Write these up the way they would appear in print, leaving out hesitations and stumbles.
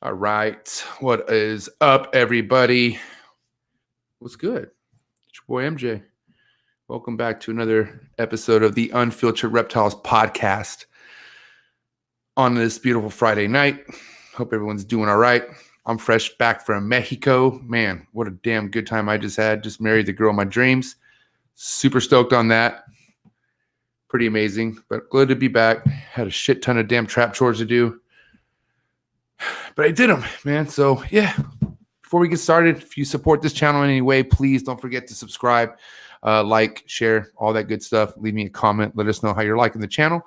All right. What is up, everybody? What's good? It's your boy MJ. Welcome back to another episode of the Unfiltered Reptiles Podcast on this beautiful Friday night. Hope everyone's doing all right. I'm fresh back from Mexico. Man, what a damn good time I just had. Just married the girl of my dreams. Super stoked on that. Pretty amazing, but glad to be back. Had a shit ton of damn trap chores to do. But I did them, man. So, yeah. Before we get started, if you support this channel in any way, please don't forget to subscribe, like, share, all that good stuff. Leave me a comment. Let us know how you're liking the channel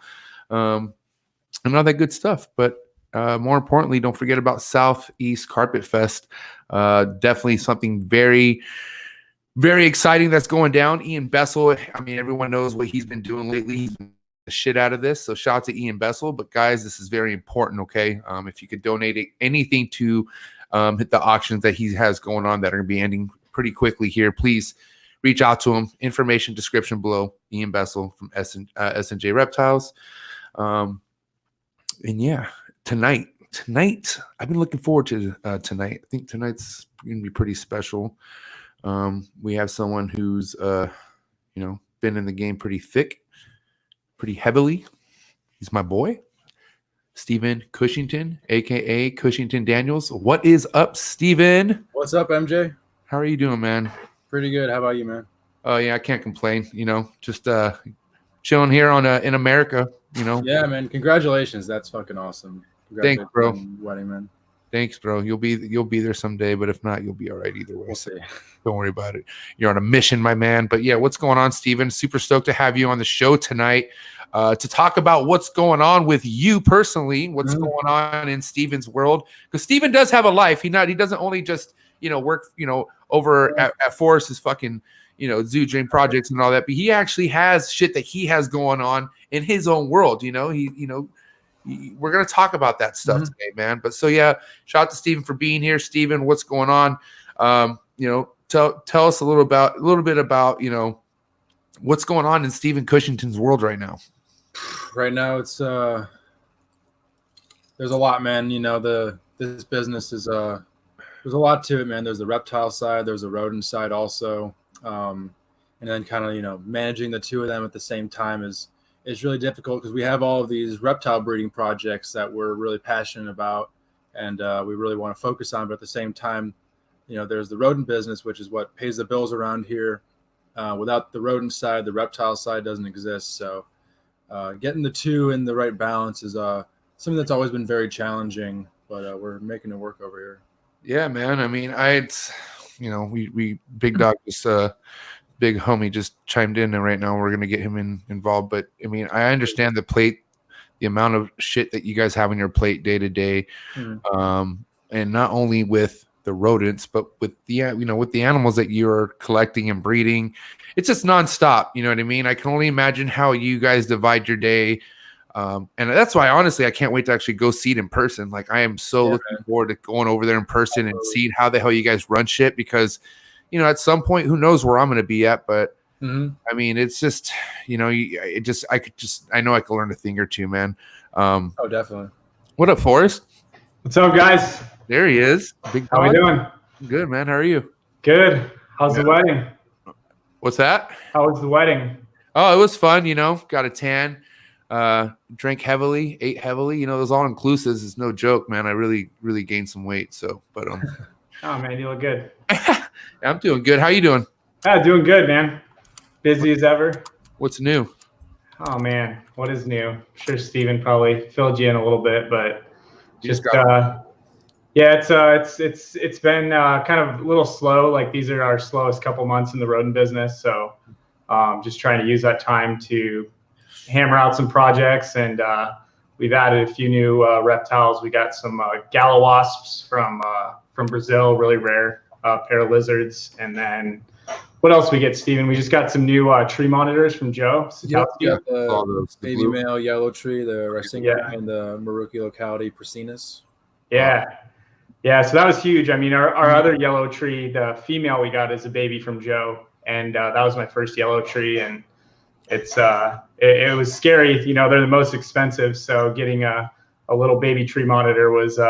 and all that good stuff. But more importantly, don't forget about Southeast CARPETFEST. Definitely something very, very exciting that's going down. Ian Bessel, I mean, everyone knows what he's been doing lately. He's been the shit out of this. So shout out to Ian Bessel. But guys, this is very important, okay? If you could donate anything to hit the auctions that he has going on that are going to be ending pretty quickly here, please reach out to him. Information description below. Ian Bessel from S&J Reptiles. And yeah, tonight, I've been looking forward to tonight. I think tonight's going to be pretty special. We have someone who's, been in the game pretty thick, pretty heavily. He's my boy, Steven Cushington, a.k.a. Cushington Daniels. What is up, Steven? What's up, MJ? How are you doing, man? Pretty good. How about you, man? Oh, yeah, I can't complain. Just chilling here in America, Yeah, man. Congratulations. That's fucking awesome. Thanks, bro. Wedding, man. Thanks, bro. You'll be there someday, but if not, you'll be all right either way. We'll see. Don't worry about it. You're on a mission, my man. But yeah, what's going on, Steven? Super stoked to have you on the show tonight to talk about what's going on with you personally, what's going on in Steven's world. Because Steven does have a life. He doesn't only just work over at Forrest's fucking zoo dream projects and all that, but he actually has shit that he has going on in his own world. We're going to talk about that stuff today, man. But so, yeah, shout out to Steven for being here. Steven, what's going on? Tell us a little bit about, what's going on in Steven Cushington's world right now. Right now, it's there's a lot, man. This business is there's a lot to it, man. There's the reptile side, there's the rodent side also, and then kind of managing the two of them at the same time is really difficult because we have all of these reptile breeding projects that we're really passionate about and we really want to focus on. But at the same time, there's the rodent business, which is what pays the bills around here. Without the rodent side, the reptile side doesn't exist. So getting the two in the right balance is something that's always been very challenging, but we're making it work over here. Yeah, man. I mean, we Big Dog just big homie just chimed in, and right now we're going to get him involved. But I mean, I understand the amount of shit that you guys have on your plate day to day. And not only with the rodents, but with with the animals that you're collecting and breeding, it's just nonstop. You know what I mean? I can only imagine how you guys divide your day. And that's why, honestly, I can't wait to actually go see it in person. Like, I am so looking forward to going over there in person and seeing how the hell you guys run shit, because at some point, who knows where I'm going to be at, but I mean, it's just, I know I could learn a thing or two, man. Oh, definitely. What up, Forrest? What's up, guys? There he is. Big How we doing? Good, man. How are you? Good. How's the wedding? What's that? How was the wedding? Oh, it was fun. Got a tan, drank heavily, ate heavily. Those all inclusives is no joke, man. I really, really gained some weight. So, but oh man, you look good. I'm doing good. How you doing? Doing good, man. Busy as ever. What's new? Oh man, what is new? I'm sure Steven probably filled you in a little bit, but it's been kind of a little slow. Like, these are our slowest couple months in the rodent business, so just trying to use that time to hammer out some projects, and we've added a few new reptiles. We got some gallowasps from Brazil, really rare pair of lizards, and then what else we get, Steven? We just got some new tree monitors from Joe. The baby male yellow tree, the Racinga, and the Maruki locality Prasinus. Yeah. So that was huge. I mean, our other yellow tree, the female we got is a baby from Joe, and that was my first yellow tree, and it was scary. They're the most expensive, so getting a little baby tree monitor was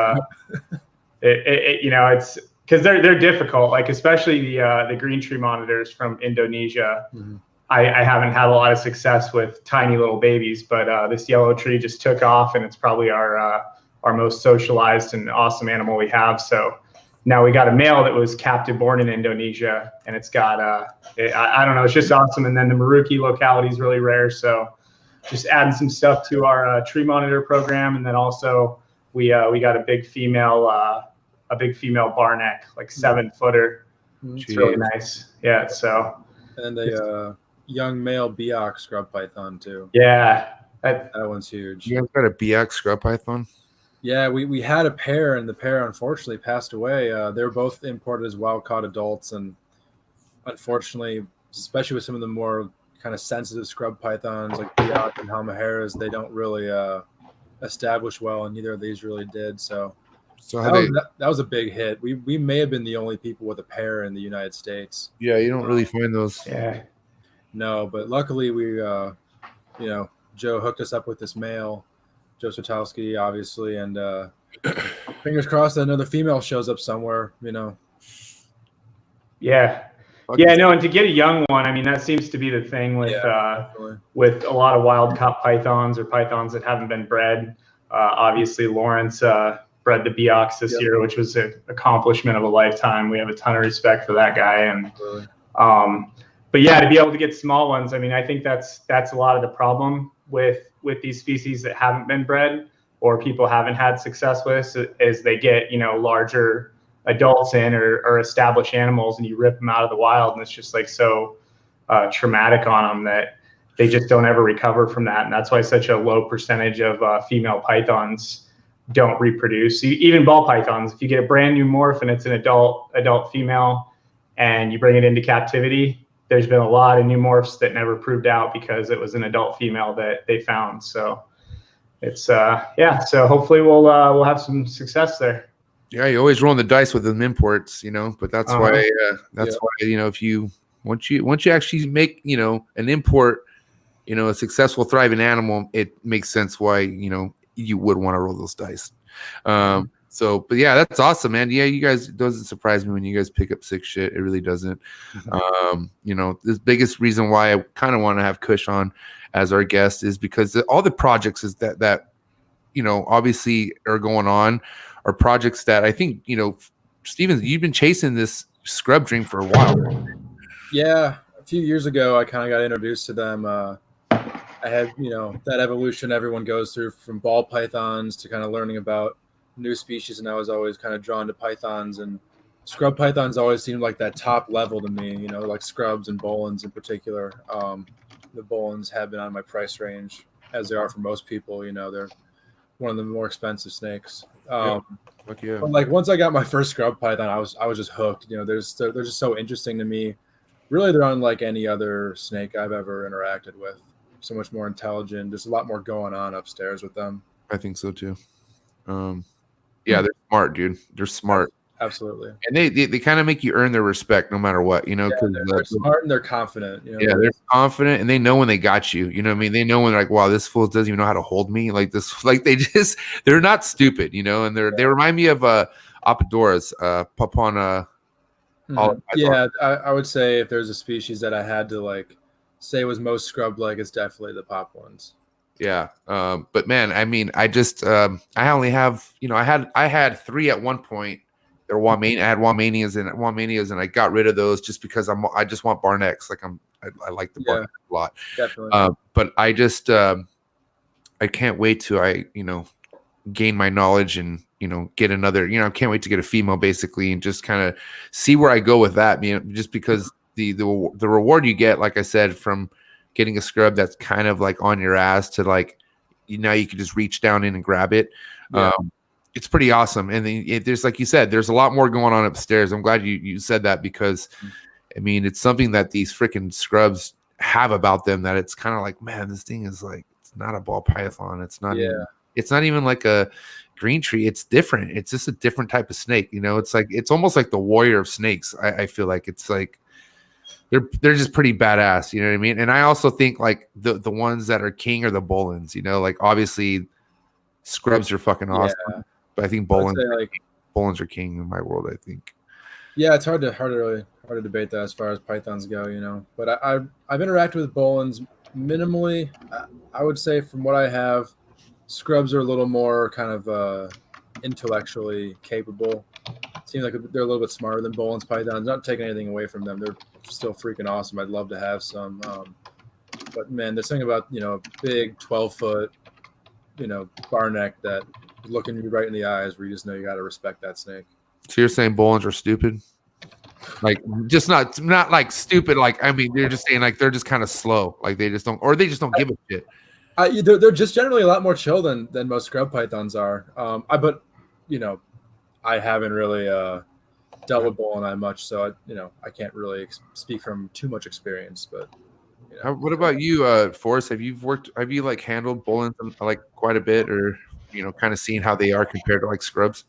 it's because they're difficult, like especially the green tree monitors from Indonesia. Mm-hmm. I haven't had a lot of success with tiny little babies, but this yellow tree just took off, and it's probably our most socialized and awesome animal we have. So now we got a male that was captive born in Indonesia, and it's got I don't know, it's just awesome. And then the Maruki locality is really rare, so just adding some stuff to our tree monitor program, and then also we got a big female barneck, like 7-footer. It's really nice. Yeah. So. And the young male Biak scrub python too. Yeah, that one's huge. You guys got a Biak scrub python? Yeah, we had a pair, and the pair unfortunately passed away. They were both imported as wild caught adults, and unfortunately, especially with some of the more kind of sensitive scrub pythons like Biak and Halmaheras, they don't really establish well, and neither of these really did. So that was a big hit. We may have been the only people with a pair in the United States. Yeah, you don't really find those. Yeah. No, but luckily we, Joe hooked us up with this male, Joe SWITALSKI, obviously, and fingers crossed that another female shows up somewhere, Yeah. Yeah, no, and to get a young one, I mean, that seems to be the thing with a lot of wild caught pythons or pythons that haven't been bred. Obviously, Lawrence bred the Biaks this year, which was an accomplishment of a lifetime. We have a ton of respect for that guy, and but yeah, to be able to get small ones, I mean, I think that's a lot of the problem with these species that haven't been bred or people haven't had success with, is they get larger adults in or established animals, and you rip them out of the wild, and it's just like so traumatic on them that they just don't ever recover from that. And that's why such a low percentage of female pythons don't reproduce. Even ball pythons, if you get a brand new morph and it's an adult female and you bring it into captivity, there's been a lot of new morphs that never proved out because it was an adult female that they found. So it's so hopefully we'll have some success there. Yeah, you always roll the dice with them imports, but that's why if you once you actually make an import, a successful thriving animal, it makes sense why you would want to roll those dice. But yeah, that's awesome, man. Yeah, you guys, it doesn't surprise me when you guys pick up sick shit. It really doesn't. The biggest reason why I kind of want to have Kush on as our guest is because all the projects is that obviously are going on are projects that I think, Steven, you've been chasing this scrub dream for a while. Yeah, a few years ago, I kind of got introduced to them. I had, that evolution everyone goes through from ball pythons to kind of learning about new species, and I was always kind of drawn to pythons, and scrub pythons always seemed like that top level to me, like scrubs and Bolins in particular. The Bolins have been on my price range, as they are for most people. They're one of the more expensive snakes. But like once I got my first scrub python, I was just hooked. They're just so interesting to me. Really, they're unlike any other snake I've ever interacted with. So much more intelligent. There's a lot more going on upstairs with them. I think so too. Yeah, they're smart, dude. They're smart. Absolutely. And they kind of make you earn their respect no matter what, they're smart and they're confident. They're confident, and they know when they got you. You know what I mean? They know when they're like, wow, this fool doesn't even know how to hold me. Like this, like they're not stupid, and they remind me of Epidaurus, popon. I would say if there's a species that I had to say was most scrub like, it's definitely the pop ones. Yeah. But man, I mean, I just I only have, I had 3 at one point. They're I had Womanias and I got rid of those just because I just want Barnecks. I like the Barneck a lot. Definitely. But I just I can't wait to gain my knowledge and get another, I can't wait to get a female basically and just kind of see where I go with that. Just because the reward you get, like I said, from getting a scrub that's kind of like on your ass to you can just reach down in and grab it. It's pretty awesome. And then there's, like you said, there's a lot more going on upstairs. I'm glad you said that because I mean, it's something that these freaking scrubs have about them that it's kind of like, man, this thing is it's not a ball python. It's not, it's not even like a green tree. It's different. It's just a different type of snake. It's almost like the warrior of snakes. I feel like it's like, they're just pretty badass, you know what I mean? And I also think the ones that are king are the Bolins, obviously scrubs are fucking awesome, but I think Bolins Bolins are king in my world, I think. Yeah, it's hard to debate that as far as pythons go, you know. But I've interacted with Bolins minimally. I would say from what I have, scrubs are a little more kind of intellectually capable. Seems like they're a little bit smarter than Bolins pythons. Not taking anything away from them, they're still freaking awesome. I'd love to have some. But man, there's something about, you know, a big 12-foot, you know, bar neck that is looking you right in the eyes where you just know you got to respect that snake. So you're saying Bolins are stupid? Like, just not like stupid. Like, I mean, they're just saying like they're just kind of slow. Like they just don't give a shit. They're just generally a lot more chill than most scrub pythons are. But you know, I haven't really dealt with Bolin eye much, so I can't really speak from too much experience. But you know. What about you, Forrest? Have you like handled Bolins like quite a bit, or kind of seen how they are compared to like scrubs?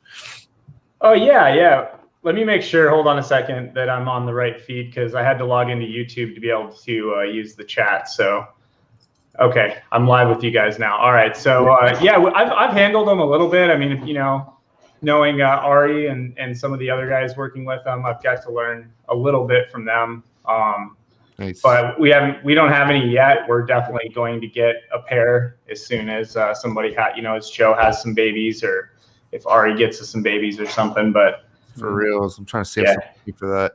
Oh yeah. Let me make sure. Hold on a second that I'm on the right feed because I had to log into YouTube to be able to use the chat. So, okay, I'm live with you guys now. All right. So yeah, I've handled them a little bit. I mean, knowing Ari and some of the other guys working with them, I've got to learn a little bit from them. Nice. But we don't have any yet. We're definitely going to get a pair as soon as somebody as Joe has some babies, or if Ari gets us some babies or something. But for real, I'm trying to save something for that.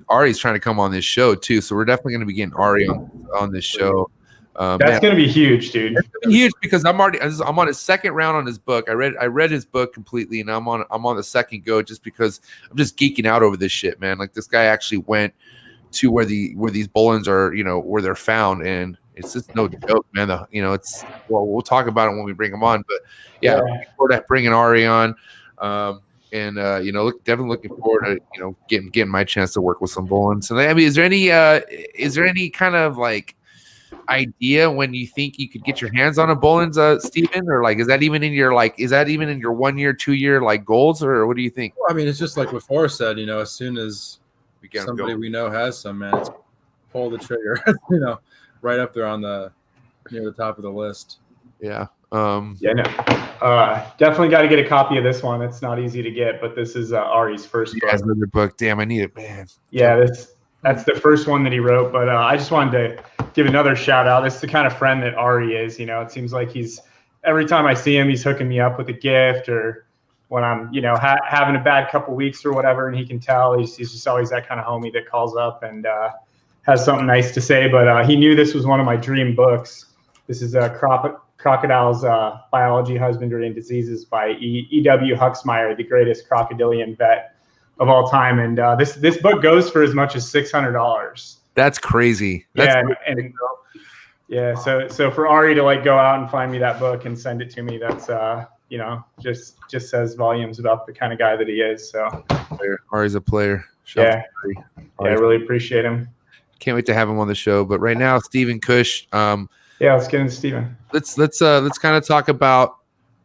Ari's trying to come on this show too, so we're definitely going to be getting Ari on this show. That's going to be huge, dude. It's gonna be huge because I'm on his second round on his book. I read his book completely, and I'm on the second go just because I'm just geeking out over this shit, man. Like, this guy actually went to where these Bolins are, where they're found, and it's just no joke, man. We'll talk about it when we bring him on, but yeah. Looking forward to bringing Ari on, definitely looking forward to getting my chance to work with some Bolins. And I mean, is there any kind of like idea when you think you could get your hands on a Bolins, Steven, or like is that even in your 1 year, 2 year like goals, or what do you think? Well, I mean, it's just like what Forrest said. As soon as somebody we know has some, man, it's pull the trigger. Right up there on near the top of the list. Yeah. Definitely got to get a copy of this one. It's not easy to get, but this is Ari's first book. Another book. Damn, I need it, man. Yeah, that's the first one that he wrote. But I just wanted to give another shout out. This is the kind of friend that Ari is. It seems like every time I see him, he's hooking me up with a gift, or when I'm having a bad couple weeks or whatever, and he can tell he's just always that kind of homie that calls up and has something nice to say. But he knew this was one of my dream books. This is Crocodiles, Biology, Husbandry, and Diseases by E.W. Huxmeyer, the greatest crocodilian vet of all time. And this book goes for as much as $600. That's crazy. So for Ari to like go out and find me that book and send it to me, that's just says volumes about the kind of guy that he is. So Ari's a player. I really appreciate him. Can't wait to have him on the show. But right now, Steven Kush. Let's get into Steven. Let's kind of talk about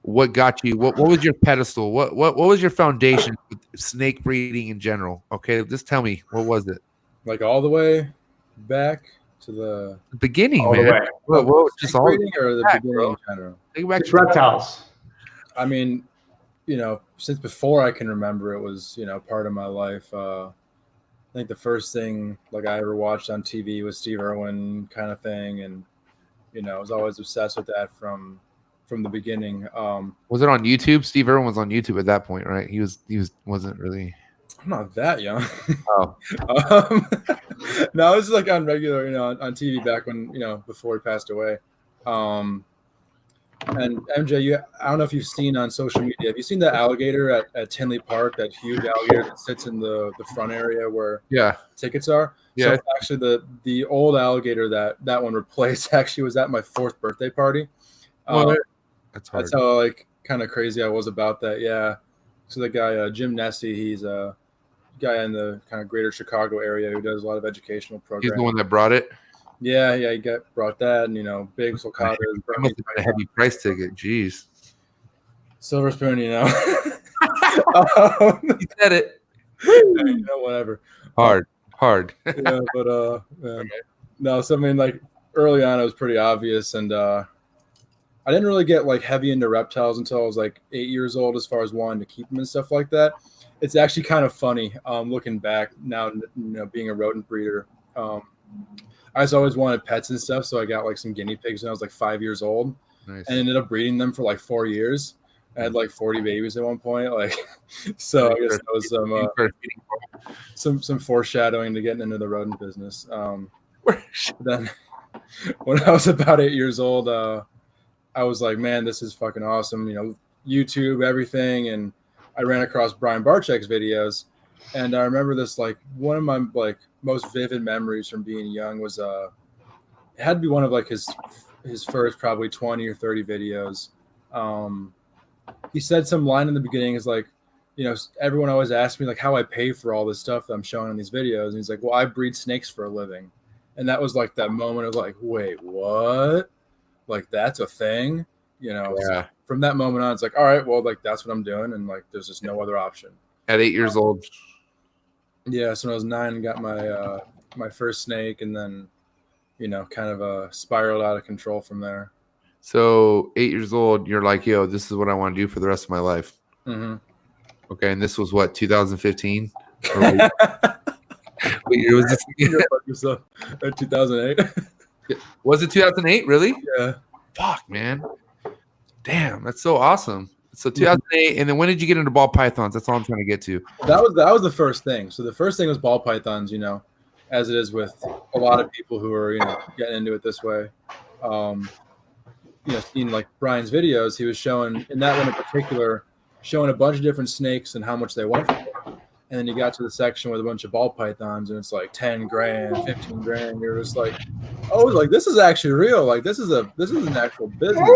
what got you. What was your pedestal? What was your foundation with snake breeding in general? Okay, just tell me, what was it? Like all the way back to the beginning, all man. What just all breeding or the beginning in general? Think back to reptiles. I mean, since before I can remember, it was part of my life. I think the first thing like I ever watched on TV was Steve Irwin kind of thing, and I was always obsessed with that from the beginning. Was it on YouTube? Steve Irwin was on YouTube at that point, right? He wasn't really. I'm not that young. Oh. No, it was like on regular, on TV back when before he passed away. And MJ, I don't know if you've seen on social media. Have you seen that alligator at Tinley Park? That huge alligator that sits in the front area where tickets are. Yeah. So actually, the old alligator that one replaced actually was at my 4th birthday party. That's how like kind of crazy I was about that. Yeah. So the guy Jim Nessie, he's a guy in the kind of greater Chicago area who does a lot of educational programs. He's the one that brought it. Yeah, he brought that, and big sulcatas. That must have been a heavy price ticket. Jeez. Silver spoon, He said it. Whatever. Hard. Yeah, but no. So I mean, like early on, it was pretty obvious, and I didn't really get like heavy into reptiles until I was like 8 years old, as far as wanting to keep them and stuff like that. It's actually kind of funny looking back now, being a rodent breeder. I just always wanted pets and stuff, so I got like some guinea pigs when I was like 5 years old. Nice. And ended up breeding them for like 4 years. I had like 40 babies at one point. Like, so I guess that was some foreshadowing to getting into the rodent business. Then when I was about 8 years old, I was like, man, this is fucking awesome. YouTube, everything. And I ran across Brian Barcheck's videos. And I remember this, like, one of my like most vivid memories from being young was it had to be one of like his first probably 20 or 30 videos. He said some line in the beginning is like, everyone always asks me like how I pay for all this stuff that I'm showing in these videos. And he's like, well, I breed snakes for a living. And that was like that moment of like, wait, what? Like, that's a thing? Yeah. So from that moment on, it's like, all right, well, like, that's what I'm doing. And like, there's just no other option. At 8 years old. Yeah. So when I was 9, got my first snake, and then, kind of spiraled out of control from there. So 8 years old, you're like, yo, this is what I want to do for the rest of my life. Mm-hmm. Okay. And this was what, 2015? What year was this? 2008. Was it 2008? Really? Yeah. Fuck, man. Damn, that's so awesome. So 2008, and then when did you get into ball pythons? That's all I'm trying to get to. That was the first thing. So the first thing was ball pythons, as it is with a lot of people who are, getting into it this way. Seeing like Brian's videos, he was showing, in that one in particular, showing a bunch of different snakes and how much they went for. And then you got to the section with a bunch of ball pythons, and it's like 10 grand, 15 grand. You're just like, oh, like, this is actually real. Like, this is an actual business.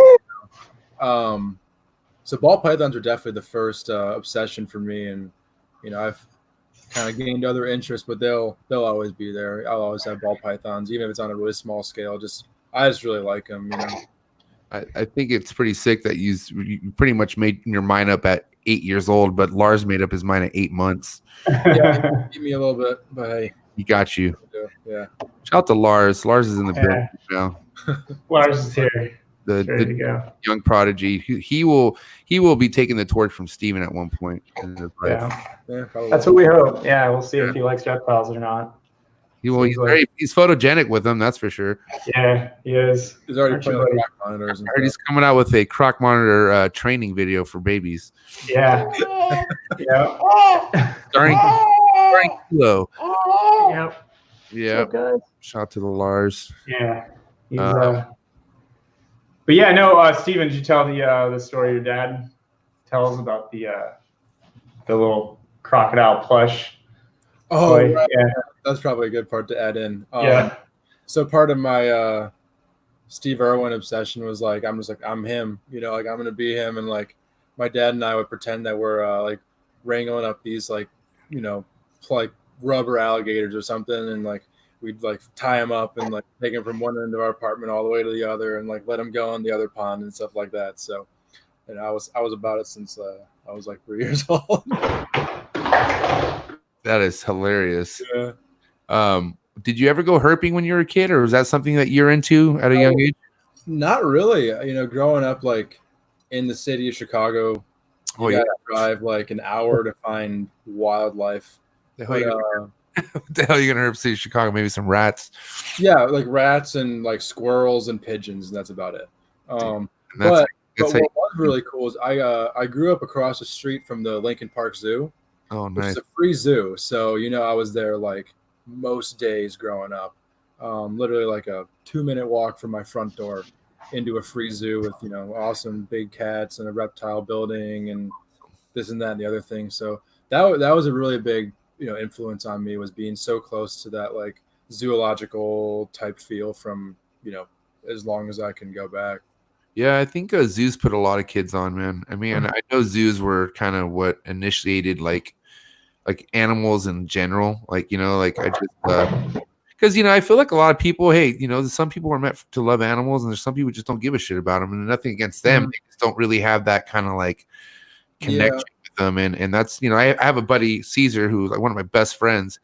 So ball pythons are definitely the first obsession for me. And, I've kind of gained other interests, but they'll always be there. I'll always have ball pythons, even if it's on a really small scale. I just really like them, I think it's pretty sick that you pretty much made your mind up at 8 years old, but Lars made up his mind at 8 months. Yeah, give me a little bit, but hey, he got you. Yeah. Shout out to Lars. Lars is in the building now. Lars is here. The young prodigy. He will be taking the torch from Steven at one point in his life. Yeah, probably. That's what we hope. Yeah, we'll see if he likes reptiles or not. He's photogenic with them, that's for sure. Yeah, he is. He's already playing with croc monitors. I heard he's coming out with a croc monitor training video for babies. Yeah. Yeah. Starring Kilo. Yep. Yeah. So shout out to the Lars. Yeah. But yeah, no, Steven, did you tell the story your dad tells about the little crocodile plush? Oh, right. Yeah. That's probably a good part to add in. Yeah. So part of my Steve Irwin obsession was like, I'm him, like I'm gonna be him, and like my dad and I would pretend that we're like wrangling up these like rubber alligators or something, and like we'd like tie them up and like take them from one end of our apartment all the way to the other, and like let them go in the other pond and stuff like that. So, I was about it since I was like 3 years old. That is hilarious. Yeah. Did you ever go herping when you were a kid, or was that something that you're into at a young age? Not really. Growing up like in the city of Chicago, you gotta drive like an hour to find wildlife. What the hell are you gonna herp city of Chicago? Maybe some rats. Yeah, like rats and like squirrels and pigeons, and that's about it. But what was really cool is I grew up across the street from the Lincoln Park Zoo. Oh, nice. Which is a free zoo. So, I was there like most days growing up. Literally like a 2-minute walk from my front door into a free zoo with, awesome big cats and a reptile building and this and that and the other thing. So that was a really big, influence on me, was being so close to that like zoological type feel from, as long as I can go back. Yeah, I think zoos put a lot of kids on, man. I mean, I know zoos were kind of what initiated like animals in general. Like, like I just because I feel like a lot of people, some people are meant to love animals, and there's some people just don't give a shit about them, and nothing against them. They just don't really have that kind of like connection with them, and that's I have a buddy Caesar who's like one of my best friends,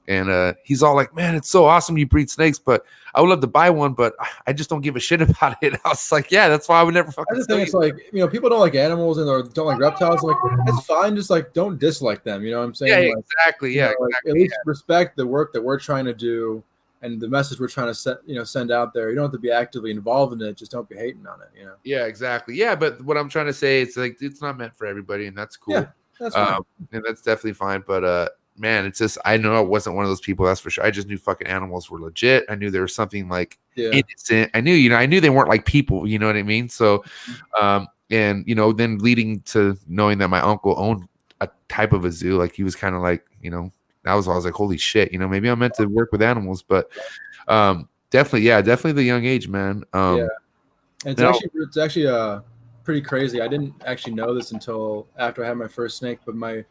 And he's all like, man, it's so awesome you breed snakes, but I would love to buy one, but I just don't give a shit about it. I was like, yeah, that's why I would never fucking I just think it's like, people don't like animals and or don't like reptiles. Like, that's fine. Just like, don't dislike them. You know what I'm saying? Yeah, like, exactly. Yeah, like, exactly. at least respect the work that we're trying to do and the message we're trying to send out there. You don't have to be actively involved in it. Just don't be hating on it. Yeah, exactly. Yeah, but what I'm trying to say, it's like it's not meant for everybody, and that's cool. Yeah, that's fine. And that's definitely fine. But man, it's just I know I wasn't one of those people. That's for sure. I just knew fucking animals were legit. I knew there was something like innocent. I knew they weren't like people. You know what I mean? So, and then leading to knowing that my uncle owned a type of a zoo, like he was kind of like, that was I was like, holy shit, maybe I'm meant to work with animals, but definitely the young age, man. And it's actually pretty crazy. I didn't actually know this until after I had my first snake, but my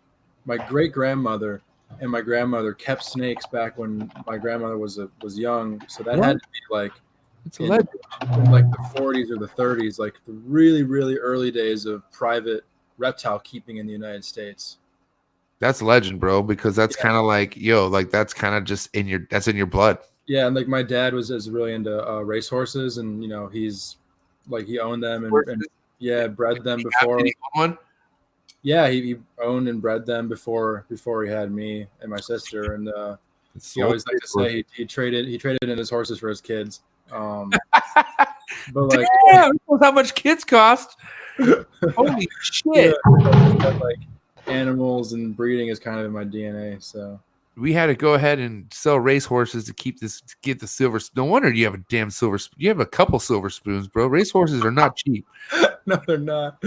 great grandmother and my grandmother kept snakes back when my grandmother was young. So that had to be like in like the 40s or the 30s, like the really, really early days of private reptile keeping in the United States. That's legend, bro, because that's kind of like, that's kind of just in your blood. Yeah, and like my dad is really into racehorses, and he's like he owned them and bred them before. Did he own one? Yeah, he owned and bred them before he had me and my sister, and he always liked to say he traded in his horses for his kids. But like, damn, how much kids cost? Holy shit! Like animals and breeding is kind of in my DNA, so we had to go ahead and sell race horses to get the silver. No wonder you have a damn silver. You have a couple silver spoons, bro. Race horses are not cheap. No, they're not.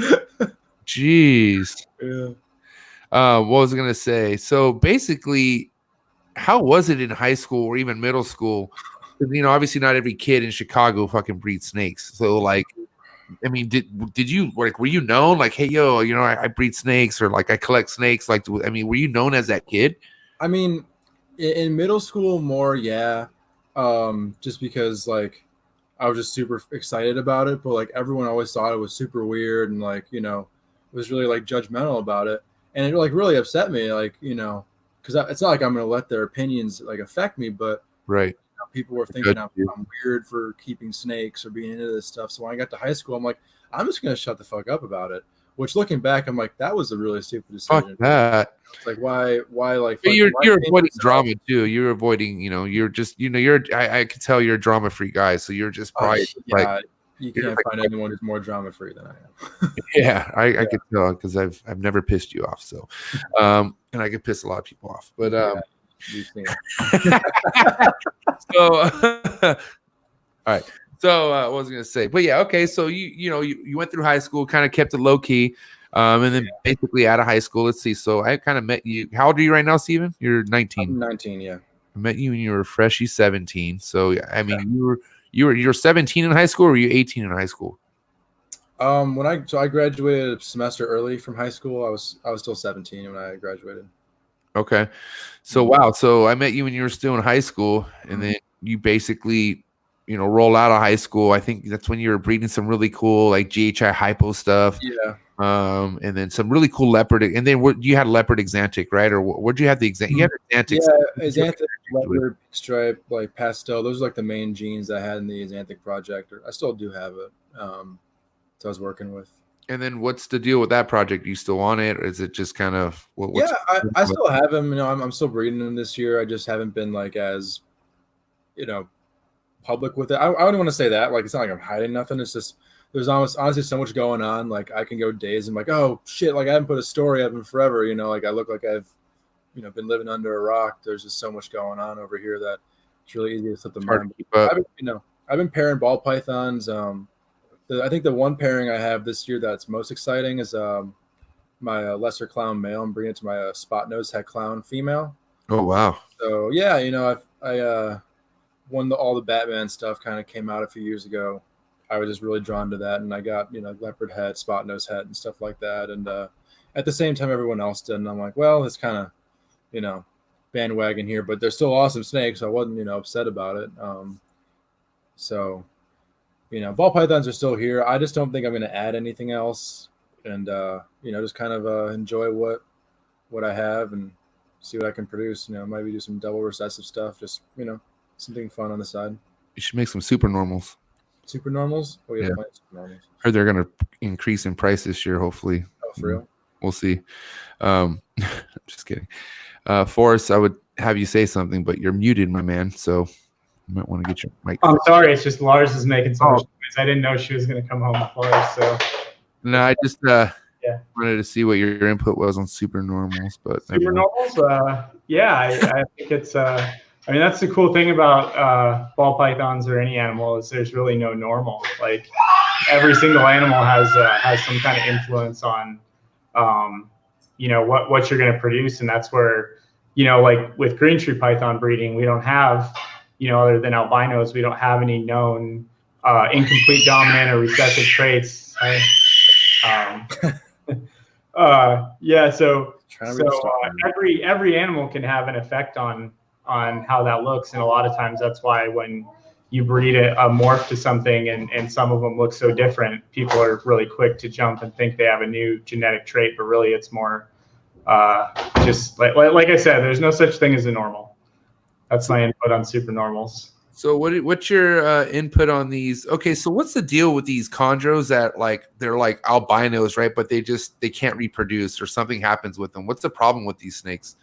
Jeez. Yeah. What was I gonna say? So basically, how was it in high school or even middle school? Obviously not every kid in Chicago fucking breeds snakes. So like, I mean, did you like? Were you known like, hey, yo, I breed snakes or like I collect snakes? Like, I mean, were you known as that kid? I mean, in middle school more, yeah. Just because like I was just super excited about it, but like everyone always thought it was super weird and like was really like judgmental about it, and it like really upset me, like because it's not like I'm gonna let their opinions like affect me, but right. People were thinking I'm weird for keeping snakes or being into this stuff. So when I got to high school, I'm like, I'm just gonna shut the fuck up about it. Which looking back, I'm like, that was a really stupid decision. Fuck that. It's like why like you're avoiding drama too. You're avoiding, you're just I could tell you're a drama free guy, so you're just probably you can't find anyone who's more drama free than I am. Yeah, I could tell because I've never pissed you off. So and I could piss a lot of people off. But so all right. So what was I gonna say? But yeah, okay. So you went through high school, kind of kept it low key, and then basically out of high school. Let's see. So I kind of met you. How old are you right now, Steven? You're 19. I'm 19. Yeah. I met you when you were freshy 17. So I mean, you were 17 in high school, or were you 18 in high school? I graduated a semester early from high school. I was still 17 when I graduated. Okay. So wow. So I met you when you were still in high school, and then you basically, roll out of high school. I think that's when you were breeding some really cool like GHI hypo stuff. Yeah. And then some really cool leopard, and then you had leopard exantic, right? Or where'd you have the exantic? You had exantic. Yeah, exantic, leopard, stripe, like pastel. Those are like the main genes I had in the exantic project. I still do have it. So I was working with. And then what's the deal with that project? Are you still on it, or is it just kind of I still have him. I'm still breeding them this year. I just haven't been like as public with it. I don't want to say that. Like it's not like I'm hiding nothing. It's just there's honestly so much going on. Like I can go days and like, oh shit, like I haven't put a story up in forever. Like I look like I've been living under a rock. There's just so much going on over here that it's really easy to slip the mind. I've been pairing ball pythons. I think the one pairing I have this year that's most exciting is my lesser clown male. I'm bringing it to my spot nose head clown female. Oh wow! So yeah, I when all the Batman stuff kind of came out a few years ago, I was just really drawn to that, and I got leopard head, spot nose head, and stuff like that. And at the same time, everyone else did, and I'm like, well, it's kind of bandwagon here, but they're still awesome snakes. So I wasn't upset about it. So. Ball pythons are still here. I just don't think I'm going to add anything else, and just kind of enjoy what I have and see what I can produce. Maybe do some double recessive stuff. Just something fun on the side. You should make some super normals. Super normals? Oh yeah, super normals. Heard they're gonna increase in price this year. Hopefully. Oh, for real? We'll see. I'm just kidding. Forrest, I would have you say something, but you're muted, my man. So you might want to get your mic. I'm sorry. It's just Lars is making so much noise. I didn't know she was going to come home before us. So no, I just wanted to see what your input was on super normals. But super normals, I think it's. That's the cool thing about ball pythons or any animal is there's really no normal. Like every single animal has some kind of influence on, what you're going to produce, and that's where, like with green tree python breeding, we don't have, other than albinos, we don't have any known incomplete dominant or recessive traits. Every animal can have an effect on how that looks, and a lot of times that's why when you breed a morph to something and some of them look so different, people are really quick to jump and think they have a new genetic trait, but really it's more just like I said, there's no such thing as a normal. That's my input on super normals. So what's your input on these? Okay, so what's the deal with these chondros that they're like albinos, right? But they can't reproduce or something happens with them. What's the problem with these snakes?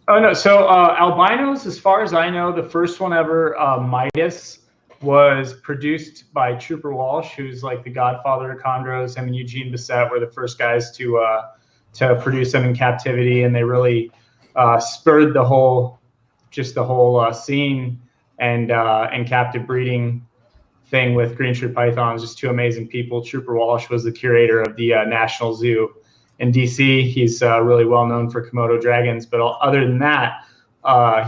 Oh no, so albinos, as far as I know, the first one ever, Midas, was produced by Trooper Walsh, who's like the godfather of chondros. Him and Eugene Bissett were the first guys to produce them in captivity, and they really spurred the whole scene and captive breeding thing with green tree pythons. Just two amazing people. Trooper Walsh was the curator of the National Zoo in DC. He's really well known for Komodo dragons, but other than that,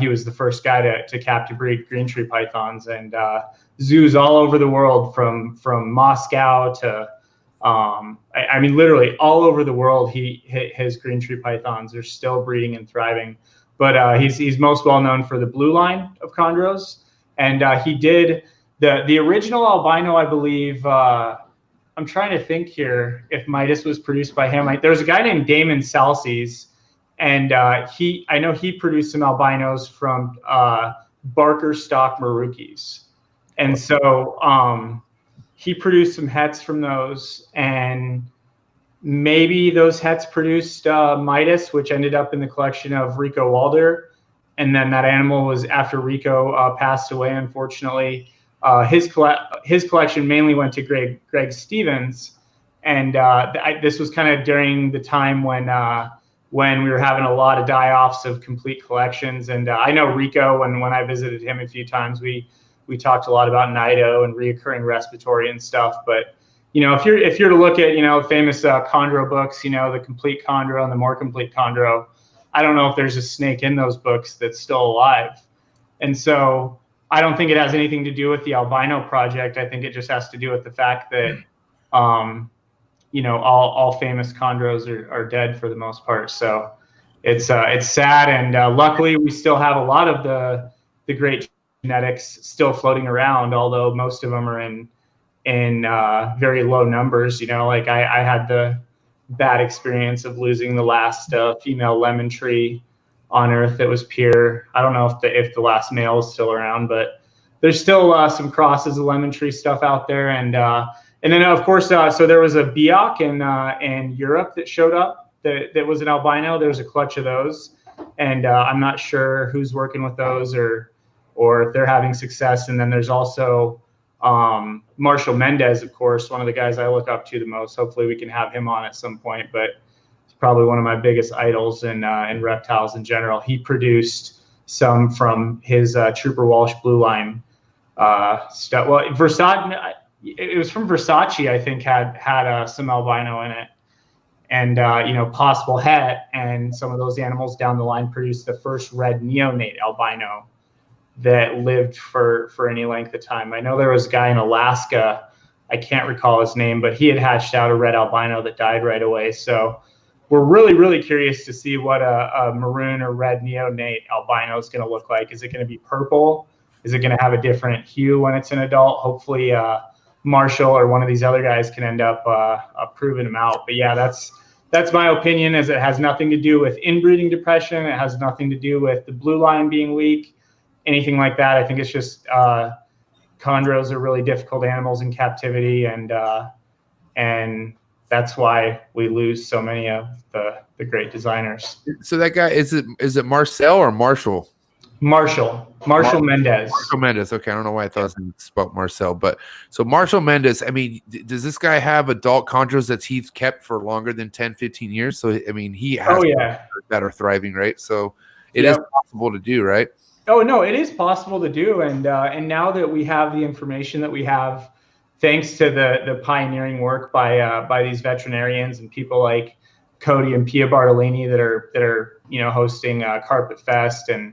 he was the first guy to captive breed green tree pythons, and zoos all over the world, from Moscow to literally all over the world. His green tree pythons are still breeding and thriving, but he's most well known for the blue line of chondros, and he did the original albino, I believe. I'm trying to think here if Midas was produced by him. There was a guy named Damon Salces, and I know he produced some albinos from Barker stock Marukis. And so he produced some hets from those, and maybe those hets produced Midas, which ended up in the collection of Rico Walder. And then that animal was, after Rico passed away, unfortunately, his collection mainly went to Greg Stevens, and this was kind of during the time when we were having a lot of die-offs of complete collections. And I know Rico, and when I visited him a few times, we talked a lot about nido and reoccurring respiratory and stuff. But if you're to look at famous chondro books, the complete chondro and the more complete chondro, I don't know if there's a snake in those books that's still alive. And so I don't think it has anything to do with the albino project. I think it just has to do with the fact that, all famous chondros are dead for the most part. So it's sad. And luckily we still have a lot of the great genetics still floating around, although most of them are in very low numbers. I had the bad experience of losing the last female lemon tree on Earth that was pure. I don't know if the last male is still around, but there's still some crosses of lemon tree stuff out there. And then of course, so there was a Biak in Europe that showed up that was an albino. There was a clutch of those, and I'm not sure who's working with those or if they're having success. And then there's also Marshall Mendez, of course, one of the guys I look up to the most. Hopefully we can have him on at some point, but probably one of my biggest idols in reptiles in general. He produced some from his Trooper Walsh blue line stuff. Well, Versace, it was from Versace, I think, had some albino in it, and possible het, and some of those animals down the line produced the first red neonate albino that lived for any length of time. I know there was a guy in Alaska, I can't recall his name, but he had hatched out a red albino that died right away. So we're really, really curious to see what a maroon or red neonate albino is going to look like. Is it going to be purple? Is it going to have a different hue when it's an adult? Hopefully Marshall or one of these other guys can end up proving them out. But yeah, that's That's my opinion, as it has nothing to do with inbreeding depression. It has nothing to do with the blue line being weak, anything like that. I think it's just chondros are really difficult animals in captivity, and that's why we lose so many of the great designers. So that guy, is it Marcel or Marshall? Marshall Mendez. Marshall Mendez. Okay, I don't know why I thought it was spelled Marcel, but so Marshall Mendez. I mean, does this guy have adult chondros that he's kept for longer than 10, 15 years? So I mean, he has that are thriving, right? So it is possible to do, right? Oh no, it is possible to do, and now that we have the information that we have, thanks to the pioneering work by these veterinarians and people like Cody and Pia Bartolini that are hosting CARPETFEST, and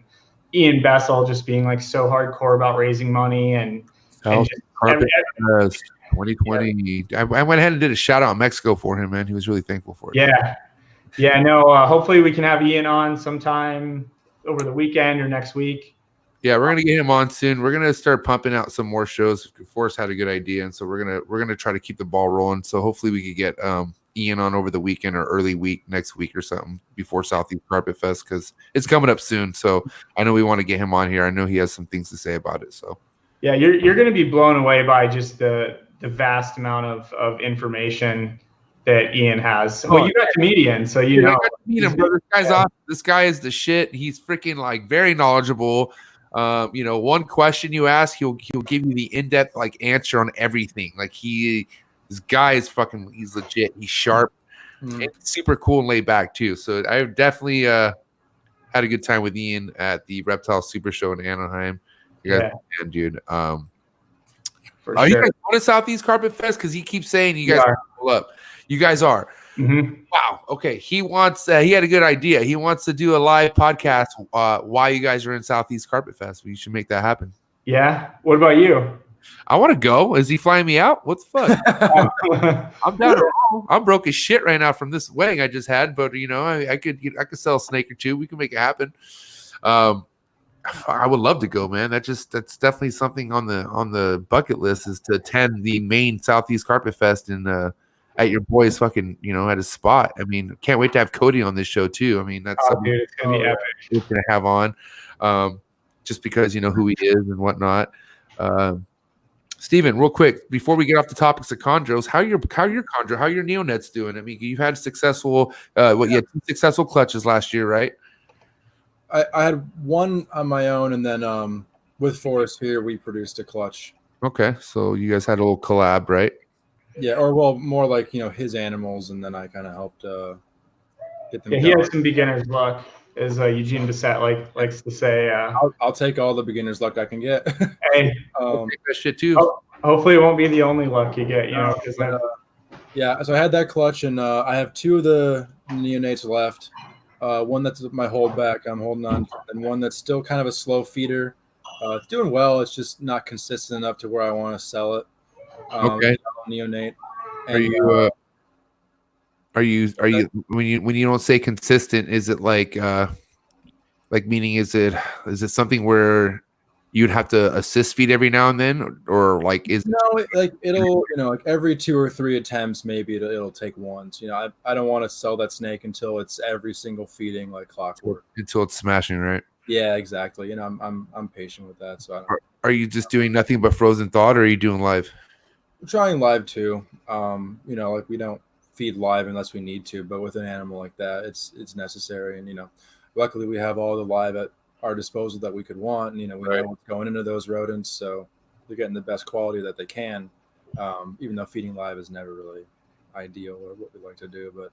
Ian Bessel just being like so hardcore about raising money and CARPETFEST 2020. I went ahead and did a shout out in Mexico for him, man. He was really thankful for it. Yeah. No, hopefully we can have Ian on sometime over the weekend or next week. Yeah, we're gonna get him on soon. We're gonna start pumping out some more shows. Forrest had a good idea, and so we're gonna try to keep the ball rolling. So hopefully we could get Ian on over the weekend or early week next week or something before Southeast Carpet Fest, because it's coming up soon. So I know we want to get him on here. I know he has some things to say about it. So yeah, you're gonna be blown away by just the vast amount of information that Ian has. Well, you got to meet Ian, so you know. I got to meet him, bro. This guy's awesome. This guy is the shit. He's freaking like very knowledgeable. One question you ask, he'll give you the in-depth like answer on everything. Like this guy is he's legit. He's sharp, and super cool and laid back too. So I've definitely had a good time with Ian at the Reptile Super Show in Anaheim. You guys, man, dude. Are you guys going to Southeast Carpet Fest? Because he keeps saying you guys are pull up. You guys are. Mm-hmm. Wow. Okay. He wants. He had a good idea. He wants to do a live podcast while you guys are in Southeast Carpet Fest. We should make that happen. Yeah. What about you? I want to go. Is he flying me out? What the fuck? I'm down to roll. I'm broke as shit right now from this wedding I just had, but I could sell a snake or two. We can make it happen. I would love to go, man. That's definitely something on the bucket list, is to attend the main Southeast Carpet Fest at your boy's fucking, at his spot. I mean, can't wait to have Cody on this show too. I mean, that's dude, it's gonna be epic. It's gonna have on, just because who he is and whatnot. Steven, real quick before we get off the topics of chondros, how your neonets doing? I mean, you've had successful, you had 2 successful clutches last year, right? I had one on my own, and then with Forrest here, we produced a clutch. Okay, so you guys had a little collab, right? Yeah, or well, more like his animals, and then I kind of helped get them. Yeah, he has some beginner's luck, as Eugene Bissett likes to say. I'll take all the beginner's luck I can get. Hey, I'll take that shit too. Hopefully, it won't be the only luck you get. Yeah, so I had that clutch, and I have 2 of the neonates left. One that's my holdback I'm holding on, and one that's still kind of a slow feeder. It's doing well. It's just not consistent enough to where I want to sell it. Okay. Neonate. And, are you when you don't say consistent, is it like meaning is it something where you'd have to assist feed every now and then, or like is no, like it'll like every 2 or 3 attempts maybe it'll take once. I don't want to sell that snake until it's every single feeding like clockwork, until it's smashing, right? Yeah, exactly. I'm patient with that. So are you just doing nothing but frozen thawed, or are you doing live? We're trying live too. Like we don't feed live unless we need to, but with an animal like that, it's necessary. And luckily we have all the live at our disposal that we could want. And, we know what's going into those rodents, so they're getting the best quality that they can. Even though feeding live is never really ideal or what we like to do, but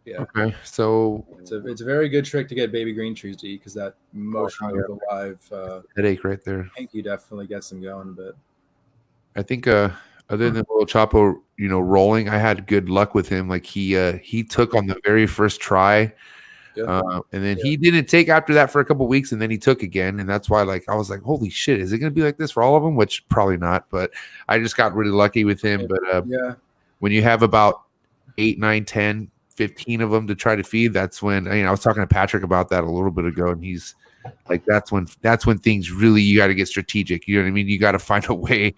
yeah. Okay, so it's a very good trick to get baby green trees to eat, because that motion of the live headache right there. Pinky definitely gets them going. But I think other than little Chapo, rolling, I had good luck with him. Like he took on the very first try. And then he didn't take after that for a couple of weeks, and then he took again, and that's why I was like, holy shit, is it going to be like this for all of them? Which probably not, but I just got really lucky with him. But when you have about 8, 9, 10, 15 of them to try to feed, that's when I was talking to Patrick about that a little bit ago, and he's like, that's when things really, you got to get strategic. You know what I mean? You got to find a way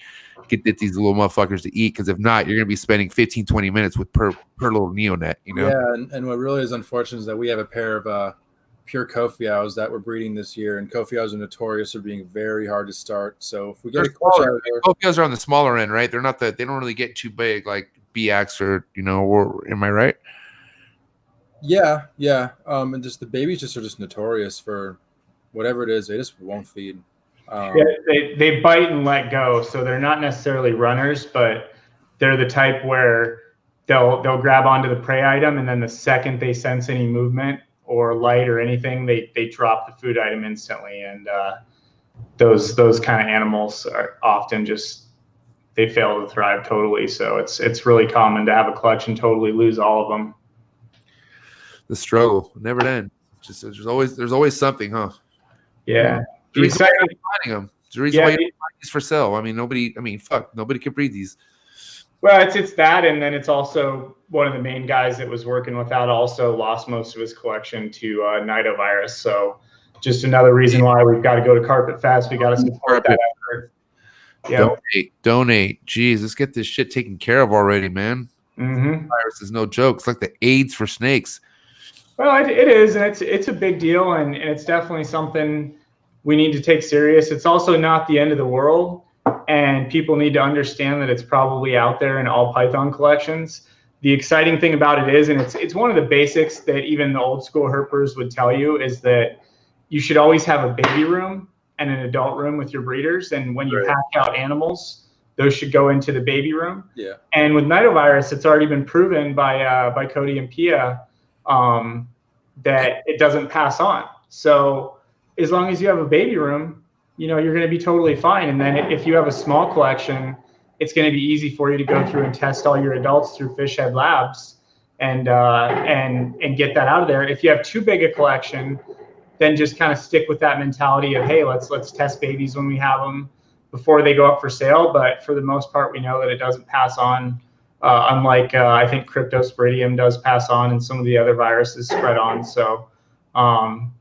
get these little motherfuckers to eat, because if not, you're gonna be spending 15-20 minutes with per little neonet, you know. Yeah, and what really is unfortunate is that we have a pair of pure Kofiaus that we're breeding this year, and Kofiaus are notorious for being very hard to start. So if we get Kofiaus are on the smaller end, right? They're not they don't really get too big like Biaks or, you know, or am I right? Yeah. And just the babies are just notorious for whatever it is. They just won't feed. They bite and let go, so they're not necessarily runners, but they're the type where they'll grab onto the prey item, and then the second they sense any movement or light or anything, they drop the food item instantly. And those kind of animals are often just, they fail to thrive totally. So it's really common to have a clutch and totally lose all of them. The struggle never ends. Just there's always something, huh? Yeah. The reason why you're finding them. The reason why you're finding these for sale. I mean, nobody can breed these. Well, it's that, and then it's also one of the main guys that was working with that also lost most of his collection to nidovirus. So just another reason why we've got to go to CARPETFEST. We got to support that effort. Yeah. Donate. Jeez, let's get this shit taken care of already, man. Mm-hmm. Virus is no joke. It's like the AIDS for snakes. Well, it is, and it's a big deal, and it's definitely something we need to take serious. It's also not the end of the world, and people need to understand that it's probably out there in all python collections. The exciting thing about it is, and it's one of the basics that even the old school herpers would tell you, is that you should always have a baby room and an adult room with your breeders. And when you hatch out animals, those should go into the baby room. Yeah. And with nidovirus, it's already been proven by Cody and Pia that it doesn't pass on. So as long as you have a baby room, you know, you're going to be totally fine. And then if you have a small collection, it's going to be easy for you to go through and test all your adults through fish head labs and get that out of there. If you have too big a collection, then just kind of stick with that mentality of, hey, let's test babies when we have them before they go up for sale. But for the most part, we know that it doesn't pass on. Unlike I think Cryptosporidium does pass on, and some of the other viruses spread on. So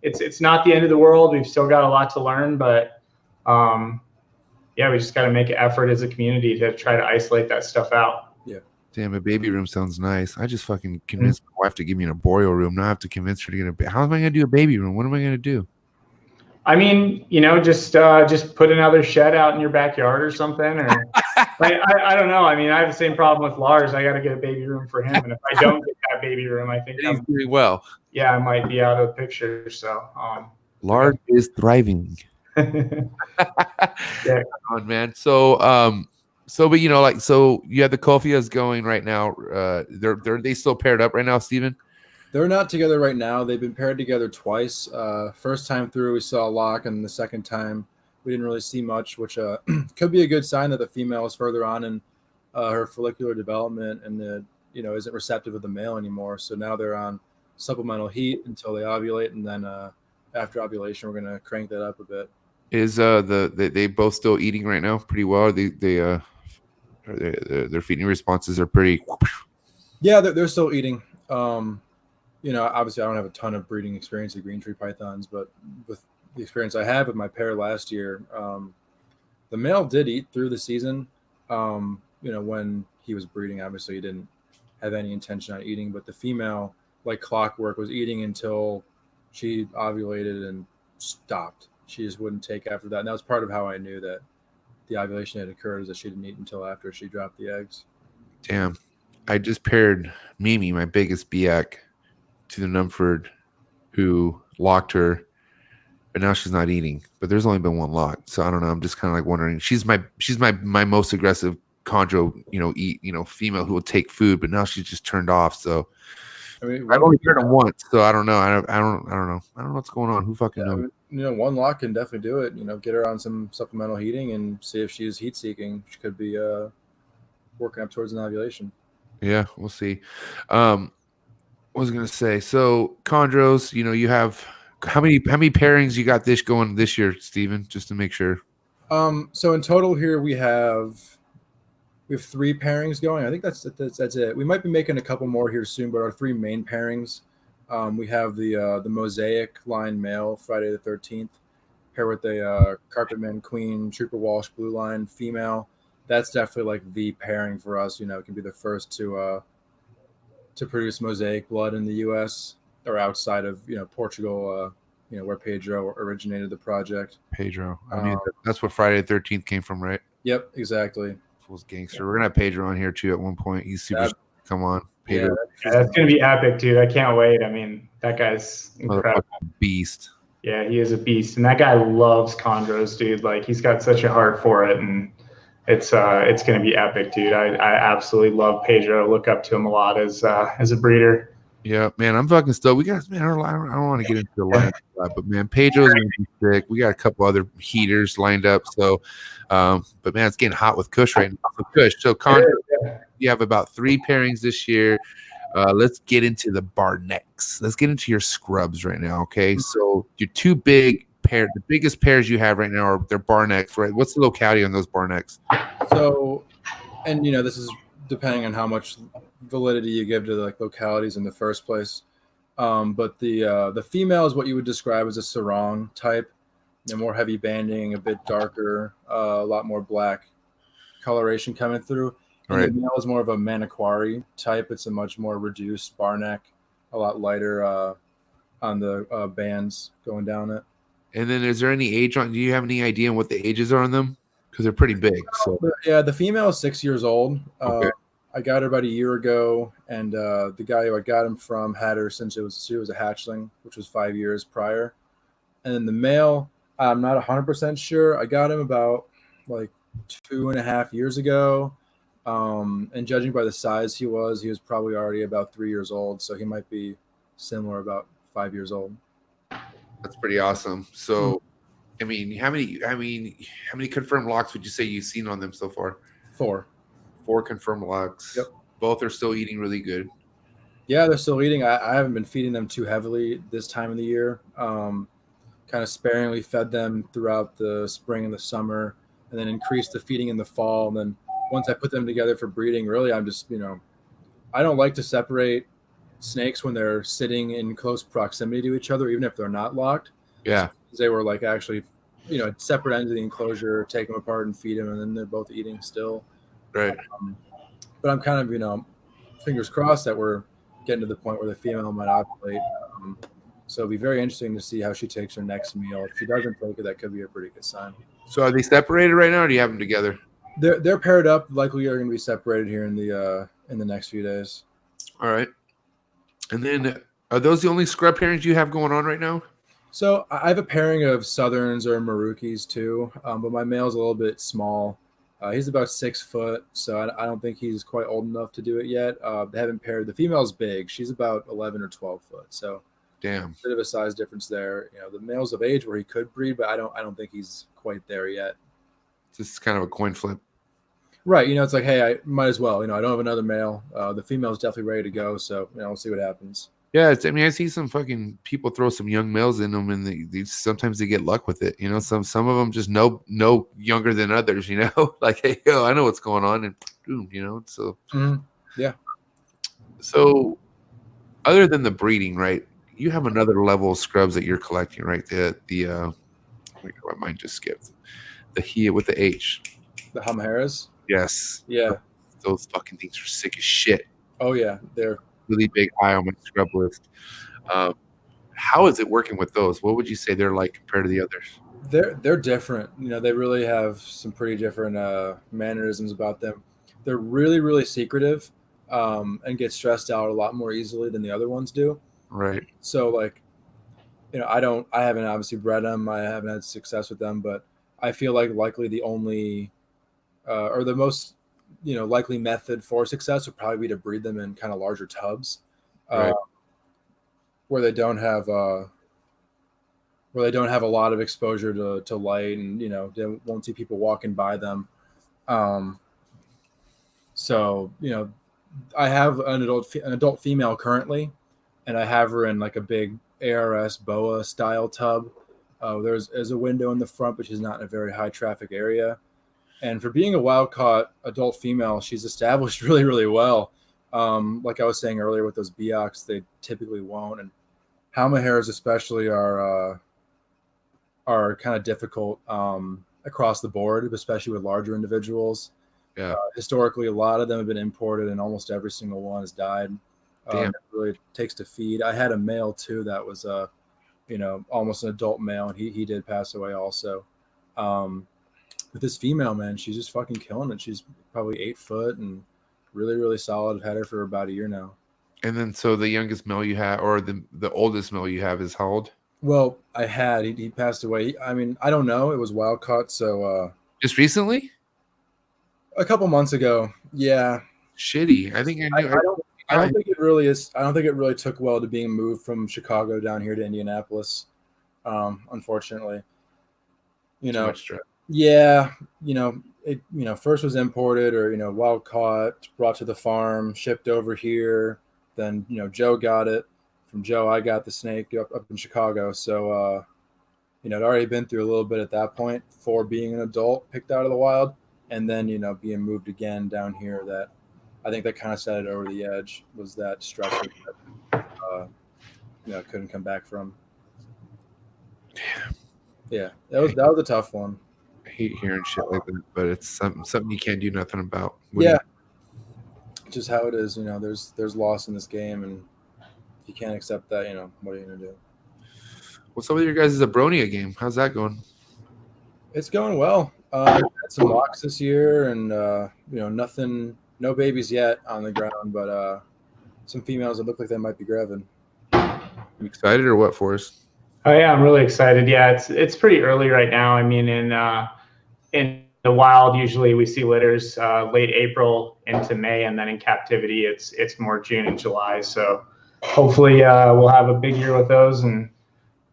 it's not the end of the world. We've still got a lot to learn, but yeah, we just got to make an effort as a community to try to isolate that stuff out. Yeah. Damn, a baby room sounds nice. I just fucking convinced my wife to give me an arboreal room. Now I have to convince her to get how am I going to do a baby room? What am I going to do? I mean, you know, just put another shed out in your backyard or something, or I don't know. I mean, I have the same problem with Lars. I got to get a baby room for him, and if I don't get that baby room, I think he's doing well. Yeah, I might be out of the picture. So Lars is thriving. Yeah, on man. So but you know, like, so you have the Kofias going right now. They still paired up right now, Steven? They're not together right now. They've been paired together twice. First time through, we saw a lock, and the second time, we didn't really see much, which could be a good sign that the female is further on in her follicular development and isn't receptive of the male anymore. So now they're on supplemental heat until they ovulate, and then after ovulation, we're gonna crank that up a bit. Is they both still eating right now pretty well? Their feeding responses are pretty. Yeah, they're still eating. Obviously I don't have a ton of breeding experience with green tree pythons, but with the experience I had with my pair last year, the male did eat through the season. When he was breeding, obviously he didn't have any intention on eating, but the female, like clockwork, was eating until she ovulated and stopped. She just wouldn't take after that. And that was part of how I knew that the ovulation had occurred, is that she didn't eat until after she dropped the eggs. Damn. I just paired Mimi, my biggest Biak, to the Numb Furred, who locked her, but now she's not eating. But there's only been one lock, so I don't know. I'm just kind of like wondering. She's my most aggressive chondro, female who will take food, but now she's just turned off. So I mean, I've only heard her once, so I don't know. I don't know. I don't know what's going on. Who fucking knows? One lock can definitely do it. Get her on some supplemental heating and see if she's heat seeking. She could be working up towards an ovulation. Yeah, we'll see. What was I gonna say? So chondros, you have how many pairings you got this going this year, Steven? Just to make sure. So in total here we have 3 pairings going. I think that's it. We might be making a couple more here soon, but our 3 main pairings. We have the Mosaic line male Friday the 13th, pair with the Carpetman Queen Trooper Walsh blue line female. that's definitely like the pairing for us. You know, it can be the first to produce mosaic blood in the U.S. or outside of, you know, Portugal, you know, where Pedro originated the project. Pedro. I mean, that's what Friday the 13th came from, right? Yep, exactly. Fool's gangster. We're gonna have Pedro on here too at one point. He's super. Come on, Pedro. Yeah, that's gonna be epic, dude. I can't wait. I mean, that guy's incredible. Beast. Yeah, he is a beast, and that guy loves chondros, dude. Like, he's got such a heart for it, and it's gonna be epic, dude. I absolutely love Pedro. Look up to him a lot as a breeder. Yeah, man, I'm fucking stoked. We got, man, I don't want to get into the lineup, but man, Pedro's gonna be sick. We got a couple other heaters lined up. So, but man, it's getting hot with Kush right now. So Kush, so you have about 3 pairings this year. Let's get into the barnecks. Let's get into your scrubs right now. Okay, so your 2 big pair, the biggest pairs you have right now are they're barnecks, right? What's the locality on those barnecks? So, and you know, this is depending on how much validity you give to the like localities in the first place. But the female is what you would describe as a sarong type, you know, more heavy banding, a bit darker, a lot more black coloration coming through. And the male is more of a maniquari type. It's a much more reduced bar neck, a lot lighter on the bands going down it. And then is there any age on, do you have any idea on what the ages are on them? Because they're pretty big. So yeah, the female is 6 years old. Okay. I got her about a year ago, and the guy who I got him from had her since she was a hatchling, which was 5 years prior. And then the male, I'm not 100% sure. I got him about like 2.5 years ago. And judging by the size he was probably already about 3 years old. So he might be similar, about 5 years old. That's pretty awesome. So, I mean, how many confirmed locks would you say you've seen on them so far? 4 confirmed locks. Yep. Both are still eating really good. Yeah, they're still eating. I haven't been feeding them too heavily this time of the year. Kind of sparingly fed them throughout the spring and the summer, and then increased the feeding in the fall. And then once I put them together for breeding, really, I'm just, you know, I don't like to separate snakes when they're sitting in close proximity to each other, even if they're not locked. Yeah. So they were like actually, you know, separate ends of the enclosure, take them apart and feed them, and then they're both eating still. Right. But I'm kind of, you know, fingers crossed that we're getting to the point where the female might ovulate. So it'll be very interesting to see how she takes her next meal. If she doesn't take it, that could be a pretty good sign. So are they separated right now, or do you have them together? They're paired up. Likely they're going to be separated here in the next few days. All right. And then are those the only scrub pairings you have going on right now? So I have a pairing of Southerns or Marukis too, but my male's a little bit small. He's about 6 foot, so I don't think he's quite old enough to do it yet. They haven't paired. The female's big. She's about 11 or 12 foot, so damn, a bit of a size difference there. You know, the male's of age where he could breed, but I don't think he's quite there yet. This is kind of a coin flip. Right. You know, it's like, hey, I might as well. You know, I don't have another male. The female's definitely ready to go, so, you know, we'll see what happens. Yeah, I mean, I see some fucking people throw some young males in them, and they sometimes they get luck with it. You know, some of them just no younger than others. You know, like, hey, yo, I know what's going on, and boom, you know. So yeah. So, other than the breeding, right? You have another level of scrubs that you're collecting, right? My mind just skipped. The he with the H. The Humheras. Yes. Yeah. Those fucking things are sick as shit. Oh yeah, they're really big high on my scrub list. How is it working with those? What would you say they're like compared to the others? They're different. You know, they really have some pretty different mannerisms about them. They're really, really secretive and get stressed out a lot more easily than the other ones do. Right. So like, you know, I haven't obviously bred them. I haven't had success with them, but I feel like likely the only or the most, you know, likely method for success would probably be to breed them in kind of larger tubs, right. where they don't have a lot of exposure to light, and, you know, they won't see people walking by them. So, you know, I have an adult female currently, and I have her in like a big ARS boa style tub. There's a window in the front, but she's not in a very high traffic area. And for being a wild caught adult female, she's established really, really well. Like I was saying earlier with those Biaks, they typically won't. And Halmahares especially are kind of difficult across the board, especially with larger individuals. Yeah. Historically, a lot of them have been imported, and almost every single one has died. Damn. It really takes to feed. I had a male too that was almost an adult male, and he did pass away also. With this female, man, she's just fucking killing it. She's probably 8 foot and really, really solid. I've had her for about a year now. And then, so the youngest male you have, or the oldest male you have, is how old? Well, I had. He passed away. I mean, I don't know. It was wild caught, so just recently? a couple months ago. Yeah. Shitty. I think I knew. I don't think it really is. I don't think it really took well to being moved from Chicago down here to Indianapolis. Unfortunately, Too much stress. yeah, it first was imported or wild caught, brought to the farm, shipped over here. Then Joe got it. From Joe, I got the snake up in Chicago. So it already been through a little bit at that point for being an adult picked out of the wild, and then being moved again down here. That I think that kind of set it over the edge, was that stressor that couldn't come back from. Yeah, that was a tough one. I hate hearing shit like that, but it's something you can't do nothing about. Just how it is. There's loss in this game, and if you can't accept that, what are you gonna do? What's up with your guys' Abronia game? How's that going? It's going well. Had some walks this year, and nothing, no babies yet on the ground, but some females that look like they might be gravid. You excited or what, Forrest? Oh yeah, I'm really excited. Yeah, it's pretty early right now. I mean, in the wild, usually we see litters late April into May, and then in captivity, it's more June and July. So hopefully we'll have a big year with those and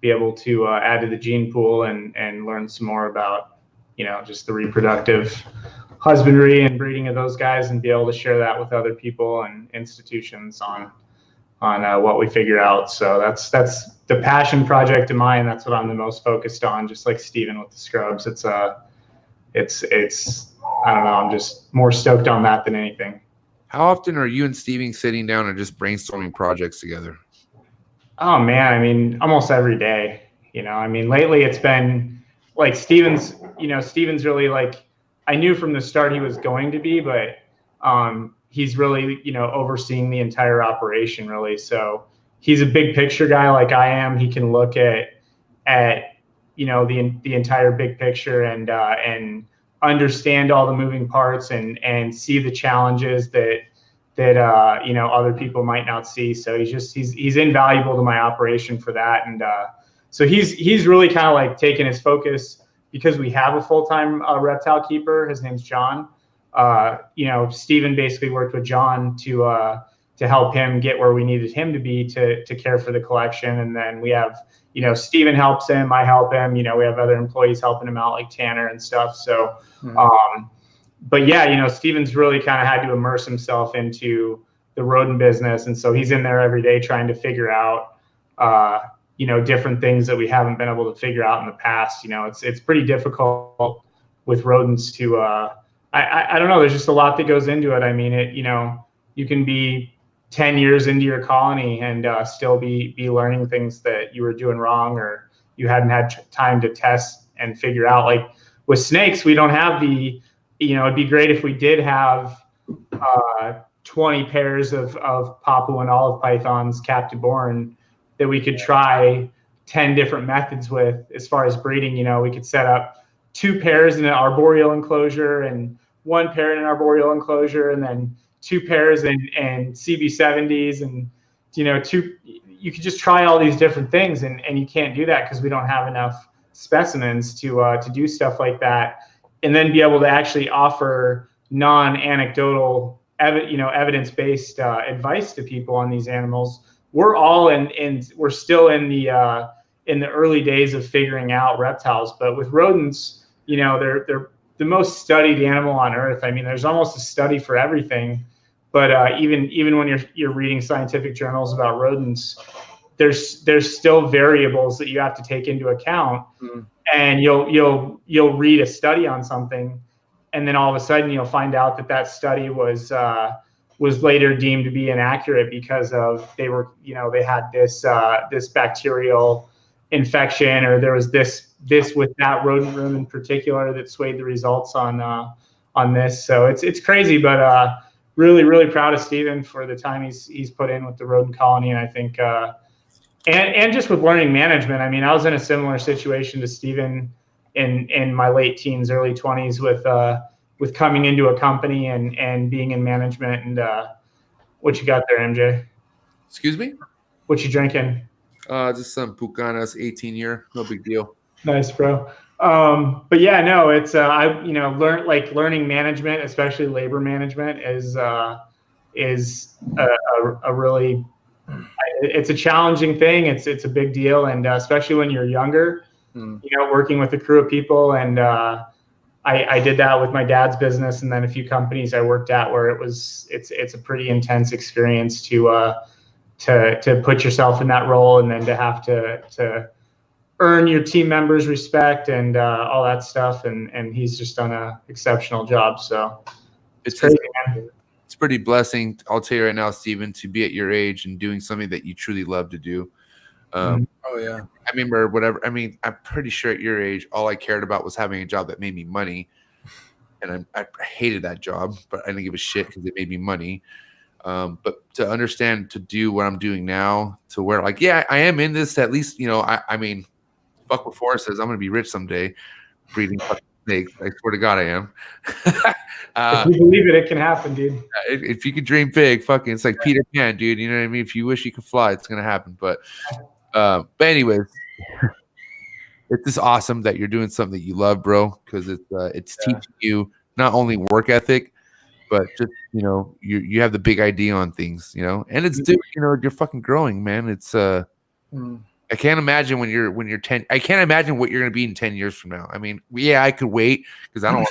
be able to add to the gene pool and learn some more about just the reproductive husbandry and breeding of those guys, and be able to share that with other people and institutions on what we figure out. So that's the passion project of mine. That's what I'm the most focused on, just like Steven with the scrubs. It's I don't know, I'm just more stoked on that than anything. How often are you and Steven sitting down and just brainstorming projects together? Oh man, I mean, almost every day. I mean, lately it's been like Steven's really, like, I knew from the start he was going to be, but he's really, overseeing the entire operation, really. So he's a big picture guy like I am. He can look at the entire big picture and understand all the moving parts and see the challenges that other people might not see. So he's invaluable to my operation for that. And so he's really kind of like taken his focus, because we have a full-time reptile keeper. His name's John. Steven basically worked with John to help him get where we needed him to be to care for the collection. And then we have, Steven helps him, I help him, we have other employees helping him out like Tanner and stuff. So, but yeah, Steven's really kind of had to immerse himself into the rodent business. And so he's in there every day trying to figure out, different things that we haven't been able to figure out in the past. It's pretty difficult with rodents to, I don't know. There's just a lot that goes into it. I mean, you can be 10 years into your colony and still be learning things that you were doing wrong, or you hadn't had time to test and figure out. Like with snakes, we don't have it'd be great if we did have 20 pairs of Papuan olive pythons captive born that we could try 10 different methods with as far as breeding. We could set up 2 pairs in an arboreal enclosure and 1 pair in an arboreal enclosure, and then 2 pairs in CB70s, and you could just try all these different things, and you can't do that because we don't have enough specimens to do stuff like that, and then be able to actually offer non-anecdotal evidence-based advice to people on these animals. We're all we're still in the early days of figuring out reptiles, but with rodents, they're the most studied animal on earth. I mean, there's almost a study for everything, but even when you're reading scientific journals about rodents, there's still variables that you have to take into account. And you'll read a study on something, and then all of a sudden you'll find out that study was later deemed to be inaccurate because of they had this bacterial infection, or there was this with that rodent room in particular that swayed the results on on this. So it's crazy, but really, really proud of Steven for the time he's put in with the rodent colony. And I think, and just with learning management, I mean, I was in a similar situation to Steven in my late teens, early 20s with coming into a company and being in management. And what you got there, MJ? Excuse me? What you drinking? Just some Bucanas 18-year, no big deal. Nice, bro. But yeah, no, it's learning management, especially labor management, is a really, it's a challenging thing. It's a big deal, and especially when you're younger, working with a crew of people. And I did that with my dad's business, and then a few companies I worked at where it's a pretty intense experience to put yourself in that role, and then to have to earn your team members' respect and all that stuff. And he's just done an exceptional job. So it's crazy, man. It's pretty blessing. I'll tell you right now, Steven, to be at your age and doing something that you truly love to do. Oh yeah. I remember whatever. I mean, I'm pretty sure at your age, all I cared about was having a job that made me money. And I hated that job, but I didn't give a shit because it made me money. But to understand, to do what I'm doing now, to where like, yeah, I am in this, at least, I mean, fuck what Forrest says, I'm going to be rich someday breeding fucking snakes. I swear to God I am. If you believe it, it can happen, dude. If you could dream big, fucking, it's like Peter Pan, dude. You know what I mean? If you wish you could fly, it's going to happen. But anyways, it's just awesome that you're doing something that you love, bro, because it's teaching you not only work ethic, but just, you have the big idea on things, and it's, dude, you're fucking growing, man. It's, I can't imagine when you're 10. I can't imagine what you're going to be in 10 years from now. I mean, yeah, I could wait because I'll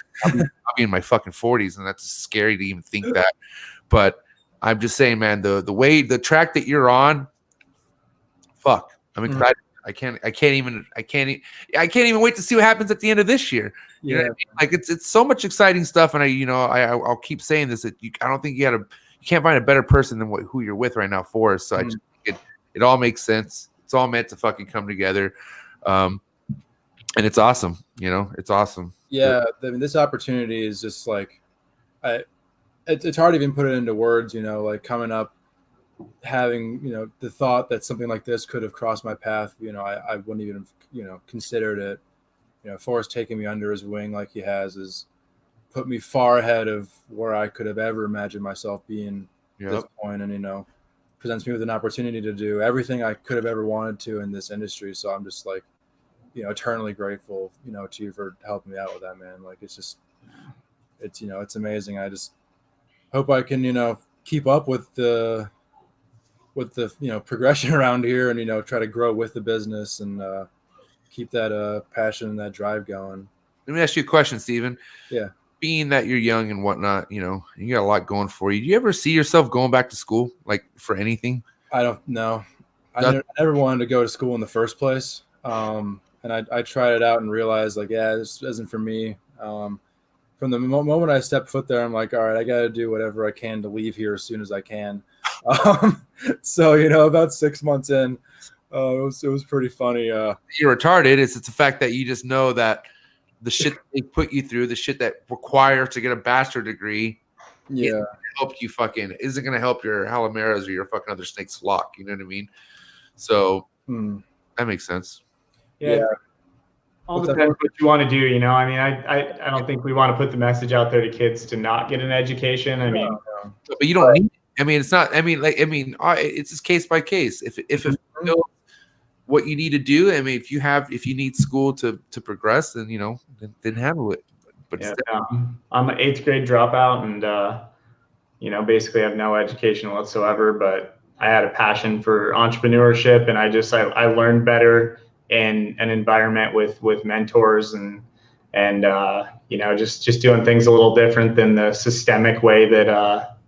be in my fucking 40s, and that's scary to even think that. But I'm just saying, man, the track that you're on, fuck, I'm excited. I can't even wait to see what happens at the end of this year. You know what I mean? Like it's so much exciting stuff, and I'll keep saying this, that I don't think you can't find a better person than who you're with right now, Forrest. So I just think it all makes sense. It's all meant to fucking come together, and it's awesome. It's awesome. Yeah, I mean, this opportunity is just like, it's hard to even put it into words. Like coming up, having the thought that something like this could have crossed my path. I wouldn't even considered it. Forrest taking me under his wing like he has is put me far ahead of where I could have ever imagined myself being at this point, and presents me with an opportunity to do everything I could have ever wanted to in this industry. So I'm just like, eternally grateful, to you for helping me out with that, man. Like, it's amazing. I just hope I can, keep up with the progression around here, and, try to grow with the business and keep that passion and that drive going. Let me ask you a question, Steven. Yeah. Being that you're young and whatnot, you got a lot going for you. Do you ever see yourself going back to school, like for anything? I don't know. I never wanted to go to school in the first place. And I tried it out and realized, like, yeah, this isn't for me. From the moment I stepped foot there, I'm like, all right, I got to do whatever I can to leave here as soon as I can. So, about 6 months in, it was pretty funny. You're retarded. It's the fact that you just know that the shit that they put you through, the shit that requires to get a bachelor degree, isn't going to help your halomeras or your fucking other snakes lock. You know what I mean? So that makes sense. Yeah. All depends what you want to do. I mean, I don't think we want to put the message out there to kids to not get an education. I mean, but you don't need it. I mean, it's not. I mean, it's just case by case. If it feels what you need to do. I mean, if you need school to progress, then then handle it. But I'm an 8th grade dropout, and basically have no education whatsoever. But I had a passion for entrepreneurship, and I learned better in an environment with mentors and just doing things a little different than the systemic way that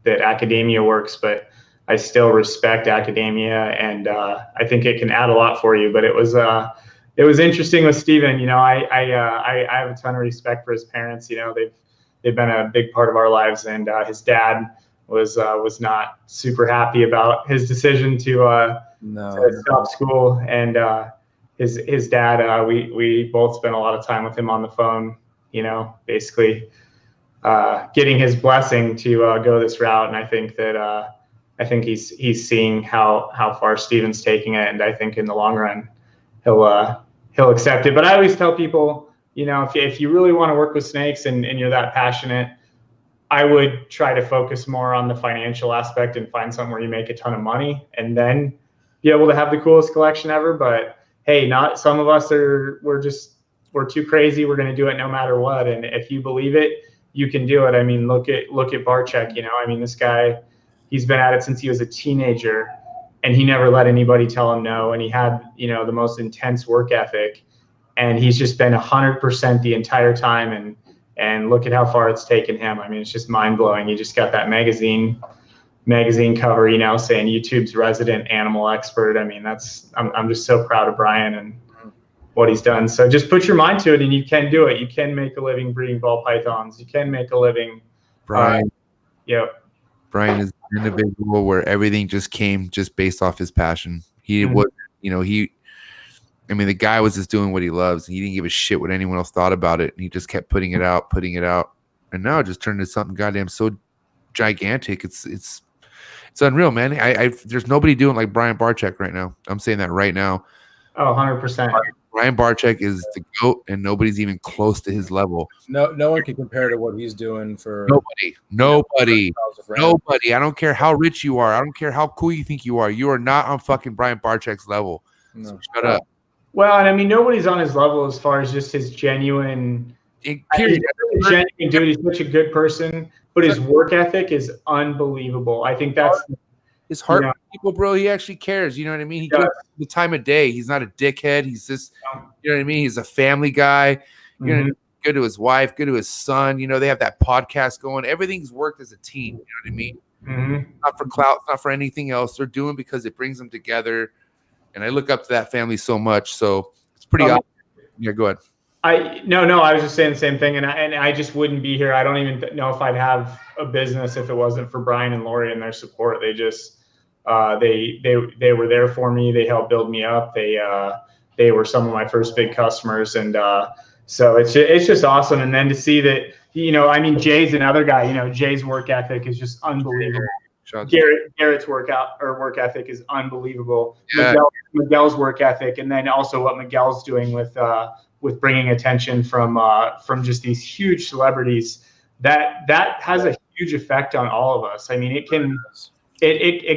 academia works. But I still respect academia, and I think it can add a lot for you. But it was interesting with Steven. I have a ton of respect for his parents. They've been a big part of our lives, and his dad was not super happy about his decision to stop school. And his dad, we both spent a lot of time with him on the phone. Basically getting his blessing to go this route. And I think that I think he's seeing how far Steven's taking it, and I think in the long run he'll accept it. But I always tell people, you know, if you really want to work with snakes and you're that passionate, I would try to focus more on the financial aspect and find somewhere you make a ton of money and then be able to have the coolest collection ever. But hey, not some of us we're too crazy. We're going to do it no matter what. And if you believe it, you can do it. I mean, look at Barcheck, you know, I mean, this guy, he's been at it since he was a teenager and he never let anybody tell him no. And he had, you know, the most intense work ethic, and he's just been 100% the entire time. And look at how far it's taken him. I mean, it's just mind blowing. He just got that magazine cover, you know, saying YouTube's resident animal expert. I mean, I'm just so proud of Brian and what he's done. So just put your mind to it and you can do it. You can make a living breeding ball pythons. You can make a living. Brian. Brian is an individual where everything just came just based off his passion. He was, you know, I mean, the guy was just doing what he loves. He didn't give a shit what anyone else thought about it. And he just kept putting it out. And now it just turned into something goddamn so gigantic. It's unreal, man. There's nobody doing like Brian Barcheck right now. I'm saying that right now. Oh, 100%. Brian Barcheck is the GOAT, and nobody's even close to his level. No one can compare to what he's doing for nobody. I don't care how rich you are. I don't care how cool you think you are. You are not on fucking Brian Barcheck's level. No. So shut up. Well, and I mean, nobody's on his level as far as just his genuine. Period. Genuine dude. He's such a good person, but his work ethic is unbelievable. I think that's his heart for people, bro. He actually cares. You know what I mean? He goes the time of day. He's not a dickhead. He's just, you know what I mean? He's a family guy. You know what I mean? Good to his wife, good to his son. You know, they have that podcast going. Everything's worked as a team. You know what I mean? Not for clout, not for anything else. They're doing because it brings them together. And I look up to that family so much. So it's pretty awesome. Yeah, go ahead. No, I was just saying the same thing, and I just wouldn't be here. I don't even know if I'd have a business if it wasn't for Brian and Lori and their support. They just they were there for me. They helped build me up. They were some of my first big customers, and so it's just awesome. And then to see that, you know, I mean, Jay's another guy. You know, Jay's work ethic is just unbelievable. Garrett's work ethic is unbelievable. Yeah. Miguel's work ethic, and then also what Miguel's doing with bringing attention from just these huge celebrities, that has a huge effect on all of us. I mean, it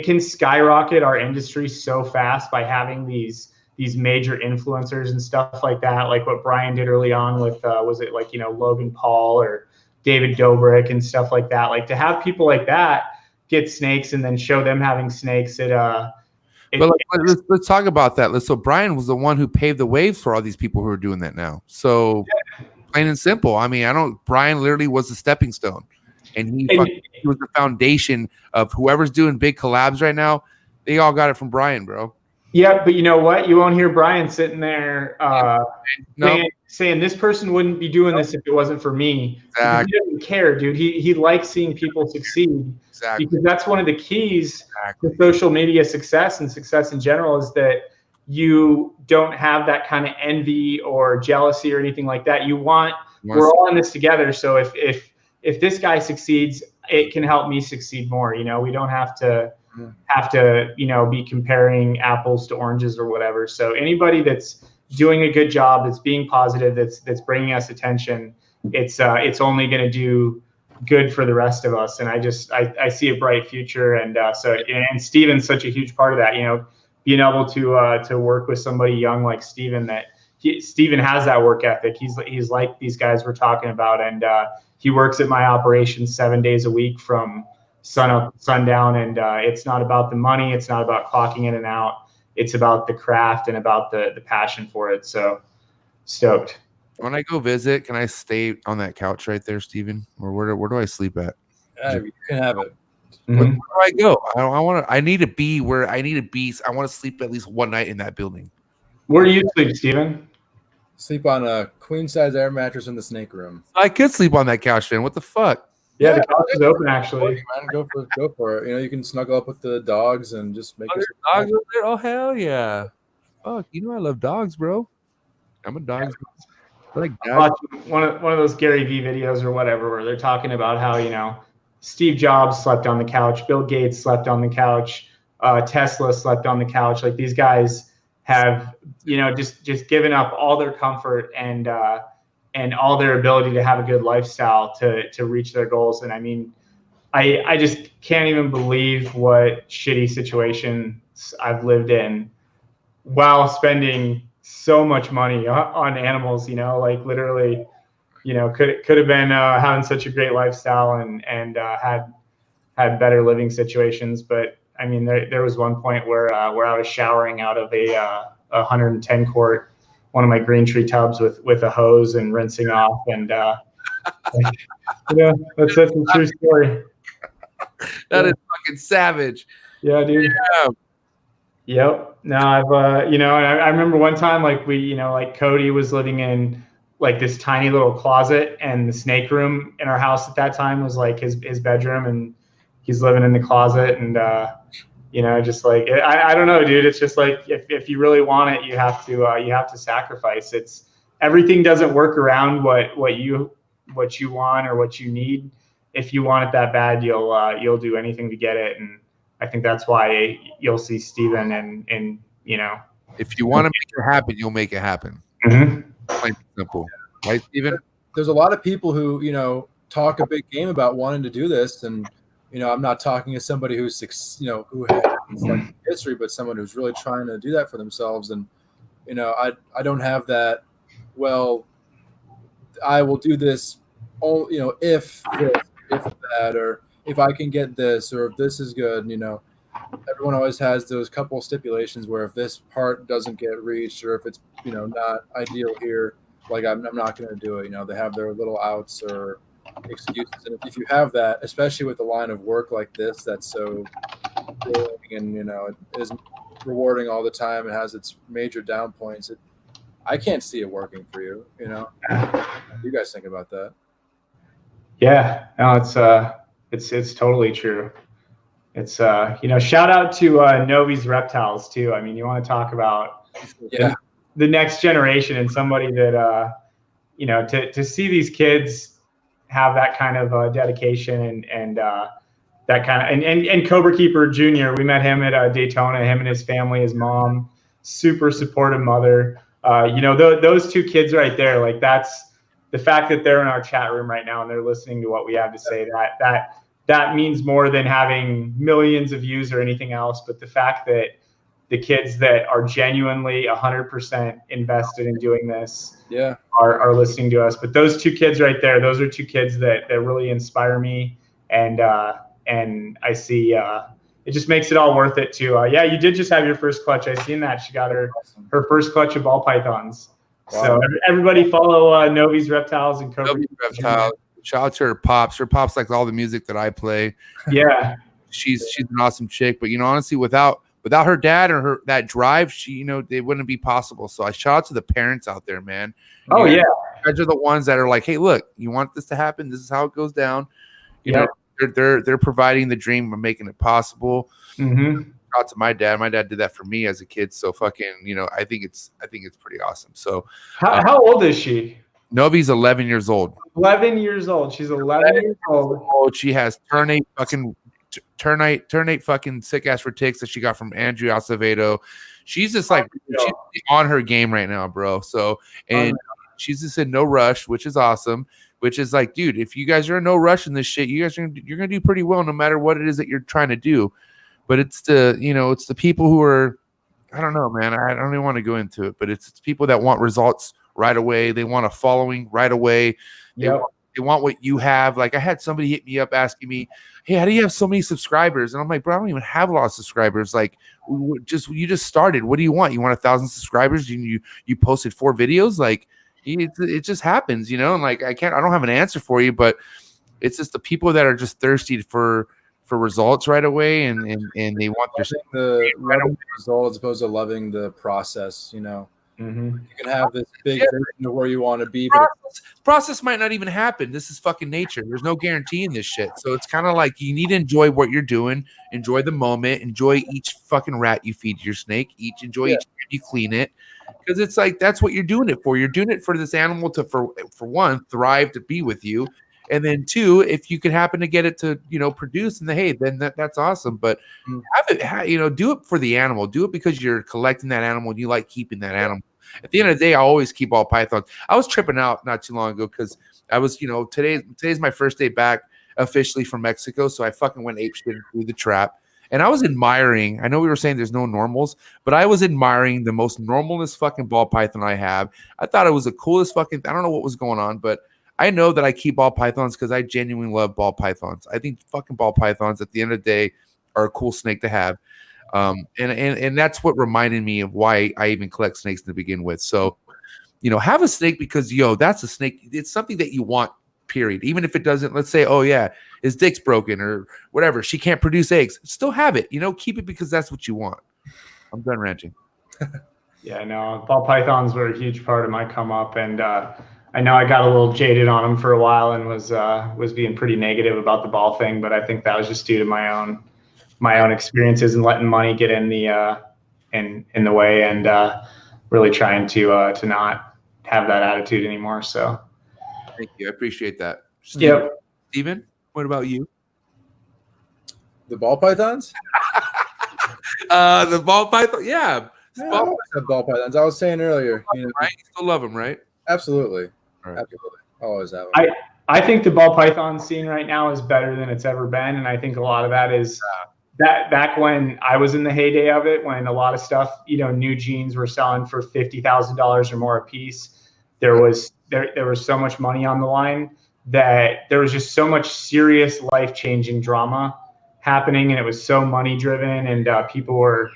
can skyrocket our industry so fast by having these major influencers and stuff like that, like what Brian did early on with was it like, you know, Logan Paul or David Dobrik and stuff like that. Like, to have people like that get snakes and then show them having snakes, let's talk about that. So Brian was the one who paved the way for all these people who are doing that now. So plain and simple. I mean, Brian literally was the stepping stone, and he was the foundation of whoever's doing big collabs right now. They all got it from Brian, bro. Yeah, but you know what? You won't hear Brian sitting there saying this person wouldn't be doing this if it wasn't for me. Exactly. He doesn't care, dude. He likes seeing people succeed. Exactly. Because that's one of the keys to social media success and success in general, is that you don't have that kind of envy or jealousy or anything like that. We're all in this together. So if this guy succeeds, it can help me succeed more. You know, we don't have to, you know, be comparing apples to oranges or whatever. So anybody that's doing a good job, that's being positive, that's bringing us attention, it's only going to do good for the rest of us. And I see a bright future. And and Steven's such a huge part of that, you know, being able to work with somebody young like Steven, Steven has that work ethic. He's like these guys we're talking about. And he works at my operation 7 days a week from sun up, sundown. And it's not about the money. It's not about clocking in and out. It's about the craft and about the passion for it. So stoked. When I go visit, can I stay on that couch right there, Steven? Or where do I sleep at? You can have it. Where do I go? I need to be where I need to be. I want to sleep at least one night in that building. Where do you sleep, Steven? Sleep on a queen size air mattress in the snake room. I could sleep on that couch, man. What the fuck? Yeah, the couch is open actually. Man, go for it. You know, you can snuggle up with the dogs and just make dogs over there. Oh hell yeah! Fuck, you know I love dogs, bro. I'm a dog. Like watching one of those Gary Vee videos or whatever, where they're talking about how, you know, Steve Jobs slept on the couch, Bill Gates slept on the couch, Tesla slept on the couch. Like these guys have, you know, just given up all their comfort and all their ability to have a good lifestyle to reach their goals. And I mean, I just can't even believe what shitty situations I've lived in while spending so much money on animals, you know, like literally, you know, could have been having such a great lifestyle and had better living situations. But I mean, there was one point where I was showering out of a 110 quart, one of my green tree tubs with a hose and rinsing off. And yeah, that's a true story. That is fucking savage. Yeah, dude. Yeah. Yep. No, I've you know, and I remember one time, like we, you know, like Cody was living in like this tiny little closet, and the snake room in our house at that time was like his bedroom, and he's living in the closet. And you know, just like I don't know, dude. It's just like if you really want it, you have to sacrifice. It's everything doesn't work around what you want or what you need. If you want it that bad, you'll do anything to get it. And I think that's why you'll see Steven and you know, if you want to make it happen, you'll make it happen. Mm-hmm. Plain and simple, right, Steven? There's a lot of people who, you know, talk a big game about wanting to do this, and you know, I'm not talking as somebody who's, you know, who has like history, but someone who's really trying to do that for themselves. And you know, I don't have that. Well, I will do this. All, you know, if that, or if I can get this, or if this is good. You know, everyone always has those couple stipulations where if this part doesn't get reached, or if it's, you know, not ideal here, like I'm not going to do it. You know, they have their little outs or excuses. And if you have that, especially with a line of work like this that's so rewarding and, you know, it is rewarding all the time, it has its major down points, I can't see it working for you. You know, what do you guys think about that? Yeah, no, it's totally true. It's you know, shout out to Novi's Reptiles too. I mean, you want to talk about the next generation and somebody that you know, to see these kids have that kind of dedication and that kind of and Cobra Keeper Jr. We met him at Daytona. Him and his family, his mom, super supportive mother. You know, those two kids right there, like that's the fact that they're in our chat room right now and they're listening to what we have to say. That means more than having millions of views or anything else. But the fact that the kids that are genuinely 100% invested in doing this, are listening to us. But those two kids right there, those are two kids that really inspire me, and I see it just makes it all worth it too. Yeah, you did just have your first clutch. I seen that. She got her first clutch of ball pythons. Wow. So everybody follow Novi's Reptiles and Cobra Reptiles. Shout out to her pops. Her pops like all the music that I play. Yeah, she's an awesome chick. But you know, honestly, without her dad or that drive, you know, it wouldn't be possible. So I shout out to the parents out there, man. Oh yeah, you guys are the ones that are like, hey, look, you want this to happen? This is how it goes down. You know, they're providing the dream of making it possible. Mm-hmm. Shout out to my dad. My dad did that for me as a kid. So fucking, you know, I think it's pretty awesome. So how old is she? Novi's 11 years old. 11 years old. She's 11 years old. She has ternate fucking sick ass retics that she got from Andrew ACEVEDO. She's just like she's on her game right now, bro. So and she's just in no rush, which is awesome. Which is like, dude, if you guys are in no rush in this shit, you're gonna do pretty well no matter what it is that you're trying to do. But it's the people who are, I don't know, man. I don't even want to go into it, but it's people that want results right away. They want a following right away. They want what you have. Like I had somebody hit me up asking me, hey, how do you have so many subscribers? And I'm like, bro, I don't even have a lot of subscribers. Like you just started. What do you want? You want 1,000 subscribers? You posted 4 videos? Like it just happens, you know? And like I don't have an answer for you, but it's just the people that are just thirsty for results right away and they want the result as opposed to loving the process, you know. Mm-hmm. You can have this big vision of where you want to be, but process might not even happen. This is fucking nature. There's no guarantee in this shit. So it's kind of like you need to enjoy what you're doing, enjoy the moment, enjoy each fucking rat you feed your snake, enjoy each time you clean it. because it's like that's what you're doing it for. You're doing it for this animal to for one thrive, to be with you, and then two, if you could happen to get it to produce, and then that's awesome. But have it, do it for the animal. Do it because you're collecting that animal and you like keeping that animal. At the end of the day, I always keep ball pythons. I was tripping out not too long ago because I was, today's my first day back officially from Mexico, so I fucking went apeshit through the trap. And I was admiring, I know we were saying there's no normals, but I was admiring the most normalest fucking ball python I have. I thought it was the coolest fucking, I don't know what was going on, but I know that I keep ball pythons because I genuinely love ball pythons. I think fucking ball pythons at the end of the day are a cool snake to have. And that's what reminded me of why I even collect snakes to begin with. So, have a snake because, that's a snake. It's something that you want, period. Even if it doesn't, let's say, oh yeah, his dick's broken or whatever, she can't produce eggs, still have it, keep it because that's what you want. I'm done ranting. Yeah, no, ball pythons were a huge part of my come up, and I know I got a little jaded on them for a while and was being pretty negative about the ball thing, but I think that was just due to my own experiences and letting money get in the in the way, and really trying to not have that attitude anymore. So thank you, I appreciate that. Steven, what about you? The ball pythons? The ball python, yeah. Ball pythons. I was saying earlier, right? You still love them, right? Absolutely. Right. Absolutely. Always have them. I think the ball python scene right now is better than it's ever been, and I think a lot of that is that back when I was in the heyday of it, when a lot of stuff, new genes were selling for $50,000 or more a piece. There was so much money on the line that there was just so much serious life-changing drama happening, and it was so money-driven, and people were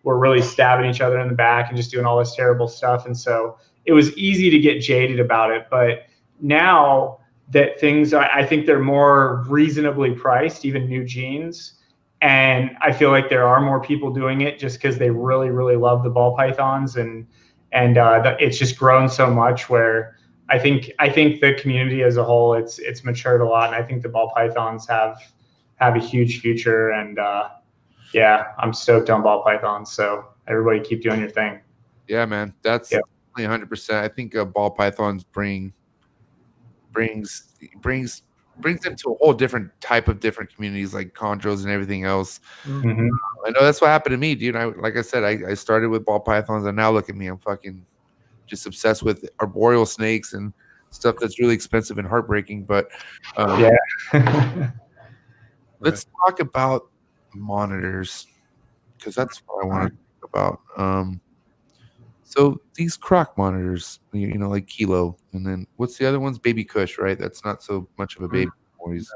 really stabbing each other in the back and just doing all this terrible stuff. And so it was easy to get jaded about it. But now that things, I think they're more reasonably priced, even new genes. And I feel like there are more people doing it just because they really, really love the ball pythons, and it's just grown so much where I think the community as a whole, it's matured a lot, and I think the ball pythons have a huge future. And yeah, I'm stoked on ball pythons. So everybody keep doing your thing. Yeah, man, that's 100%. I think ball pythons brings them to a whole different type of different communities like chondros and everything else. Mm-hmm. I know that's what happened to me, dude. Like I said, I started with ball pythons, and now look at me. I'm fucking just obsessed with arboreal snakes and stuff that's really expensive and heartbreaking. But let's talk about monitors, because that's what I want to talk about. So these croc monitors, like Kilo, and then what's the other one's Baby Kush, right? That's not so much of a baby anymore. He's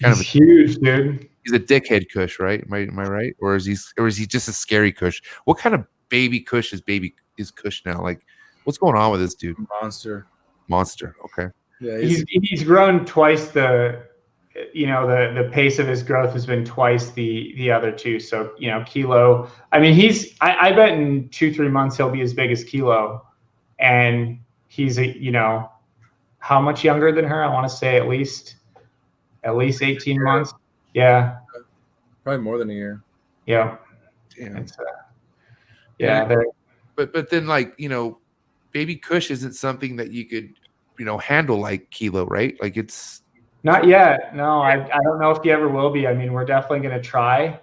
kind of huge, dude. He's a dickhead Kush, right? Am I right? Or is he just a scary Kush? What kind of baby Kush is Kush now? Like, what's going on with this dude? Monster. Okay. Yeah, he's grown twice the pace of his growth has been twice the other two. So, Kilo, I mean, I bet in 2-3 months he'll be as big as Kilo, and he's how much younger than her? I want to say at least 18 months. Yeah. Probably more than a year. Yeah. Damn. Yeah. But then, like, baby Kush isn't something that you could, handle like Kilo, right? Like, it's not yet. No, I don't know if he ever will be. I mean, we're definitely going to try,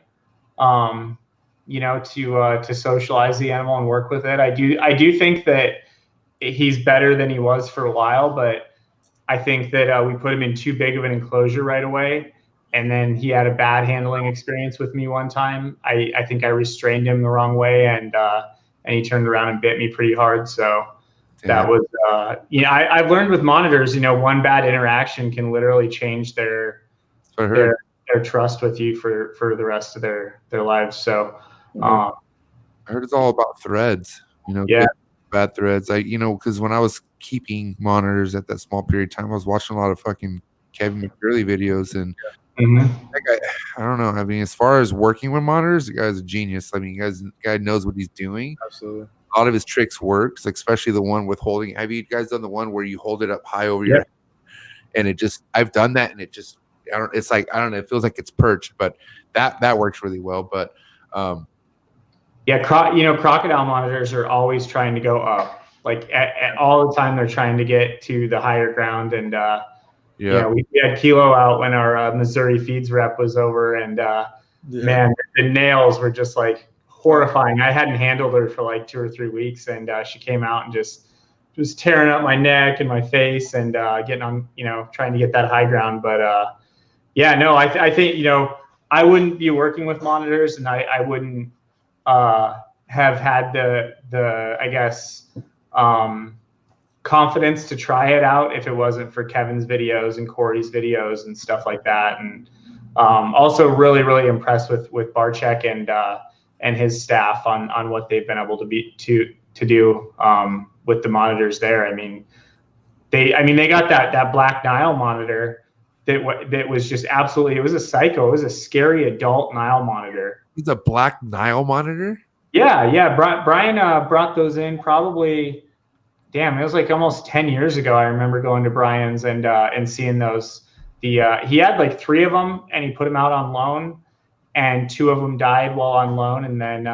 to socialize the animal and work with it. I do think that he's better than he was for a while, but I think that we put him in too big of an enclosure right away. And then he had a bad handling experience with me one time. I think I restrained him the wrong way, and he turned around and bit me pretty hard. So that was, I've learned with monitors, one bad interaction can literally change their trust with you for the rest of their lives. So I heard it's all about threads, bad threads. Because when I was keeping monitors at that small period of time, I was watching a lot of fucking Kevin McCurley videos, and I don't know. I mean, as far as working with monitors, the guy's a genius. I mean, the guy knows what he's doing. Absolutely. A lot of his tricks works, especially the one with holding. Have you guys done the one where you hold it up high over your head? And I've done that, and it just, it feels like it's perched, but that works really well. But Yeah, crocodile monitors are always trying to go up. Like all the time, they're trying to get to the higher ground. And we had Kilo out when our Missouri feeds rep was over, and man, the nails were just like horrifying. I hadn't handled her for like 2 or 3 weeks, and she came out and just tearing up my neck and my face, and getting on, trying to get that high ground. But I think I wouldn't be working with monitors, and I wouldn't have had the I guess confidence to try it out if it wasn't for Kevin's videos and Corey's videos and stuff like that. And also really, really impressed with Barcheck and his staff on what they've been able to do with the monitors there. I mean, they got that Black Nile monitor that was just absolutely, it was a psycho. It was a scary adult Nile monitor. It's a Black Nile monitor? Yeah. Brian brought those in probably, it was like almost 10 years ago. I remember going to Brian's and seeing those. He had like 3 of them, and he put them out on loan, and 2 of them died while on loan. And then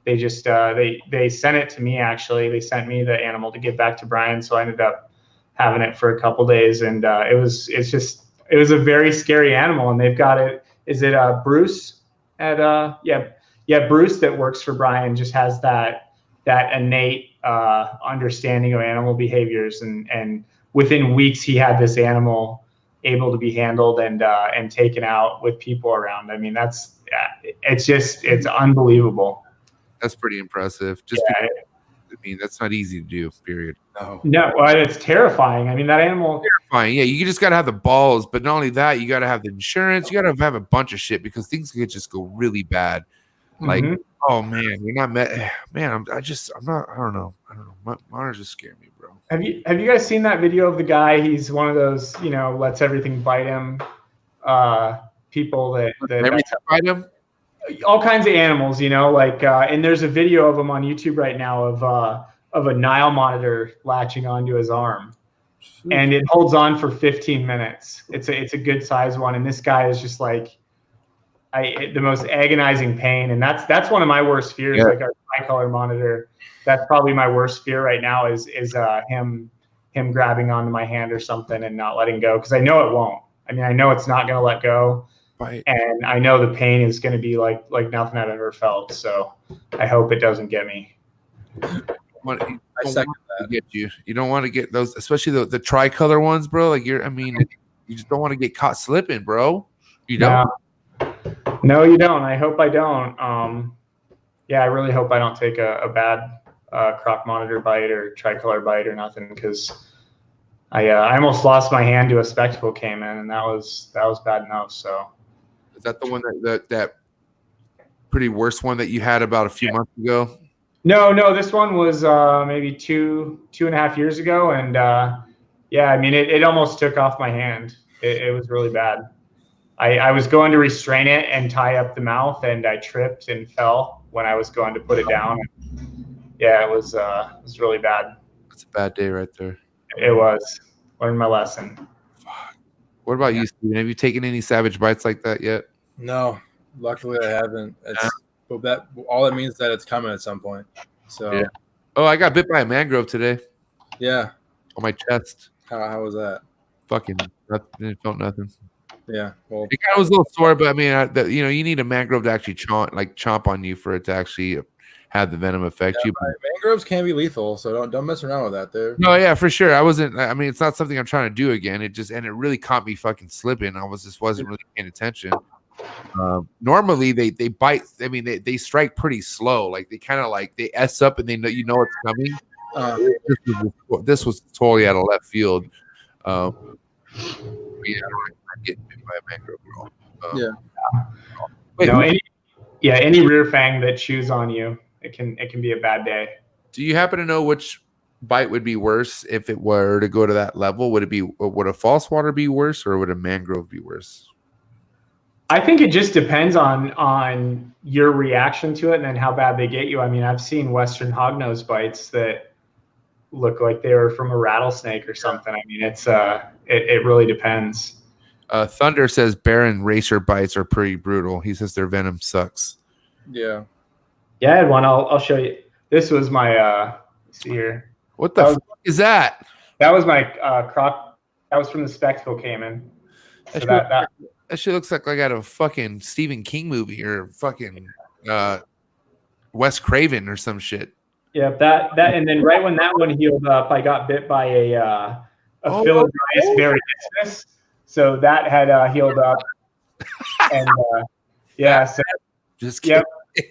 they just they sent it to me. Actually, they sent me the animal to give back to Brian, so I ended up having it for a couple days. And it was a very scary animal. And they've got it. Is it Bruce at Bruce that works for Brian, just has that innate understanding of animal behaviors, and within weeks he had this animal able to be handled and taken out with people around. I mean, it's unbelievable. That's pretty impressive. That's not easy to do, period. No, well, it's terrifying. I mean, that animal. Terrifying. Yeah, you just got to have the balls, but not only that, you got to have the insurance. You got to have a bunch of shit, because things could just go really bad. Like, oh man, you're not man. I'm not. I don't know. Monitors just scare me, bro. Have you guys seen that video of the guy? He's one of those, lets everything bite him. People that everything bite him. All kinds of animals, and there's a video of him on YouTube right now of a Nile monitor latching onto his arm, and it holds on for 15 minutes. It's a good size one, and this guy is just like, the most agonizing pain. And that's one of my worst fears. Yeah. Like our tricolor monitor, that's probably my worst fear right now is him grabbing onto my hand or something and not letting go. Cause I know it won't. I mean, I know it's not going to let go. Right. And I know the pain is going to be like nothing I've ever felt. So I hope it doesn't get me. I second that. Get you. You don't want to get those, especially the tricolor ones, bro. Like you just don't want to get caught slipping, bro. You don't. No, you don't. I hope I don't. I really hope I don't take a bad croc monitor bite or tricolor bite or nothing, because I almost lost my hand to a spectacle caiman, and that was bad enough. So, is that the one that pretty worst one that you had about a few months ago? No, this one was maybe 2.5 years ago, and I mean it almost took off my hand. It was really bad. I was going to restrain it and tie up the mouth, and I tripped and fell when I was going to put it down. Yeah, it was really bad. That's a bad day right there. It was. Learned my lesson. Fuck. What about you, Steven? Have you taken any savage bites like that yet? No, luckily I haven't. But all it means that it's coming at some point. So. Yeah. Oh, I got bit by a mangrove today. Yeah. On my chest. How was that? Fucking nothing. Felt nothing. Yeah, well, it kind of was a little sore, but I mean, you need a mangrove to actually chomp on you for it to actually have the venom affect you. Mangroves can be lethal, so don't mess around with that. There. No, yeah, for sure. I mean, it's not something I'm trying to do again. It really caught me fucking slipping. I wasn't really paying attention. Normally they bite. I mean, they strike pretty slow. Like they kind of they S up and they know it's coming. This was totally out of left field. Yeah, I'm getting bit by a mangrove girl. Wait, any rear fang that chews on you, it can be a bad day. Do you happen to know which bite would be worse if it were to go to that level? Would a false water be worse, or would a mangrove be worse? I think it just depends on your reaction to it and then how bad they get you. I mean, I've seen Western hognose bites that look like they were from a rattlesnake or something. I mean, it really depends. Thunder says Baron racer bites are pretty brutal. He says their venom sucks. Yeah. Yeah, I had one. I'll show you. This was my let's see here. What the fuck is that? That was my croc. That was from the Spectacle Cayman. So that shit looks like I got a fucking Stephen King movie or fucking Wes Craven or some shit. Yeah, that and then right when that one healed up, I got bit by a Philadelphia Veridismus. So that had healed up, and yeah, so just kidding.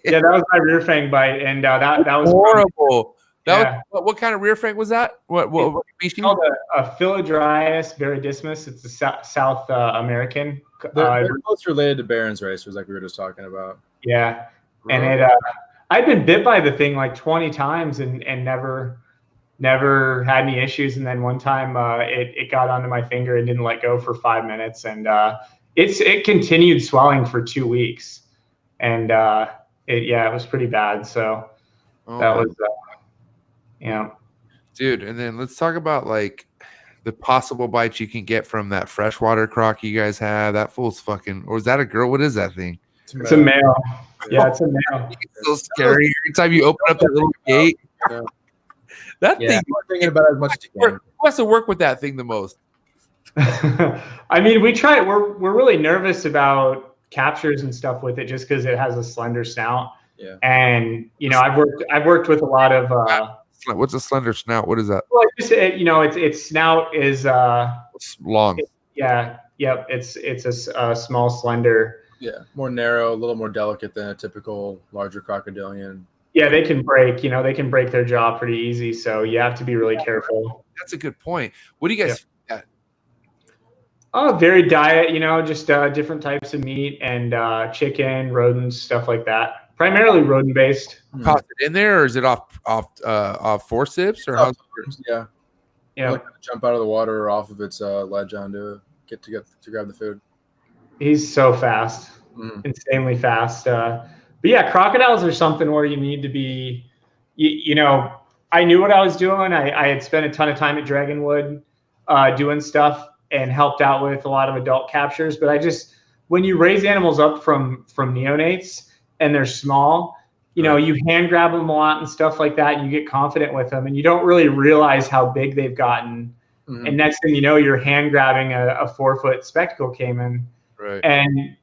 Yeah, that was my rear fang bite, and that was horrible. What kind of rear fang was that? What it's called a Philadelphia Veridismus. It's a South American. They're close related to Barron's racers, like we were just talking about. Yeah, and I've been bit by the thing like 20 times and never had any issues. And then one time it got onto my finger and didn't let go for 5 minutes, and it continued swelling for 2 weeks, and it was pretty bad. So that was dude. And then let's talk about like the possible bites you can get from that freshwater croc you guys have. That fool's fucking, or is that a girl? What is that thing? It's a male. Yeah, it's a male. It's so scary every time you open up that little gate. That thing. I'm thinking about it as much as you can. Who has to work with that thing the most? I mean, we try. We're really nervous about captures and stuff with it, just because it has a slender snout. Yeah. And I've worked with a lot of. What's a slender snout? What is that? Well, its snout is long. Yep. It's a small, slender. Yeah, more narrow, a little more delicate than a typical larger crocodilian. Yeah, they can break. They can break their jaw pretty easy. So you have to be really careful. That's a good point. What do you guys? Varied diet. Just different types of meat and chicken, rodents, stuff like that. Primarily rodent based. Toss it in there, or is it off forceps, or how's it? Yeah. Like jump out of the water or off of its ledge onto get to grab the food. He's so fast, insanely fast. But yeah, crocodiles are something where you need to be. I knew what I was doing. I had spent a ton of time at Dragonwood doing stuff and helped out with a lot of adult captures. But when you raise animals up from neonates and they're small, you hand grab them a lot and stuff like that, and you get confident with them, and you don't really realize how big they've gotten. Mm-hmm. And next thing you know, you're hand grabbing a 4-foot Spectacle Cayman, right? And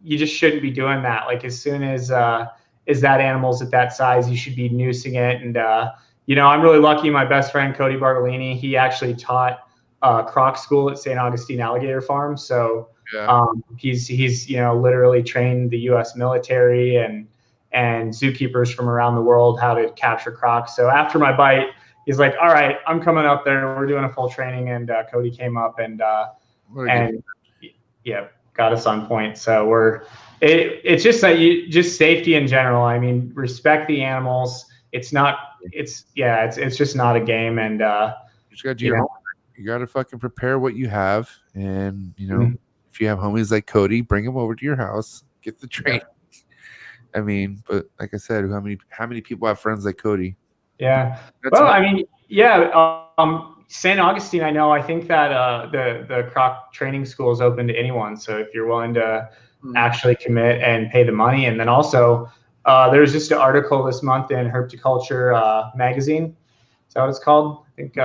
you just shouldn't be doing that. Like as soon as that animal's at that size, you should be noosing it. And I'm really lucky. My best friend Cody Bartolini, he actually taught croc school at St. Augustine Alligator Farm. So he's literally trained the U.S. military and zookeepers from around the world how to capture crocs. So after my bite, he's like, "All right, I'm coming up there. We're doing a full training." And Cody came up and got us on point. So it's just that just safety in general. I mean, respect the animals. It's just not a game. And you just got to do your homework. You got to fucking prepare what you have. And if you have homies like Cody, bring them over to your house, get the training. Yeah. I mean, but like I said, how many people have friends like Cody? Yeah. St. Augustine, I think that the croc training school is open to anyone. So if you're willing to actually commit and pay the money. And then also there's just an article this month in Herpticulture magazine. Is that what it's called? I think,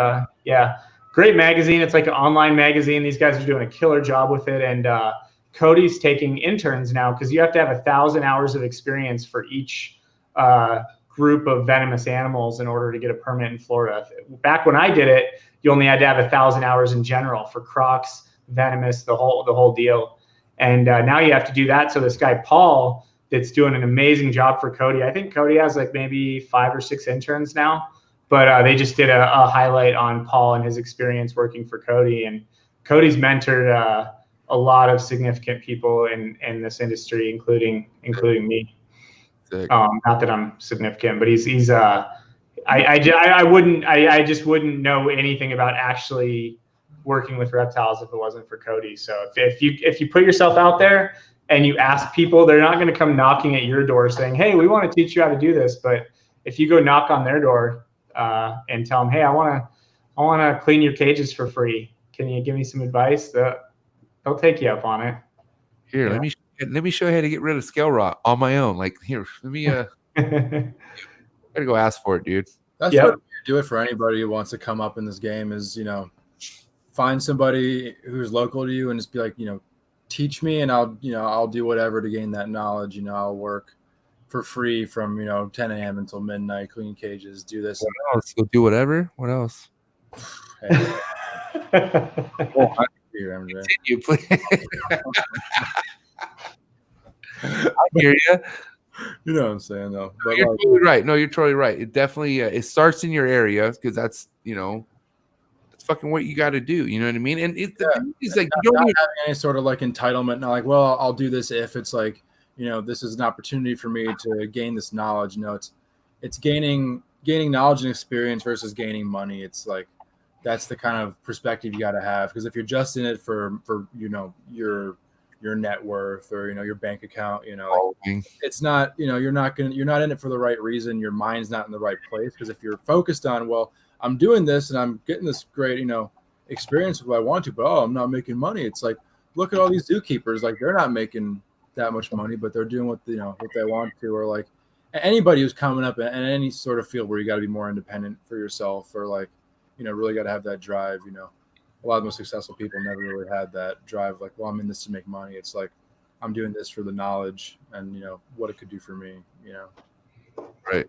great magazine. It's like an online magazine. These guys are doing a killer job with it. And Cody's taking interns now because you have to have 1,000 hours of experience for each group of venomous animals in order to get a permit in Florida. Back when I did it, you only had to have 1,000 hours in general for crocs, venomous, the whole deal. And now you have to do that. So this guy Paul, that's doing an amazing job for Cody. I think Cody has like maybe 5 or 6 interns now, but they just did a highlight on Paul and his experience working for Cody. And Cody's mentored a lot of significant people in this industry, including me. Not that I'm significant, but he's I just wouldn't know anything about actually working with reptiles if it wasn't for Cody. So if you put yourself out there and you ask people, they're not going to come knocking at your door saying, "Hey, we want to teach you how to do this." But if you go knock on their door and tell them, "Hey, I want to clean your cages for free. Can you give me some advice?" They'll take you up on it. Here, let me show you how to get rid of scale rot on my own. Like, here, let me Gotta go ask for it, dude. That's Yep. what you do it for anybody who wants to come up in this game is, find somebody who's local to you and just be like, teach me and I'll do whatever to gain that knowledge. I'll work for free from, 10 a.m. until midnight, clean cages, do this. What else? You'll do whatever. What else? Hey, MJ. Continue, please. I hear you. You know what I'm saying, though. But You're totally right. No, you're totally right. It definitely it starts in your area because that's that's fucking what you got to do. You know what I mean? And it's like you don't not even, having any sort of like entitlement. Not like, well, I'll do this if it's like this is an opportunity for me to gain this knowledge. It's gaining knowledge and experience versus gaining money. It's like that's the kind of perspective you got to have, because if you're just in it for your net worth or your bank account, it's not you're not in it for the right reason. Your mind's not in the right place, because if you're focused on, well, I'm doing this and I'm getting this great experience with what I want to, but I'm not making money. It's like, look at all these zookeepers, like they're not making that much money, but they're doing what what they want to. Or like anybody who's coming up in any sort of field where you got to be more independent for yourself, or like really got to have that drive. A lot of the most successful people never really had that drive. Like, well, I'm in this to make money. It's like, I'm doing this for the knowledge and, what it could do for me, right.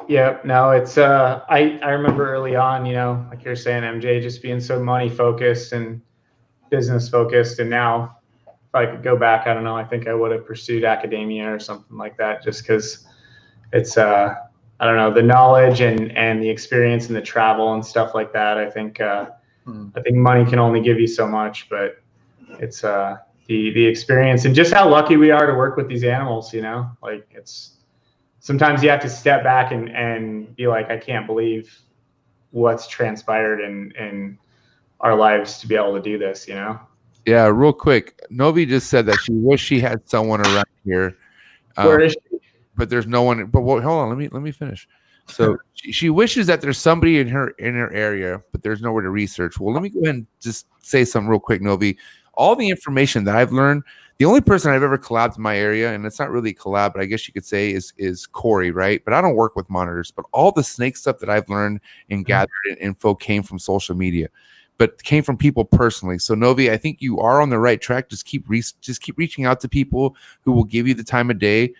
Yeah, no, it's I remember early on, like you're saying, MJ, just being so money focused and business focused. And now if I could go back, I don't know, I think I would have pursued academia or something like that, just because it's I don't know, the knowledge and the experience and the travel and stuff like that. I think money can only give you so much, but it's the experience and just how lucky we are to work with these animals, like it's sometimes you have to step back and be like, I can't believe what's transpired in our lives to be able to do this, Yeah, real quick. Novi just said that she wished she had someone around here. Where is she? But there's no one. But hold on, let me finish. So she wishes that there's somebody in her area, but there's nowhere to research. Well, let me go ahead and just say something real quick, Novi. All the information that I've learned, the only person I've ever collabed in my area, and it's not really a collab, but I guess you could say is Corey, right? But I don't work with monitors. But all the snake stuff that I've learned and gathered info came from social media, but came from people personally. So Novi, I think you are on the right track. Just keep reaching out to people who will give you the time of day.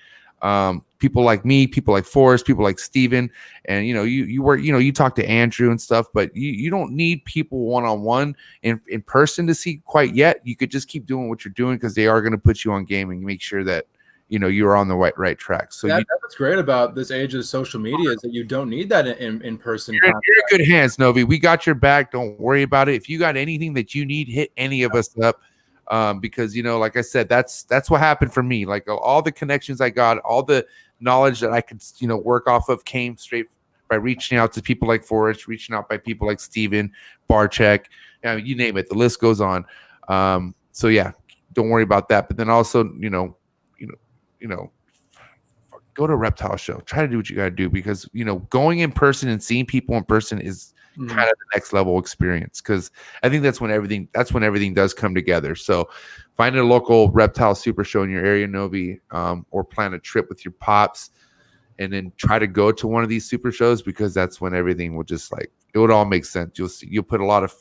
People like me, people like Forrest, people like Steven, and you work, you talk to Andrew and stuff, but you don't need people one-on-one in person to see quite yet. You could just keep doing what you're doing, because they are going to put you on game and make sure that you're on the right track. So that's what's great about this age of social media, is that you don't need that in person. You're in good hands, Novi. We got your back. Don't worry about it. If you got anything that you need, hit any of us up. Because like I said, that's what happened for me. Like all the connections I got, all the knowledge that I could work off of came straight by reaching out to people like Forrest, reaching out by people like Steven, Barcheck, you name it. The list goes on. So yeah, don't worry about that. But then also, go to a reptile show. Try to do what you got to do, because going in person and seeing people in person is kind of the next level experience, because I think that's when everything does come together. So find a local reptile super show in your area, Novi, or plan a trip with your pops, and then try to go to one of these super shows, because that's when everything will just it would all make sense. You'll put a lot of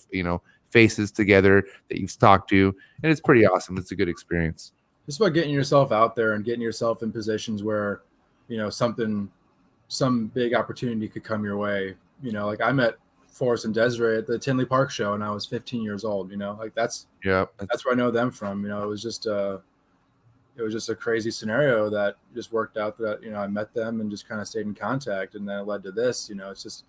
faces together that you've talked to, and it's pretty awesome. It's a good experience. It's about getting yourself out there and getting yourself in positions where some big opportunity could come your way. Like I met Forrest and Desiree at the Tinley Park show, and I was 15 years old. That's where I know them from. It was just a crazy scenario that just worked out, that I met them and just kind of stayed in contact, and then it led to this. It's just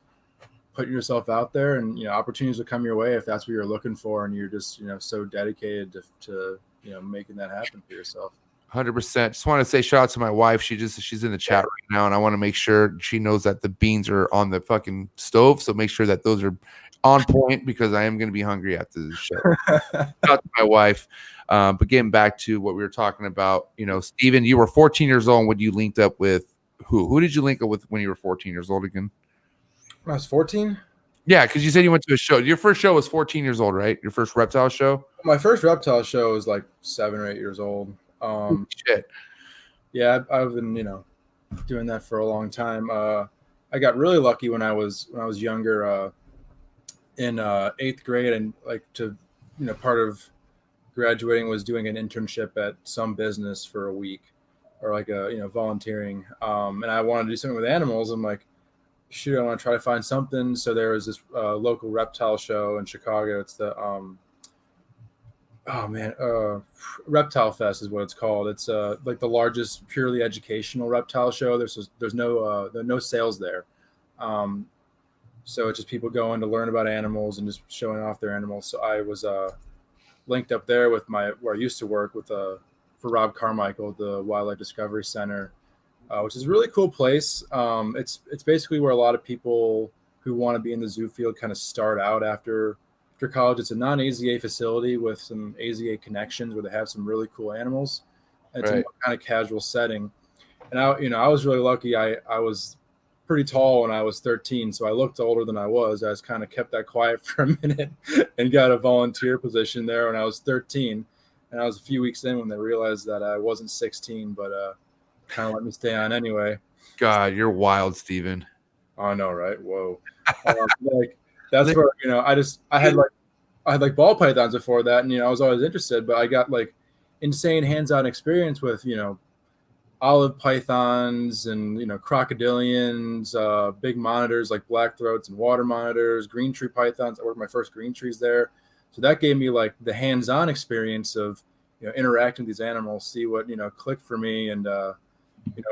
putting yourself out there, and opportunities will come your way if that's what you're looking for, and you're just so dedicated to making that happen for yourself. 100%. Just want to say shout out to my wife. She's in the chat right now, and I want to make sure she knows that the beans are on the fucking stove. So make sure that those are on point, because I am going to be hungry after this show. Shout out to my wife. But getting back to what we were talking about, Steven, you were 14 years old when you linked up with who? Who did you link up with when you were 14 years old again? When I was 14? Yeah, because you said you went to a show. Your first show was 14 years old, right? Your first reptile show? My first reptile show was like 7 or 8 years old. Shit. Yeah, I've been, doing that for a long time. I got really lucky when I was younger, in 8th grade, and like part of graduating was doing an internship at some business for a week, or like volunteering. And I wanted to do something with animals. I'm like, shoot, I want to try to find something. So there was this local reptile show in Chicago. It's the Reptile Fest is what it's called. It's like the largest purely educational reptile show. There's no sales there. So it's just people going to learn about animals and just showing off their animals. So I was linked up there with where I used to work with for Rob Carmichael, the Wildlife Discovery Center, which is a really cool place. It's basically where a lot of people who want to be in the zoo field kind of start out after college. It's a non-AZA facility with some AZA connections where they have some really cool animals. And it's a kind of casual setting. And I was really lucky. I was pretty tall when I was 13, so I looked older than I was. I just kind of kept that quiet for a minute and got a volunteer position there when I was 13. And I was a few weeks in when they realized that I wasn't 16, but kind of let me stay on anyway. God, you're wild, Steven. I know, right? Whoa. That's where I had ball pythons before that, and I was always interested, but I got like insane hands-on experience with olive pythons and crocodilians, big monitors like blackthroats and water monitors, green tree pythons. I worked my first green trees there, so that gave me like the hands-on experience of interacting with these animals, see what clicked for me, and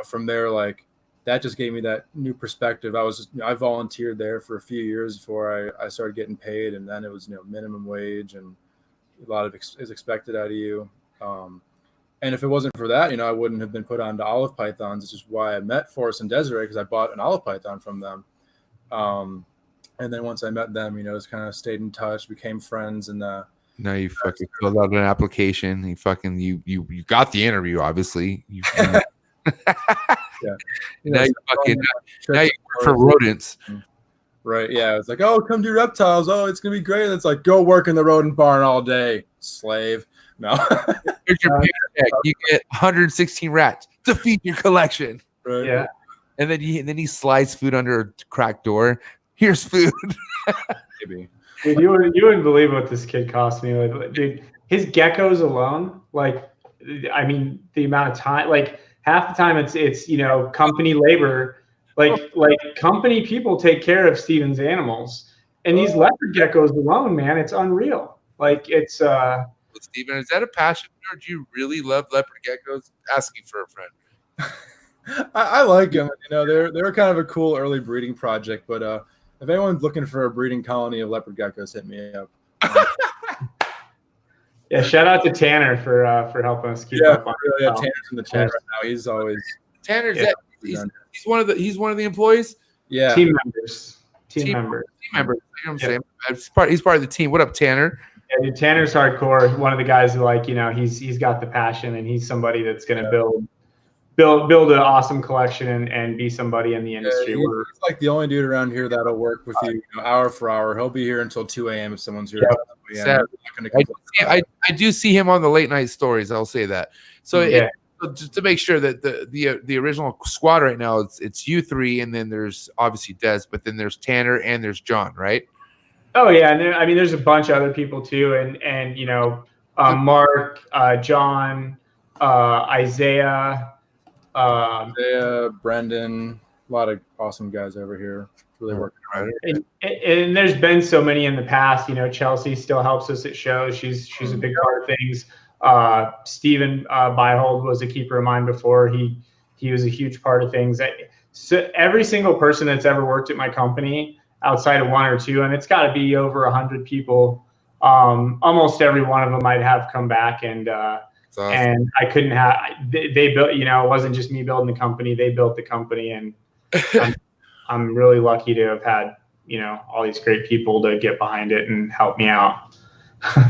from there, like that just gave me that new perspective. I volunteered there for a few years before I started getting paid, and then it was minimum wage, and a lot of is expected out of you. And if it wasn't for that, I wouldn't have been put on to olive pythons. It's just why I met Forrest and Desiree, because I bought an olive python from them. And then once I met them, just kind of stayed in touch, became friends. And now you fucking filled out an application. You got the interview, obviously. Yeah. Now you work for rodents. Right. Yeah. It's like, oh, come do reptiles. Oh, it's gonna be great. It's like, go work in the rodent barn all day, slave. No. Here's your paycheck. You get 116 rats to feed your collection. Right. Yeah. And then he slides food under a cracked door. Here's food. Maybe. Dude, you wouldn't believe what this kid cost me. Dude, his geckos alone, the amount of time, like half the time it's company labor, like company people take care of Steven's animals, and these leopard geckos alone, man, it's unreal. Like it's Steven, is that a passion, or do you really love leopard geckos? Asking for a friend. I like them. They're kind of a cool early breeding project, but if anyone's looking for a breeding colony of leopard geckos, hit me up. Yeah, shout out to Tanner for helping us keep up on it. Yeah, Tanner's in the chat right now. He's always Tanner's he's one of the employees. Yeah, team members. You know what I'm saying? He's part of the team. What up, Tanner? Yeah, dude, Tanner's hardcore. One of the guys who he's got the passion, and he's somebody that's gonna build an awesome collection and be somebody in the industry. He's like the only dude around here that'll work with you hour for hour. He'll be here until 2 a.m. if someone's here. I do see him on the late night stories. I'll say that. So just to make sure that the original squad right now, it's you three, and then there's obviously Des, but then there's Tanner and there's John, right? Oh yeah, and there's a bunch of other people too, and Mark, John, Isaiah. Brendan, a lot of awesome guys over here really working hard. And there's been so many in the past. Chelsea still helps us at shows. She's a big part of things. Steven Byhold was a keeper of mine before. He was a huge part of things. So every single person that's ever worked at my company, outside of one or two, and it's got to be over 100 people. Almost every one of them might have come back, and awesome. And I couldn't have. They built. It wasn't just me building the company. They built the company, and I'm really lucky to have had all these great people to get behind it and help me out. So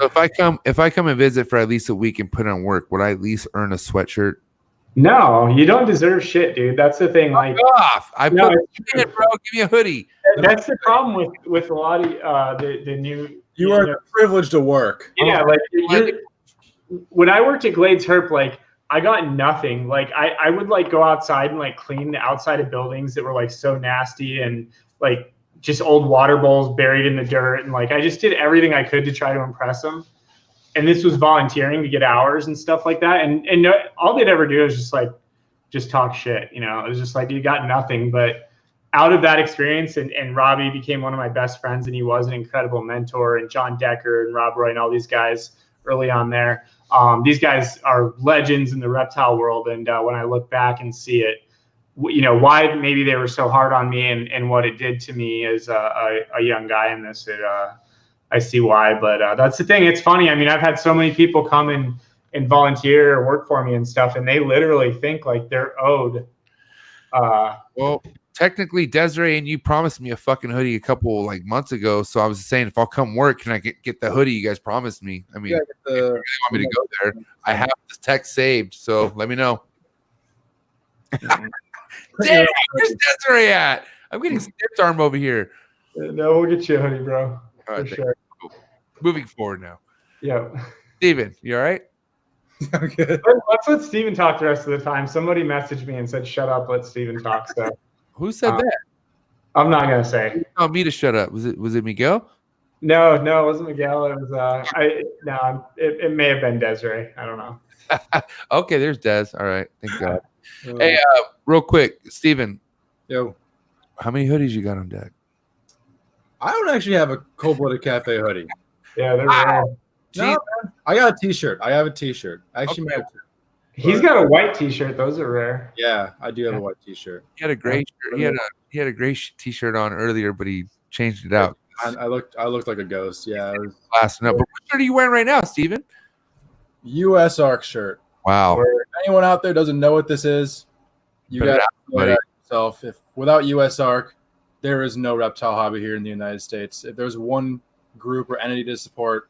if I come and visit for at least a week and put on work, would I at least earn a sweatshirt? No, you don't deserve shit, dude. That's the thing. Like, off. Bro. Give me a hoodie. That's the problem with a lot of the new. You are privileged to work. Yeah, when I worked at Glades Herp, like I got nothing. Like I would like go outside and like clean the outside of buildings that were like so nasty and like just old water bowls buried in the dirt. And like I just did everything I could to try to impress them. And this was volunteering to get hours and stuff like that. And no, all they'd ever do is just talk shit. You know, it was just like, you got nothing. But out of that experience, and Robbie became one of my best friends, and he was an incredible mentor, and John Decker and Rob Roy and all these guys early on there. These guys are legends in the reptile world. And when I look back and see it, you know, why maybe they were so hard on me and what it did to me as a young guy in this, I see why. But that's the thing. It's funny. I mean, I've had so many people come and volunteer or work for me and stuff, and they literally think like they're owed. Well, technically, Desiree and you promised me a fucking hoodie a couple like months ago. So I was saying, if I'll come work, can I get the hoodie you guys promised me? I mean, if you really want me to go there, I have this text saved. So let me know. Damn, where's Desiree at? I'm getting stiff arm over here. No, we'll get you a hoodie, bro. All right, For sure. Moving forward now. Yeah. Steven, you all right? I'm good. Let's let Steven talk the rest of the time. Somebody messaged me and said, shut up, let Steven talk. So Who said that? I'm not gonna say. You told me to shut up. Was it Miguel? No, it wasn't Miguel. It was it may have been Desiree. I don't know. Okay, there's Des. All right, thank God. Hey, real quick, Steven. Yo, How many hoodies you got on deck? I don't actually have a cold-blooded cafe hoodie. Yeah, they're rare. No, man. I got a T-shirt. I have a T-shirt. I actually Okay. made two. He's got a white T-shirt. Those are rare. Yeah, I do have a white T-shirt. He had a gray shirt. He had a gray T-shirt on earlier, but he changed it out. I looked like a ghost. Yeah, it was Lasting up. But what shirt are you wearing right now, Steven? U.S. ARC shirt. Wow. If anyone out there doesn't know what this is, you Put it got out, to know buddy. that yourself. If without U.S. ARC, there is no reptile hobby here in the United States. If there's one group or entity to support,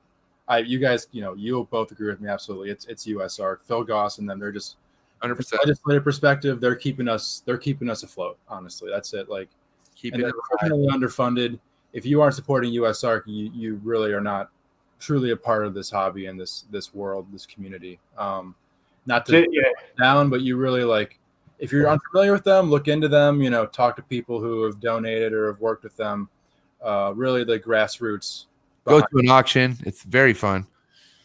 you guys, you'll both agree with me absolutely. It's U.S. ARC, Phil Goss, and them. They're just 100%. legislative perspective. They're keeping us afloat. Honestly, that's it. Like, Keep and it they're alive. criminally underfunded. If you aren't supporting U.S. ARC, you really are not truly a part of this hobby and this world, this community. Not to down, but you really like. If you're unfamiliar with them, look into them. Talk to people who have donated or have worked with them. Really, the grassroots. Go to an auction. It's very fun.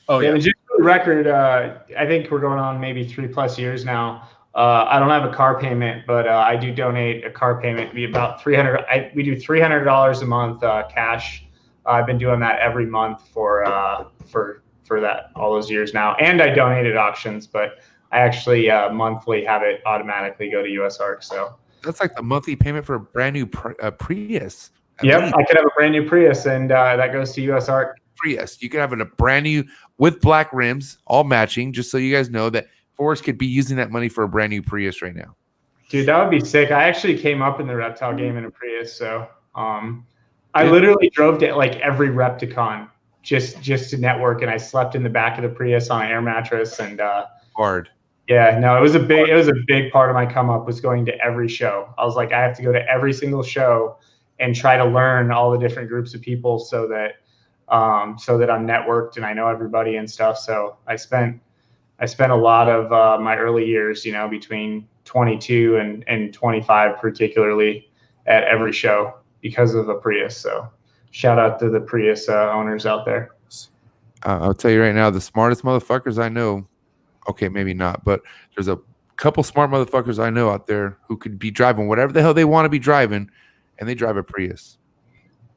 Oh yeah. Just for the record, I think we're going on maybe 3+ years now. I don't have a car payment, but I do donate a car payment. Be about $300. We do $300 a month cash. I've been doing that every month for that all those years now, and I donated auctions, but I actually monthly have it automatically go to US ARC. So That's like the monthly payment for a brand new Prius. yep, I could have a brand new Prius, and that goes to US ARC. Prius. You could have a brand new with black rims, all matching, just so you guys know that Forrest could be using that money for a brand new Prius right now. Dude, that would be sick. I actually came up in the reptile game in a Prius, so I literally drove to like every Repticon just to network, and I slept in the back of the Prius on an air mattress, and Hard. yeah, no, it was a big part of my come up was going to every show. I was like, I have to go to every single show and try to learn all the different groups of people so that I'm networked and I know everybody and stuff. So I spent a lot of my early years, between 22 and 25, particularly at every show because of the Prius. So shout out to the Prius owners out there. I'll tell you right now, the smartest motherfuckers I know, okay, maybe not, but there's a couple smart motherfuckers I know out there who could be driving whatever the hell they want to be driving, and they drive a Prius.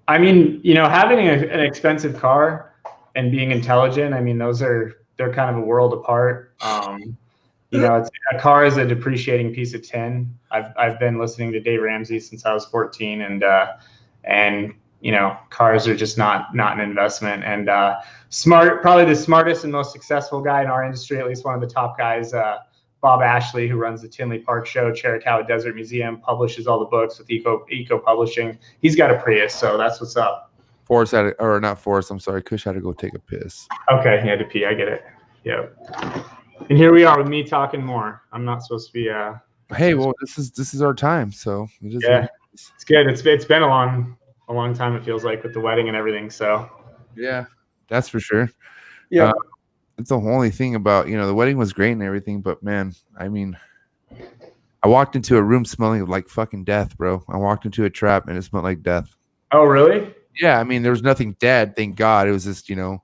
I mean, having an expensive car and being intelligent, I mean, they're kind of a world apart. It's, a car is a depreciating piece of tin. I've been listening to Dave Ramsey since I was 14, and cars are just not an investment. And probably the smartest and most successful guy in our industry, at least one of the top guys, Bob Ashley, who runs the Tinley Park Show, Chiricahua Desert Museum, publishes all the books with Eco Publishing. He's got a Prius, so that's what's up. Kush had to go take a piss. Okay, he had to pee. I get it. Yeah. And here we are with me talking more. I'm not supposed to be. Hey, well, this is our time, so yeah, it's good. It's been a long time. It feels like with the wedding and everything. So yeah, that's for sure. Yeah. It's the only thing about, the wedding was great and everything, but man, I mean, I walked into a room smelling like fucking death, bro. I walked into a trap and it smelled like death. Oh, really? Yeah, I mean, there was nothing dead, thank God. It was just, I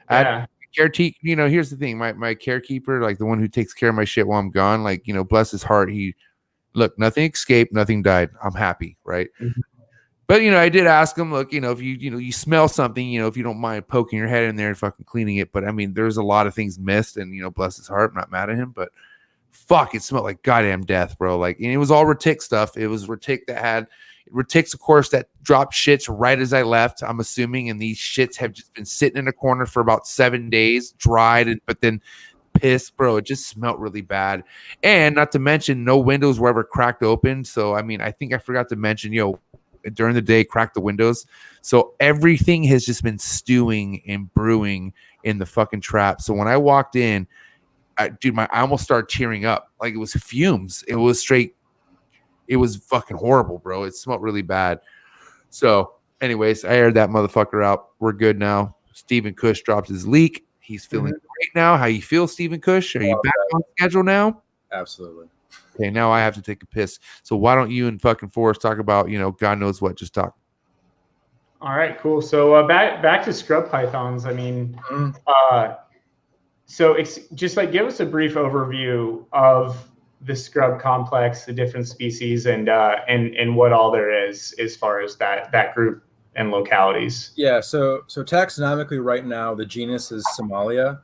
had carekeeper. Here's the thing, my carekeeper, like the one who takes care of my shit while I'm gone, like, bless his heart, nothing escaped, nothing died. I'm happy, right? Mm-hmm. But I did ask him, look, if you smell something, if you don't mind poking your head in there and fucking cleaning it. But I mean, there's a lot of things missed, and bless his heart, I'm not mad at him, but fuck, it smelled like goddamn death, bro. Like, and it was all Retic stuff. It was Retic that had Retics, of course, that dropped shits right as I left, I'm assuming, and these shits have just been sitting in a corner for about 7 days, dried, but then pissed, bro. It just smelled really bad. And not to mention, no windows were ever cracked open. So I mean, I think I forgot to mention, during the day, crack the windows. So everything has just been stewing and brewing in the fucking trap. So when I walked in, I almost started tearing up. Like, it was fumes. It was fucking horrible, bro. It smelled really bad. So anyways, I aired that motherfucker out. We're good now. Stephen Kush dropped his leak. He's feeling great now. How you feel, Stephen Kush? Are you back on schedule now? Absolutely. Okay, now I have to take a piss. So why don't you and fucking Forrest talk about, God knows what, just talk. All right, cool. So back to scrub pythons. I mean, so just like give us a brief overview of the scrub complex, the different species, and what all there is as far as that group and localities. Yeah, so taxonomically right now the genus is Somalia.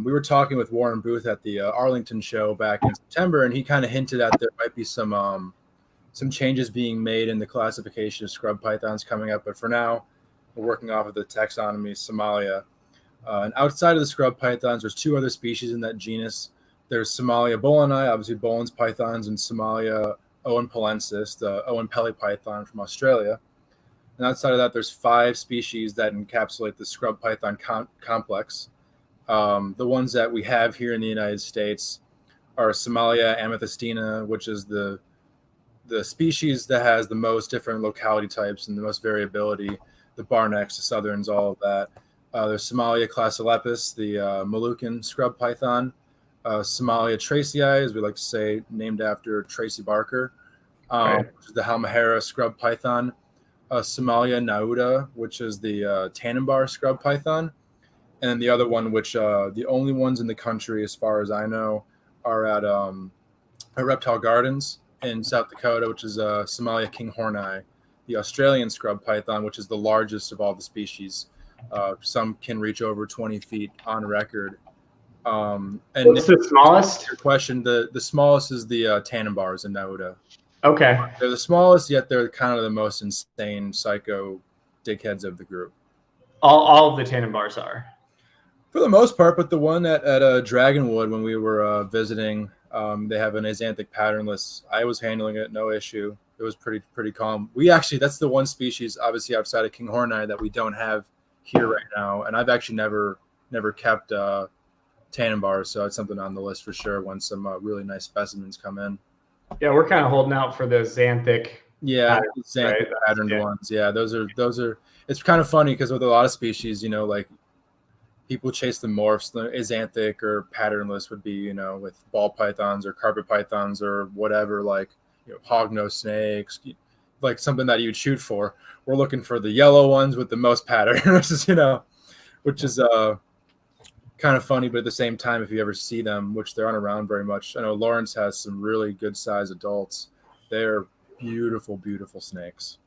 We were talking with Warren Booth at the Arlington show back in September, and he kind of hinted at there might be some changes being made in the classification of scrub pythons coming up. But for now, we're working off of the taxonomy Somalia. And outside of the scrub pythons, there's 2 other species in that genus. There's Somalia bolini, obviously Bolin's pythons, and Somalia oenpellensis, the Oenpelli python from Australia. And outside of that, there's 5 species that encapsulate the scrub python complex. The ones that we have here in the United States are Somalia amethystina, which is the species that has the most different locality types and the most variability. The Barnecks, the Southerns, all of that. There's Somalia classilepis, the Moluccan scrub python. Somalia tracyi, as we like to say, named after Tracy Barker, which is the Halmahera scrub python. Somalia nauda, which is the Tannenbar scrub python. And the other one, which the only ones in the country, as far as I know, are at Reptile Gardens in South Dakota, which is Somalia kinghorni, the Australian scrub python, which is the largest of all the species. Some can reach over 20 feet on record. And what's the smallest? Your question, the smallest is the Tannenbars in Nauda. Okay. They're the smallest, yet they're kind of the most insane psycho dickheads of the group. All of the Tannenbars are. For the most part, but the one at Dragonwood when we were visiting, they have an axanthic patternless. I was handling it, no issue. It was pretty calm. That's the one species, obviously outside of kinghorni, that we don't have here right now. And I've actually never kept Tannenbars, so it's something on the list for sure when some really nice specimens come in. Yeah, we're kind of holding out for the xanthic. Xanthic patterned ones. Yeah, those are. It's kind of funny because with a lot of species, like people chase the morphs. The axanthic or patternless would be, with ball pythons or carpet pythons or whatever, like hognose snakes, like something that you'd shoot for. We're looking for the yellow ones with the most pattern, which is kind of funny, but at the same time, if you ever see them, which they aren't around very much. I know Lawrence has some really good size adults. They're beautiful, beautiful snakes.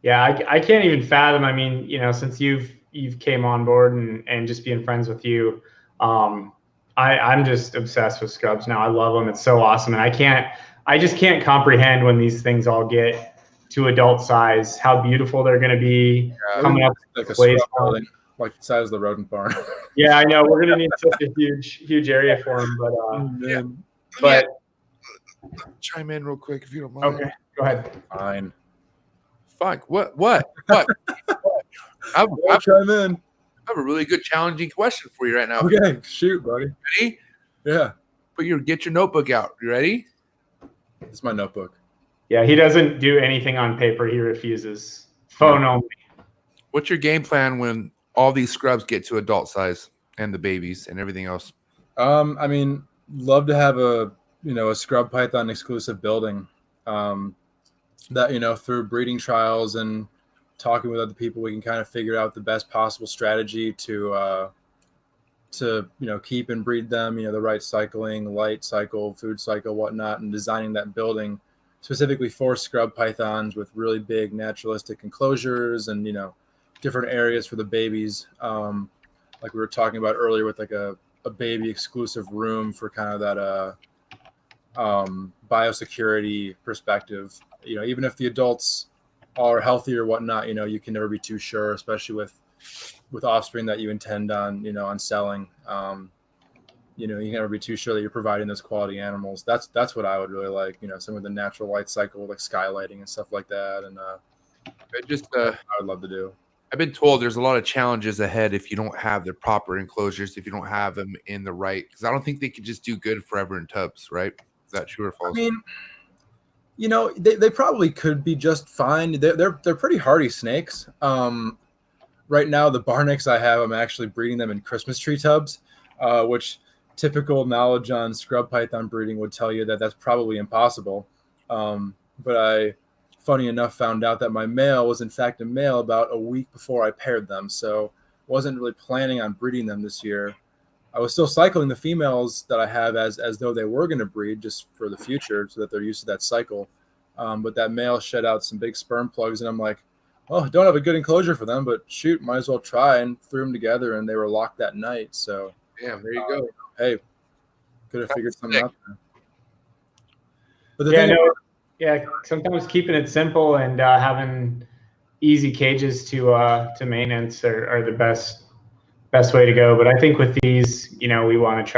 Yeah, I can't even fathom. I mean, since you've came on board and just being friends with you, I'm just obsessed with scrubs now. I love them. It's so awesome. And I just can't comprehend when these things all get to adult size, how beautiful they're going to be coming up. Like a scrub, like the size of the rodent barn. Yeah, I know. We're going to need such a huge area for them. But chime in real quick if you don't mind. Okay, go ahead. Fine. Fuck. What? I'll chime in. I have a really good, challenging question for you right now. Okay, shoot, buddy. Ready? Yeah. Get your notebook out. You ready? It's my notebook. Yeah, he doesn't do anything on paper. He refuses. Phone only. What's your game plan when all these scrubs get to adult size? and the babies and everything else? I mean, love to have a scrub python exclusive building. That through breeding trials and talking with other people, we can kind of figure out the best possible strategy to keep and breed them. The right cycling, light cycle, food cycle, whatnot, and designing that building specifically for scrub pythons with really big naturalistic enclosures and different areas for the babies. Like we were talking about earlier with like a baby exclusive room for kind of that biosecurity perspective. Even if the adults are healthy or whatnot, you can never be too sure, especially with offspring that you intend on on selling. You can never be too sure that you're providing those quality animals. That's what I would really like. Some of the natural light cycle, like skylighting and stuff like that. And I would love to do. I've been told there's a lot of challenges ahead if you don't have the proper enclosures, if you don't have them in the right, because I don't think they could just do good forever in tubs, right? Is that true or false? I mean, they probably could be just fine. They're pretty hardy snakes. Right now, the barnacks I have, I'm actually breeding them in Christmas tree tubs, which typical knowledge on scrub python breeding would tell you that that's probably impossible. But I, funny enough, found out that my male was in fact a male about a week before I paired them. So wasn't really planning on breeding them this year. I was still cycling the females that I have as though they were going to breed just for the future so that they're used to that cycle. But that male shed out some big sperm plugs, and I'm like, oh, don't have a good enclosure for them, but shoot, might as well try, and threw them together, and they were locked that night. So yeah, there you go. Hey, could have figured something out there. But sometimes keeping it simple and having easy cages to maintenance are the best way to go. But I think with these, we want to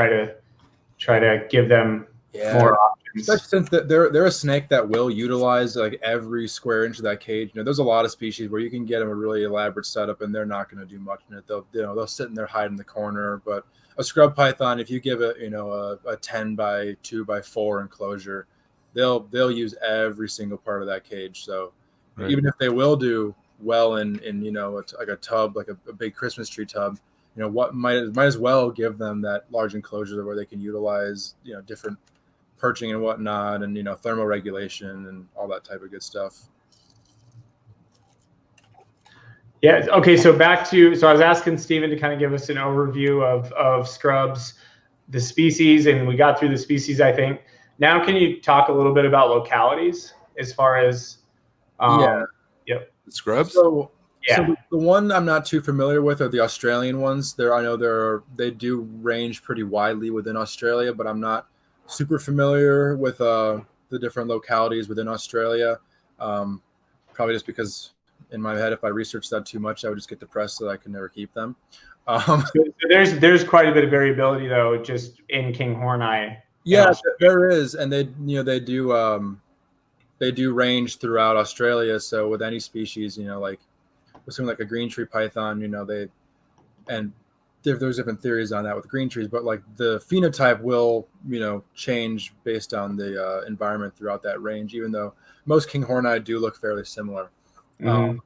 try to give them more options. Especially since they're a snake that will utilize like every square inch of that cage. There's a lot of species where you can get them a really elaborate setup and they're not going to do much in it. They'll sit in there, hide in the corner. But a scrub python, if you give it a 10 by 2 by 4 enclosure, they'll use every single part of that cage. So right. Even if they will do well in like a tub, like a big Christmas tree tub, what might as well give them that large enclosure where they can utilize different perching and whatnot, and thermoregulation and all that type of good stuff. Yeah. Okay. So I was asking Steven to kind of give us an overview of scrubs, the species, and we got through the species, I think. Now, can you talk a little bit about localities as far as scrubs? So the one I'm not too familiar with are the Australian ones. They do range pretty widely within Australia, but I'm not super familiar with the different localities within Australia. Probably just because in my head, if I researched that too much, I would just get depressed that I could never keep them. So there's quite a bit of variability though, just in King Horneye. Yeah, there is, and they do range throughout Australia. So with any species, like with something like a green tree python, there's different theories on that with green trees, but like the phenotype will change based on the environment throughout that range. Even though most King Horneye do look fairly similar. Mm-hmm.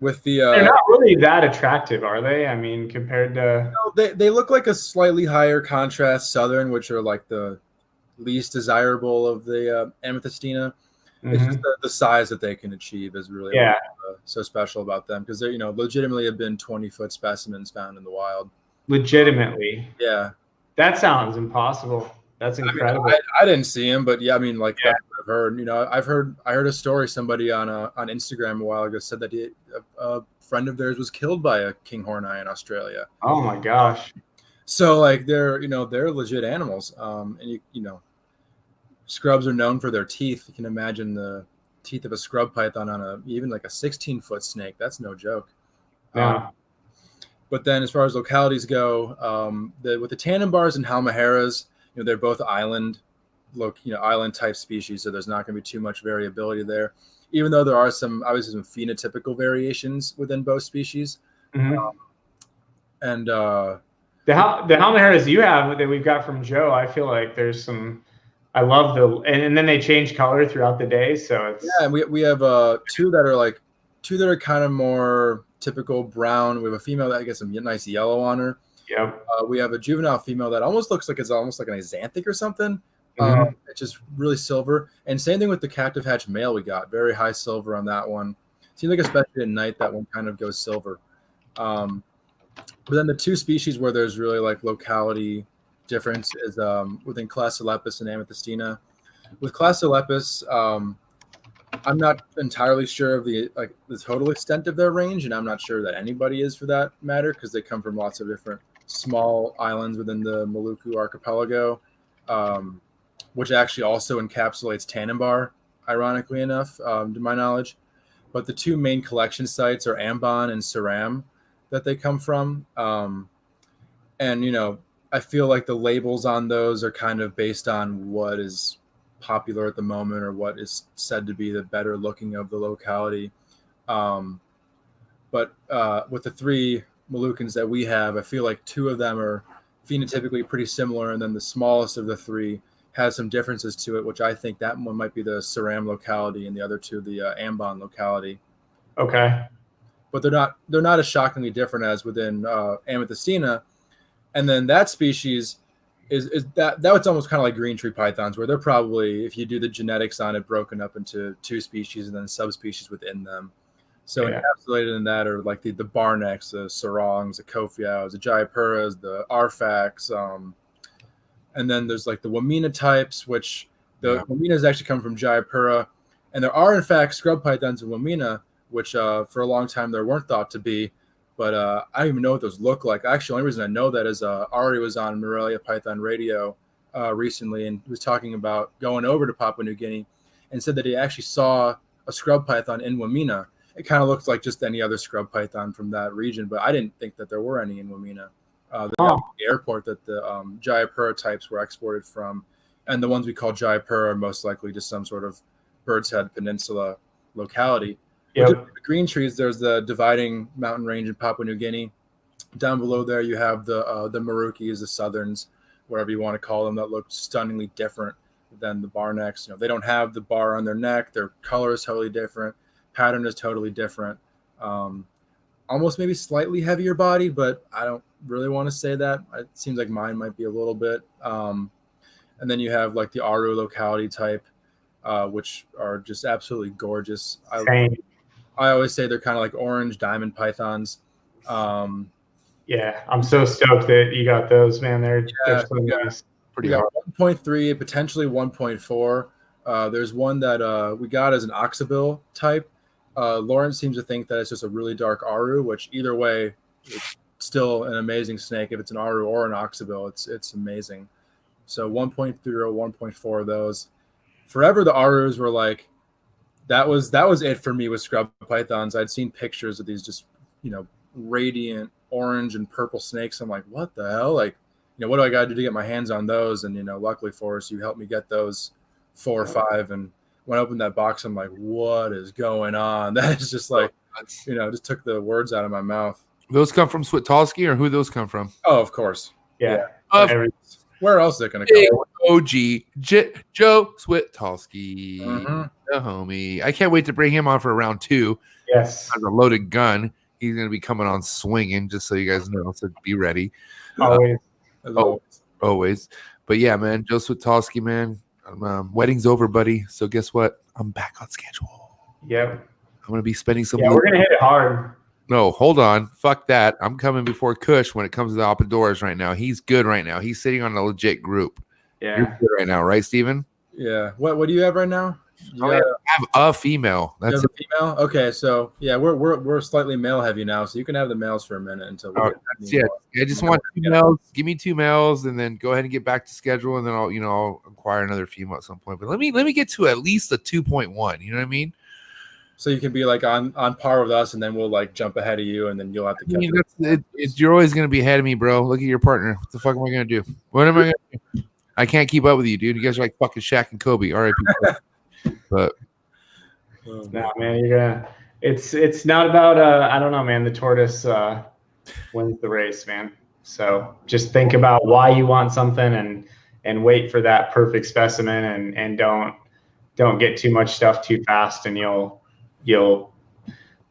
With the they're not really that attractive, are they? I mean, compared to they look like a slightly higher contrast southern, which are like the least desirable of the amethystina. Mm-hmm. It's just the size that they can achieve is really so special about them, because they legitimately have been 20-foot specimens found in the wild. Legitimately, yeah, that sounds impossible. That's incredible. I mean, I didn't see him, but that's what I've heard. I heard a story. Somebody on Instagram a while ago said that a friend of theirs was killed by a King Horneye in Australia. Oh my gosh! So like they're legit animals. And scrubs are known for their teeth. You can imagine the teeth of a scrub python on even like a 16-foot snake. That's no joke. Yeah. But then as far as localities go, with the Tannenbars and Halmaheras, they're both island type species, so there's not going to be too much variability there, even though there are obviously some phenotypical variations within both species. Mm-hmm. And the Halmaheras you have that we've got from Joe, I feel like there's some. I love and then they change color throughout the day, so it's and we have two that are kind of more typical brown. We have a female that gets some nice yellow on her. Yep. We have a juvenile female that almost looks like it's almost like an axanthic or something. It's just really silver. And same thing with the captive hatch male we got. Very high silver on that one. Seems like especially at night that one kind of goes silver. But then the two species where there's really like locality difference is within Classilepis and Amethystina. With Classilepis, I'm not entirely sure of the total extent of their range, and I'm not sure that anybody is for that matter because they come from lots of different small islands within the Maluku archipelago, which actually also encapsulates Tanimbar, ironically enough, to my knowledge. But the two main collection sites are Ambon and Ceram that they come from. And, you know, I feel like the labels on those are kind of based on what is popular at the moment or what is said to be the better looking of the locality. But with the three Malucans that we have, I feel like two of them are phenotypically pretty similar, and then the smallest of the three has some differences to it, which I think that one might be the Ceram locality and the other two the Ambon locality. Okay. But they're not as shockingly different as within Amethystina. And then that species is that's almost kind of like green tree pythons, where they're probably, if you do the genetics on it, broken up into two species and then subspecies within them. So encapsulated in that are like the barnecks, the sarongs, the kofiaus, the jayapuras, the arfax, and then there's like the wamina types, which the waminas actually come from Jayapura, and there are in fact scrub pythons in wamina, which for a long time there weren't thought to be. But I don't even know what those look like. Actually, the only reason I know that is Ari was on Morelia Python Radio recently, and he was talking about going over to Papua New Guinea and said that he actually saw a scrub python in Wamina. It kind of looks like just any other scrub python from that region, but I didn't think that there were any in Wamina. The airport that the Jayapura types were exported from, and the ones we call Jayapura are most likely just some sort of Bird's Head Peninsula locality. Yep. The green trees, there's the dividing mountain range in Papua New Guinea. Down below there, you have the Marukis, the Southerns, whatever you want to call them, that look stunningly different than the bar necks. You know, they don't have the bar on their neck. Their color is totally different. Pattern is totally different. Almost maybe slightly heavier body, but I don't really want to say that. It seems like mine might be a little bit. And then you have like the Aru locality type, which are just absolutely gorgeous. I always say they're kind of like orange diamond pythons. Yeah, I'm so stoked that you got those, man. They're so nice. Pretty hard. 1.3, potentially 1.4. There's one that we got as an oxabil type. Lawrence seems to think that it's just a really dark Aru, which either way, it's still an amazing snake. If it's an Aru or an oxabil, it's amazing. So 1.3 or 1.4 of those. Forever, the Arus were like, that was it for me with scrub pythons. I'd seen pictures of these just, you know, radiant orange and purple snakes. I'm like, what the hell? Like, you know, what do I got to do to get my hands on those? And, you know, luckily for us, you helped me get those 4 or 5. And when I opened that box, I'm like, what is going on? That is just like, you know, just took the words out of my mouth. Those come from SWITALSKI, or who those come from? Oh, of course. Yeah. Where else is it going to come? OG Joe SWITALSKI, the homie. I can't wait to bring him on for round 2. Yes. On a loaded gun. He's going to be coming on swinging, just so you guys know. So be ready. Always. But yeah, man, Joe SWITALSKI, man. Wedding's over, buddy. So guess what? I'm back on schedule. Yep. I'm going to be spending some. Yeah, we're going to hit it hard. No, hold on. Fuck that. I'm coming before Kush when it comes to the Epidaurus right now. He's good right now. He's sitting on a legit group. Yeah. You're good right now, right, Steven? Yeah. What do you have right now? I have a female. That's a female? Okay, so yeah, we're slightly male heavy now, so you can have the males for a minute until we I just want 2 males. Give me 2 males, and then go ahead and get back to schedule, and then I'll acquire another female at some point. But let me get to at least a 2.1. You know what I mean? So you can be like on par with us, and then we'll like jump ahead of you, and then you'll have to catch you're always gonna be ahead of me, bro. Look at your partner. What the fuck am I gonna do? What am I gonna do? I can't keep up with you, dude. You guys are like fucking Shaq and Kobe. All right, but no, man, you're gonna. It's not about I don't know, man. The tortoise wins the race, man. So just think about why you want something, and wait for that perfect specimen, and don't get too much stuff too fast, and you'll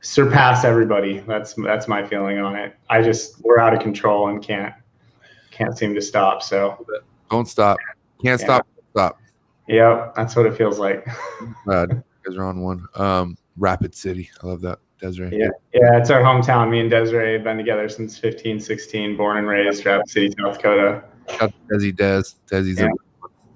surpass everybody. That's my feeling on it. We're out of control and can't seem to stop. So don't stop. Can't stop. Stop. Yep, that's what it feels like. You guys are on one. Rapid City. I love that. Desiree. Yeah, it's our hometown. Me and Desiree have been together since 15, 16, born and raised, Rapid City, South Dakota. Shout out to Desi Des. Desi's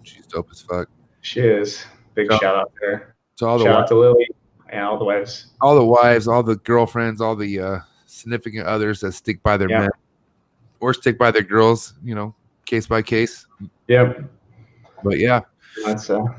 she's dope as fuck. She is. Big shout out there. To all the shout out to Lily. Yeah, all the wives. All the wives, all the girlfriends, all the significant others that stick by their men or stick by their girls, case by case. Yep. But yeah. That's so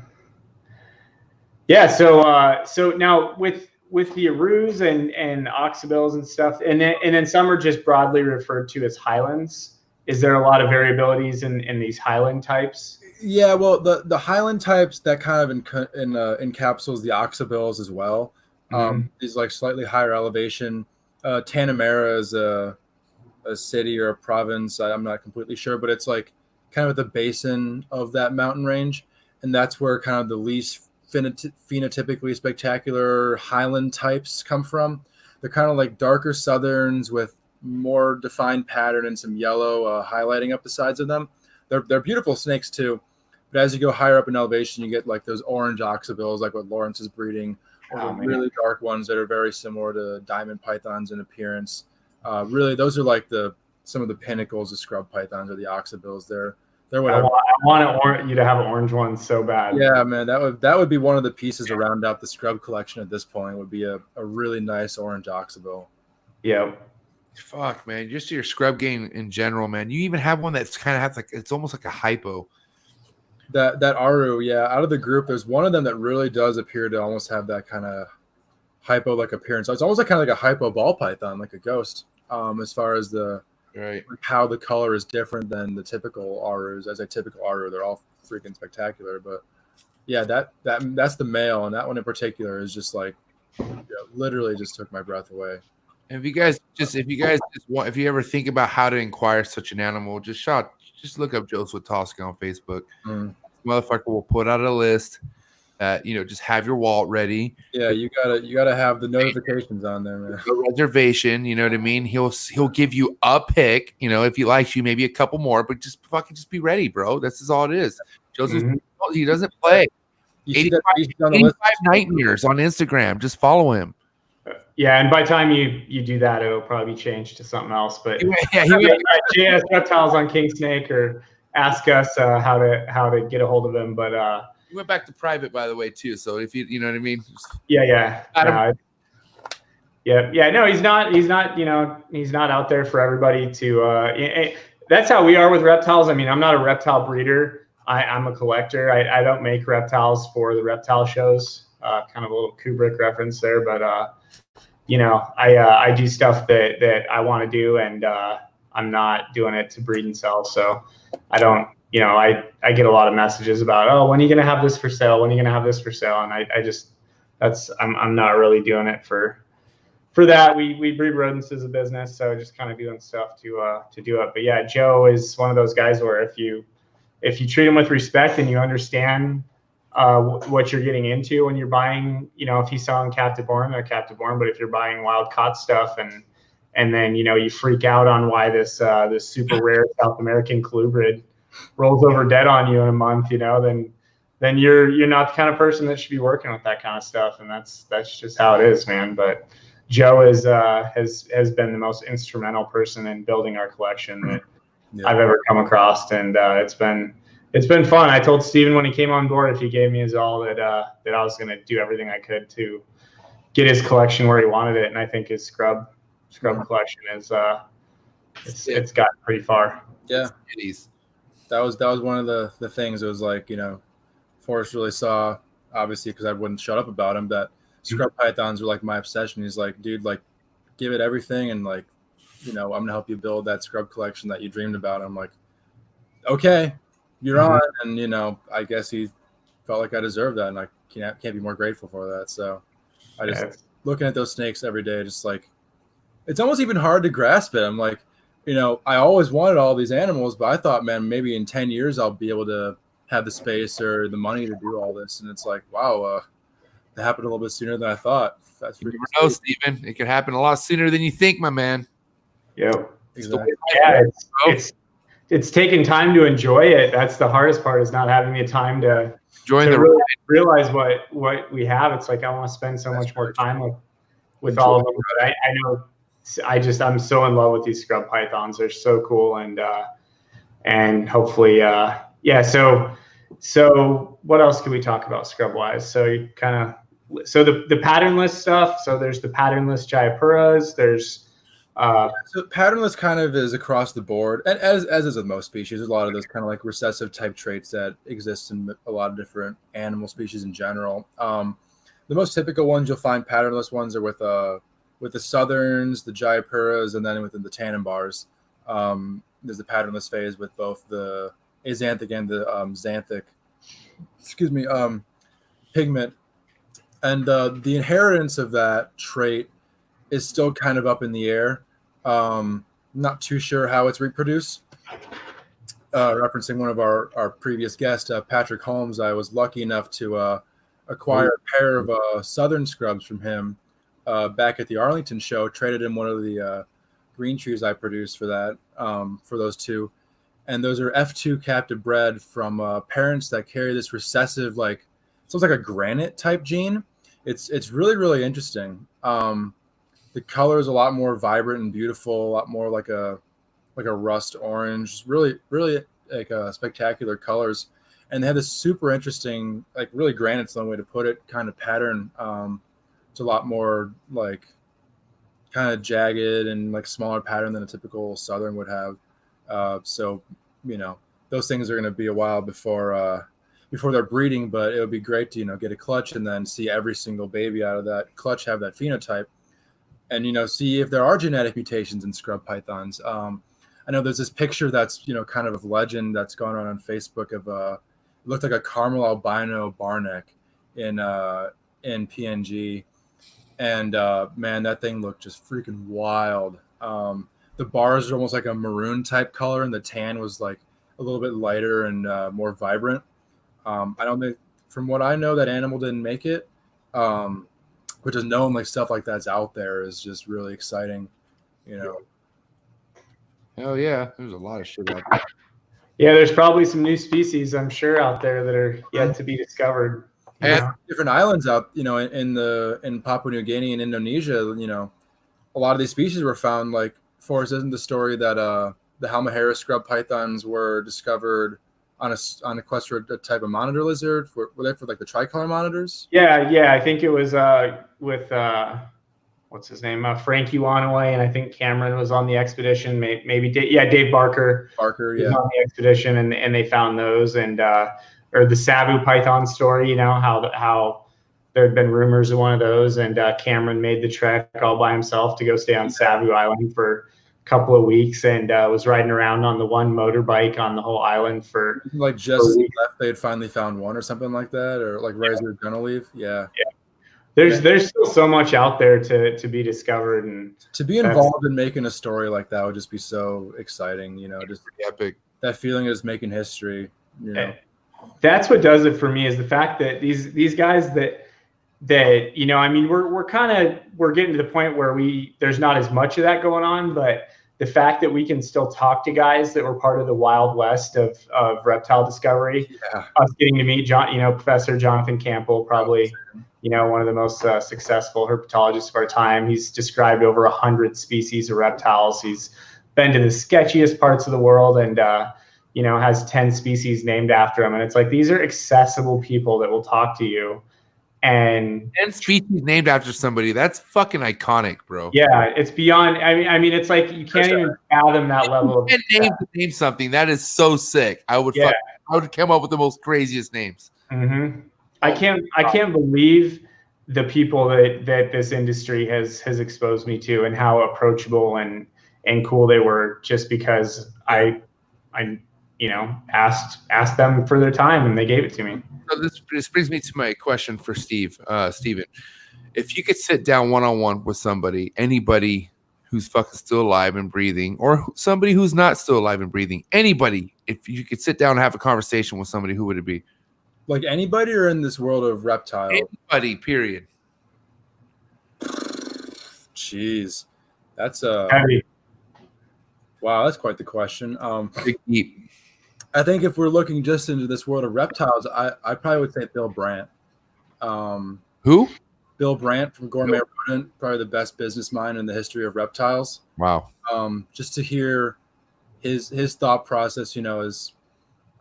now with the Arus and Oxabills and stuff, and then some are just broadly referred to as Highlands. Is there a lot of variabilities in these Highland types? Yeah, well, the Highland types that kind of encapsulates the Oxabills as well. These like slightly higher elevation. Tanamera is a city or a province. I'm not completely sure, but it's like kind of the basin of that mountain range, and that's where kind of the least phenotypically spectacular Highland types come from. They're kind of like darker southerns with more defined pattern and some yellow highlighting up the sides of them. They're beautiful snakes too, but as you go higher up in elevation, you get like those orange Oxabills, like what Lawrence is breeding, or the really dark ones that are very similar to diamond pythons in appearance. Really, those are like some of the pinnacles of scrub pythons or the Oxabills. They're whatever. I want you to have an orange one so bad. Yeah, man, that would be one of the pieces to round out the scrub collection at this point. Would be a really nice orange Oxabill. Yeah. Fuck, man, just your scrub game in general, man. You even have one that's kind of has like it's almost like a hypo. That Aru, yeah. Out of the group, there's one of them that really does appear to almost have that kind of hypo like appearance. So it's almost like kind of like a hypo ball python, like a ghost. As far as how the color is different than the typical Arus. As a typical Aru, they're all freaking spectacular. But yeah, that's the male, and that one in particular is just like literally just took my breath away. And if you ever think about how to acquire such an animal, just look up Joe SWITALSKI on Facebook. Motherfucker will put out a list. Just have your wallet ready. Yeah, you gotta have the notifications on there, man. A reservation, you know what I mean? He'll give you a pick, if he likes you, maybe a couple more, but just be ready, bro. This is all it is. Joseph, he doesn't play. 85 Nightmares on Instagram. Just follow him. Yeah, and by the time you do that, it'll probably change to something else. But JS Reptiles on King Snake, or ask us how to get a hold of him. But he went back to private, by the way, too. So if you know what I mean. Yeah. No, he's not. He's not out there for everybody to. That's how we are with reptiles. I mean, I'm not a reptile breeder. I'm a collector. I don't make reptiles for the reptile shows. Kind of a little Kubrick reference there, but I do stuff that I want to do, and I'm not doing it to breed and sell. So I don't, I get a lot of messages about, oh, when are you going to have this for sale? When are you going to have this for sale? And I'm not really doing it for that. We breed rodents as a business. So just kind of doing stuff to do it. But yeah, Joe is one of those guys where if you treat him with respect and you understand what you're getting into when you're buying, if he's selling captive born, they're captive born. But if you're buying wild caught stuff and then, you freak out on why this super rare South American colubrid rolls over dead on you in a month, then you're not the kind of person that should be working with that kind of stuff. And that's just how it is, man. But Joe has been the most instrumental person in building our collection that I've ever come across. And it's been fun. I told Steven when he came on board, if he gave me his all, that I was going to do everything I could to get his collection where he wanted it. And I think his scrub collection is it's gotten pretty far. Yeah, that was one of the things. It was like, Forrest really saw, obviously, because I wouldn't shut up about him, that scrub pythons were like my obsession. He's like, dude, like, give it everything, and like, I'm gonna help you build that scrub collection that you dreamed about. I'm like, okay. You're on, and I guess he felt like I deserved that, and I can't be more grateful for that. So I just looking at those snakes every day, just like it's almost even hard to grasp it. I'm like, I always wanted all these animals, but I thought, man, maybe in 10 years I'll be able to have the space or the money to do all this. And it's like, wow, happened a little bit sooner than I thought. That's You never know, Steven. It could happen a lot sooner than you think, my man. Yep. exactly. Yeah, it's taking time to enjoy it. That's the hardest part, is not having the time to really realize what we have. It's like I want to spend so much more time with all of them. But I know I'm so in love with these scrub pythons. They're so cool, and hopefully So what else can we talk about scrub wise? So you kind of the patternless stuff. So there's the patternless Jayapuras. There's so patternless kind of is across the board, and as is with most species, there's a lot of those kind of like recessive type traits that exist in a lot of different animal species in general. The most typical ones you'll find patternless ones are with the southerns, the Jayapuras, and then within the Tannenbars. There's the patternless phase with both the axanthic and the xanthic, pigment, and the inheritance of that trait is still kind of up in the air. Not too sure how it's reproduced. Referencing one of our previous guests, Patrick Holmes, I was lucky enough to acquire a pair of southern scrubs from him back at the Arlington show. Traded in one of the green trees I produced for that, for those two. And those are F2 captive bred from parents that carry this recessive, like, it's almost like a granite type gene. It's really, really interesting. The color is a lot more vibrant and beautiful, a lot more like a rust orange, really, really like spectacular colors. And they have this super interesting, like really granite's the only way to put it, kind of pattern. It's a lot more like kind of jagged and like smaller pattern than a typical southern would have. So, those things are going to be a while before they're breeding, but it would be great to, get a clutch and then see every single baby out of that clutch have that phenotype. And, see if there are genetic mutations in scrub pythons. I know there's this picture that's, kind of legend that's going on Facebook of it looked like a caramel albino barneck in PNG. And, man, that thing looked just freaking wild. The bars are almost like a maroon type color, and the tan was like a little bit lighter and more vibrant. I don't think, from what I know, that animal didn't make it. But just knowing like stuff like that's out there is just really exciting, Hell yeah, there's a lot of shit out there. Yeah, there's probably some new species, I'm sure, out there that are yet to be discovered. And different islands out, in Papua New Guinea and Indonesia, a lot of these species were found. Like, Forrest, isn't the story that the Halmahera scrub pythons were discovered on a quest for a type of monitor lizard? Were they for like the tricolor monitors? Yeah. I think it was with what's his name, Frank Uwanaway, and I think Cameron was on the expedition. Maybe Dave Barker. Was on the expedition, and they found those, and or the Savu python story. How there had been rumors of one of those, and Cameron made the trek all by himself to go stay on Savu Island for a couple of weeks, and was riding around on the one motorbike on the whole island for like just as he left, they had finally found one or something like that, or like right as they were gonna leave. Yeah. There's still so much out there to be discovered, and to be involved in making a story like that would just be so exciting. Just epic. That feeling of making history. That's what does it for me, is the fact that these guys that we're getting to the point where there's not as much of that going on, but the fact that we can still talk to guys that were part of the Wild West of reptile discovery, us getting to meet Professor Jonathan Campbell, probably, one of the most successful herpetologists of our time. He's described over 100 species of reptiles. He's been to the sketchiest parts of the world, and has 10 species named after him. And it's like, these are accessible people that will talk to you. And species named after somebody, that's fucking iconic, bro. Yeah, it's beyond. I mean, it's like you can't even fathom that level of name something. That is so sick. I would come up with the most craziest names. Mm-hmm. I can't believe the people that this industry has exposed me to, and how approachable and cool they were, just because I asked them for their time, and they gave it to me. So this brings me to my question for Steven. If you could sit down one-on-one with anybody who's fucking still alive and breathing, or somebody who's not still alive and breathing, anybody, if you could sit down and have a conversation with somebody, who would it be? Like anybody or in this world of reptile? Anybody, period. Jeez. That's Heavy. wow, that's quite the question. Big deep. I think if we're looking just into this world of reptiles, I probably would say Bill Brandt. Who? Bill Brandt from Gourmet Rodent, probably the best business mind in the history of reptiles. Wow. Just to hear his thought process, is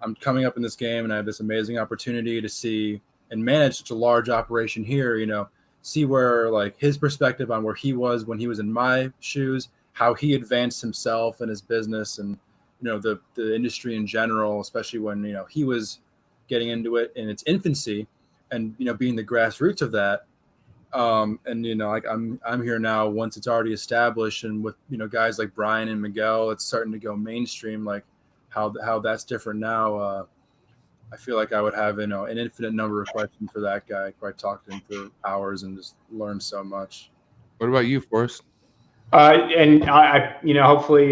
I'm coming up in this game and I have this amazing opportunity to see and manage such a large operation here, see where like his perspective on where he was when he was in my shoes, how he advanced himself and his business and, the industry in general, especially when, he was getting into it in its infancy and, being the grassroots of that. And, like I'm here now once it's already established and with, guys like Brian and Miguel, it's starting to go mainstream, like how that's different now. I feel like I would have, an infinite number of questions for that guy. I could probably talk to him for hours and just learn so much. What about you, Forrest? And I hopefully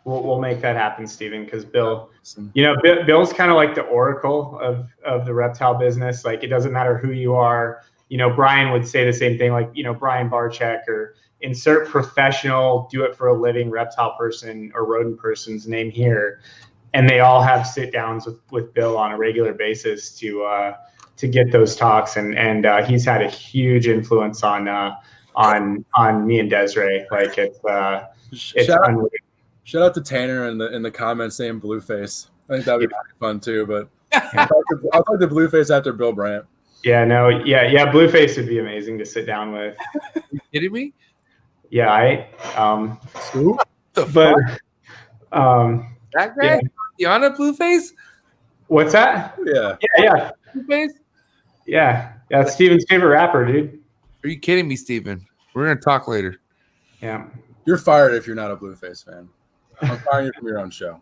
we'll make that happen, Stephen, because Bill, Bill's kind of like the oracle of the reptile business. Like it doesn't matter who you are. Brian would say the same thing, like, Brian Barcheck or insert professional, do it for a living reptile person or rodent person's name here. And they all have sit downs with Bill on a regular basis to get those talks. And he's had a huge influence on me and Desiree. Like it's unreal. Shout out to Tanner in the comments saying Blueface. I think that'd be pretty fun too, but I'll talk to Blueface after Bill Brandt. Yeah, no, yeah. Blueface would be amazing to sit down with. Are you kidding me? Yeah, that guy? Yeah. Yana Blueface? What's that? Yeah. Blueface? Yeah. That's Steven's favorite rapper, dude. Are you kidding me, Steven? We're gonna talk later. Yeah. You're fired if you're not a Blueface fan. I'm firing you from your own show.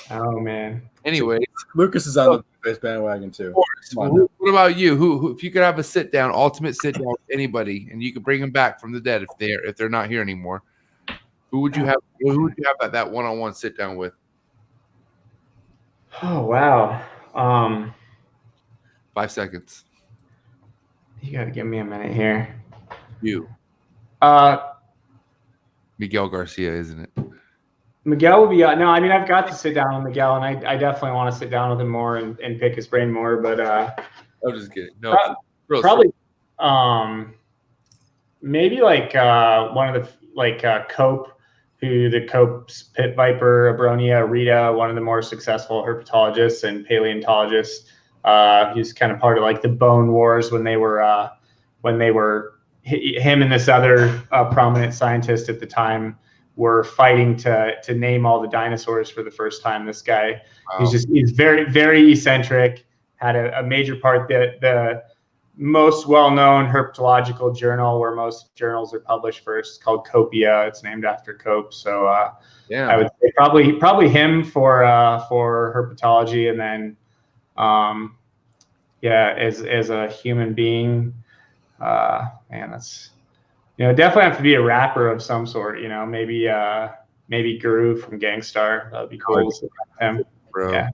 Oh man. Anyway, Lucas is on the Blueface bandwagon too. What about you? Who if you could have a sit down, ultimate sit down with anybody, and you could bring them back from the dead if they're not here anymore? Who would you have? Who would you have that one-on-one sit down with? Oh wow. 5 seconds. You gotta give me a minute here. You. Miguel Garcia, isn't it? Miguel will be no. I mean, I've got to sit down with Miguel, and I definitely want to sit down with him more and pick his brain more. But I'm just kidding. No, probably maybe like one of the Cope, who the Cope's pit viper, Abronia, Rita, one of the more successful herpetologists and paleontologists. He's kind of part of like the Bone Wars when they were him and this other prominent scientist at the time were fighting to name all the dinosaurs for the first time. This guy, wow. he's very, very eccentric, had a major part that the most well-known herpetological journal where most journals are published first, called Copia. It's named after Cope. So I would say probably him for herpetology. And then as a human being, that's definitely have to be a rapper of some sort. Maybe Guru from Gangstar. That'd be cool. Him, bro. Yeah,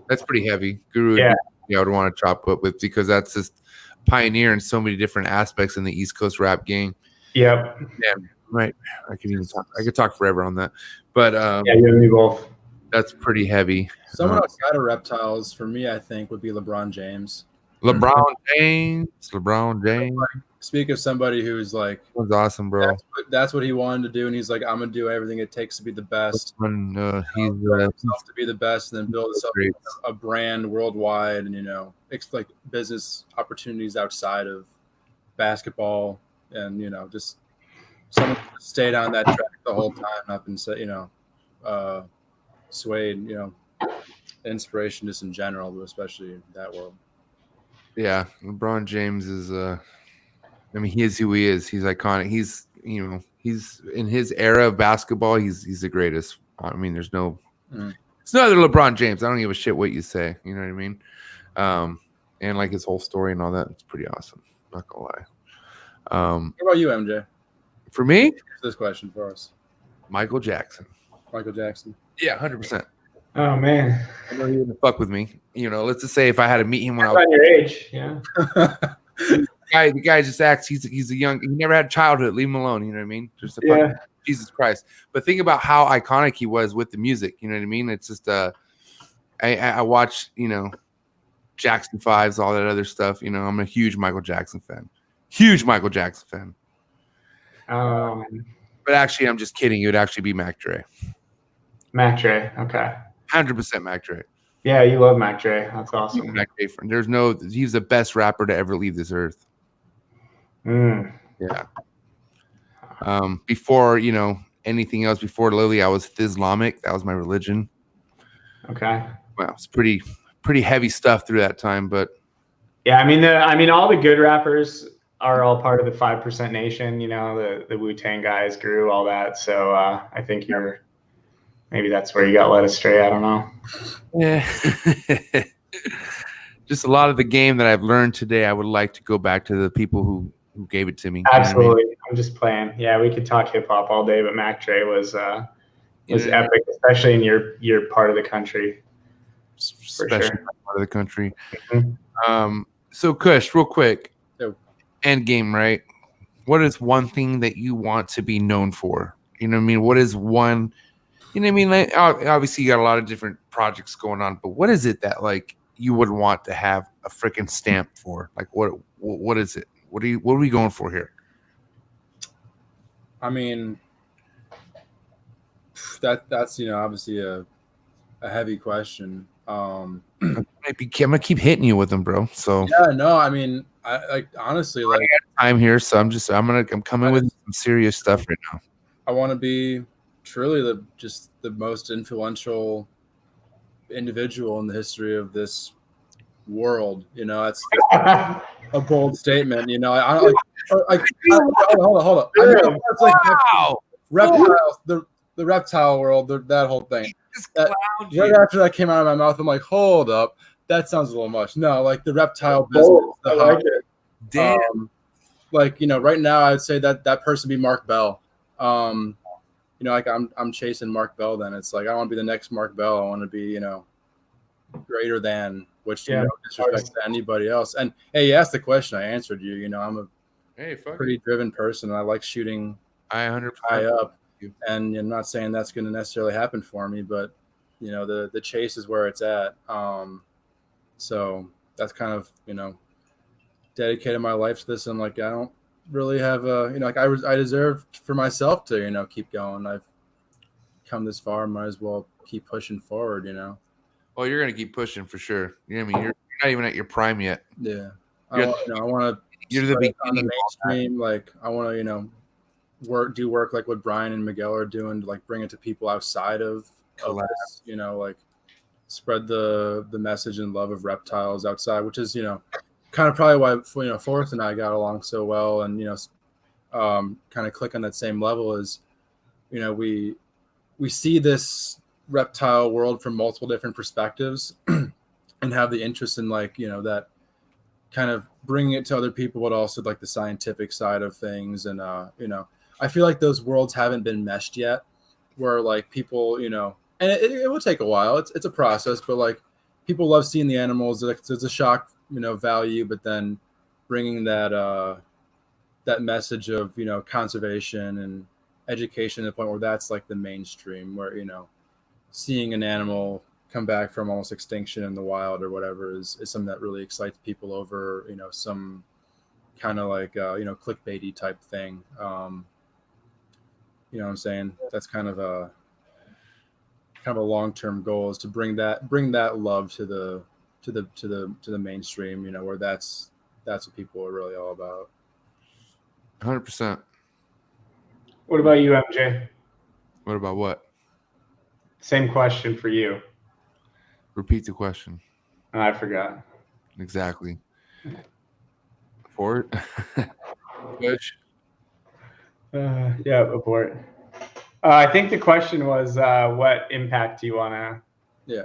that's pretty heavy. Guru. Yeah. I would want to chop up with because that's just pioneer in so many different aspects in the East Coast rap game. Yep. Yeah. Right. I could talk forever on that, but you and me both. That's pretty heavy. Someone outside of reptiles for me, I think, would be LeBron James. LeBron James. Speak of somebody who's like, that's awesome, bro. That's what he wanted to do, and he's like, I'm gonna do everything it takes to be the best. He's to be the best, and then build a brand worldwide, and like business opportunities outside of basketball, and just someone who stayed on that track the whole time, not been swayed. Inspiration just in general, but especially in that world. Yeah, LeBron James is he is who he is. He's iconic. He's he's in his era of basketball. He's the greatest. I mean, there's no other LeBron James. I don't give a shit what you say. You know what I mean? And like his whole story and all that. It's pretty awesome. Not gonna lie. What about you, MJ? For me, this question for us. Michael Jackson. Michael Jackson. Yeah, 100%. Oh man, I know he wouldn't fuck with me. Let's just say if I had to meet him when I was on your age, yeah. the guy just acts. He's a young. He never had childhood. Leave him alone. You know what I mean? Just a fucking Jesus Christ. But think about how iconic he was with the music. You know what I mean? It's just I watch Jackson 5s, all that other stuff. I'm a huge Michael Jackson fan. Huge Michael Jackson fan. But actually, I'm just kidding. It would actually be Mac Dre. Mac Dre. Okay. 100% Mac Dre. Yeah, you love Mac Dre. That's awesome. Mac Dre. He's the best rapper to ever leave this earth. Yeah. Before anything else, before Lily, I was Islamic. That was my religion. Okay. Well, it's pretty heavy stuff through that time, but yeah, I mean, all the good rappers are all part of the 5% Nation. The Wu-Tang guys, Guru, all that. So I think maybe that's where you got led astray. I don't know. Yeah. Just a lot of the game that I've learned today, I would like to go back to the people who gave it to me. Absolutely. You know what I mean? I'm just playing. Yeah, we could talk hip hop all day, but Mac Dre was epic, especially in your part of the country. Especially part of the country. Mm-hmm. So Kush, real quick, end game, right? What is one thing that you want to be known for? You know what I mean? What is one? You know what I mean? Like, obviously, you got a lot of different projects going on, but what is it that you would want to have a freaking stamp for? Like, what is it? What are we going for here? I mean, that's obviously a heavy question. I'm gonna keep hitting you with them, bro. So yeah, no, I mean, I honestly time here, so I'm coming with some serious stuff right now. I want to be truly the most influential individual in the history of this world. That's a bold statement. Hold on. Wow. Reptiles, the reptile world, that whole thing. Right after that came out of my mouth, I'm like, hold up, that sounds a little much. No, like the reptile business. I like it. Damn. Right now, I'd say that person be Mark Bell. I'm chasing Mark Bell. Then it's like I don't want to be the next Mark Bell. I want to be greater than, which disrespect to anybody else. And hey, you asked the question, I answered you. I'm a pretty driven person. I like shooting high up. And I'm not saying that's going to necessarily happen for me, but the chase is where it's at. So that's kind of dedicated my life to this. I'm like, I don't really have I deserve for myself to keep going. I've come this far, might as well keep pushing forward. Oh, you're gonna keep pushing for sure. You know what I mean? You're not even at your prime yet. Yeah, I want to. You're the beginning on the mainstream. Like I want to do work like what Brian and Miguel are doing to bring it to people outside of this, spread the message and love of reptiles outside, which is kind of probably why Forrest and I got along so well, and kind of click on that same level is we see this reptile world from multiple different perspectives and have the interest in that kind of bringing it to other people, but also the scientific side of things. And I feel like those worlds haven't been meshed yet, where people and it will take a while. It's a process, but people love seeing the animals. It's a shock value, but then bringing that message of conservation and education to the point where that's the mainstream, where seeing an animal come back from almost extinction in the wild or whatever is something that really excites people over some kind of clickbaity type thing. What I'm saying? That's kind of a long-term goal, is to bring that love to the mainstream, where that's what people are really all about. 100%. What about you, MJ? What about what? Same question for you. Repeat the question. I forgot. Exactly. Forward. Kush. Yeah, abort. I think the question was, what impact do you want to? Yeah.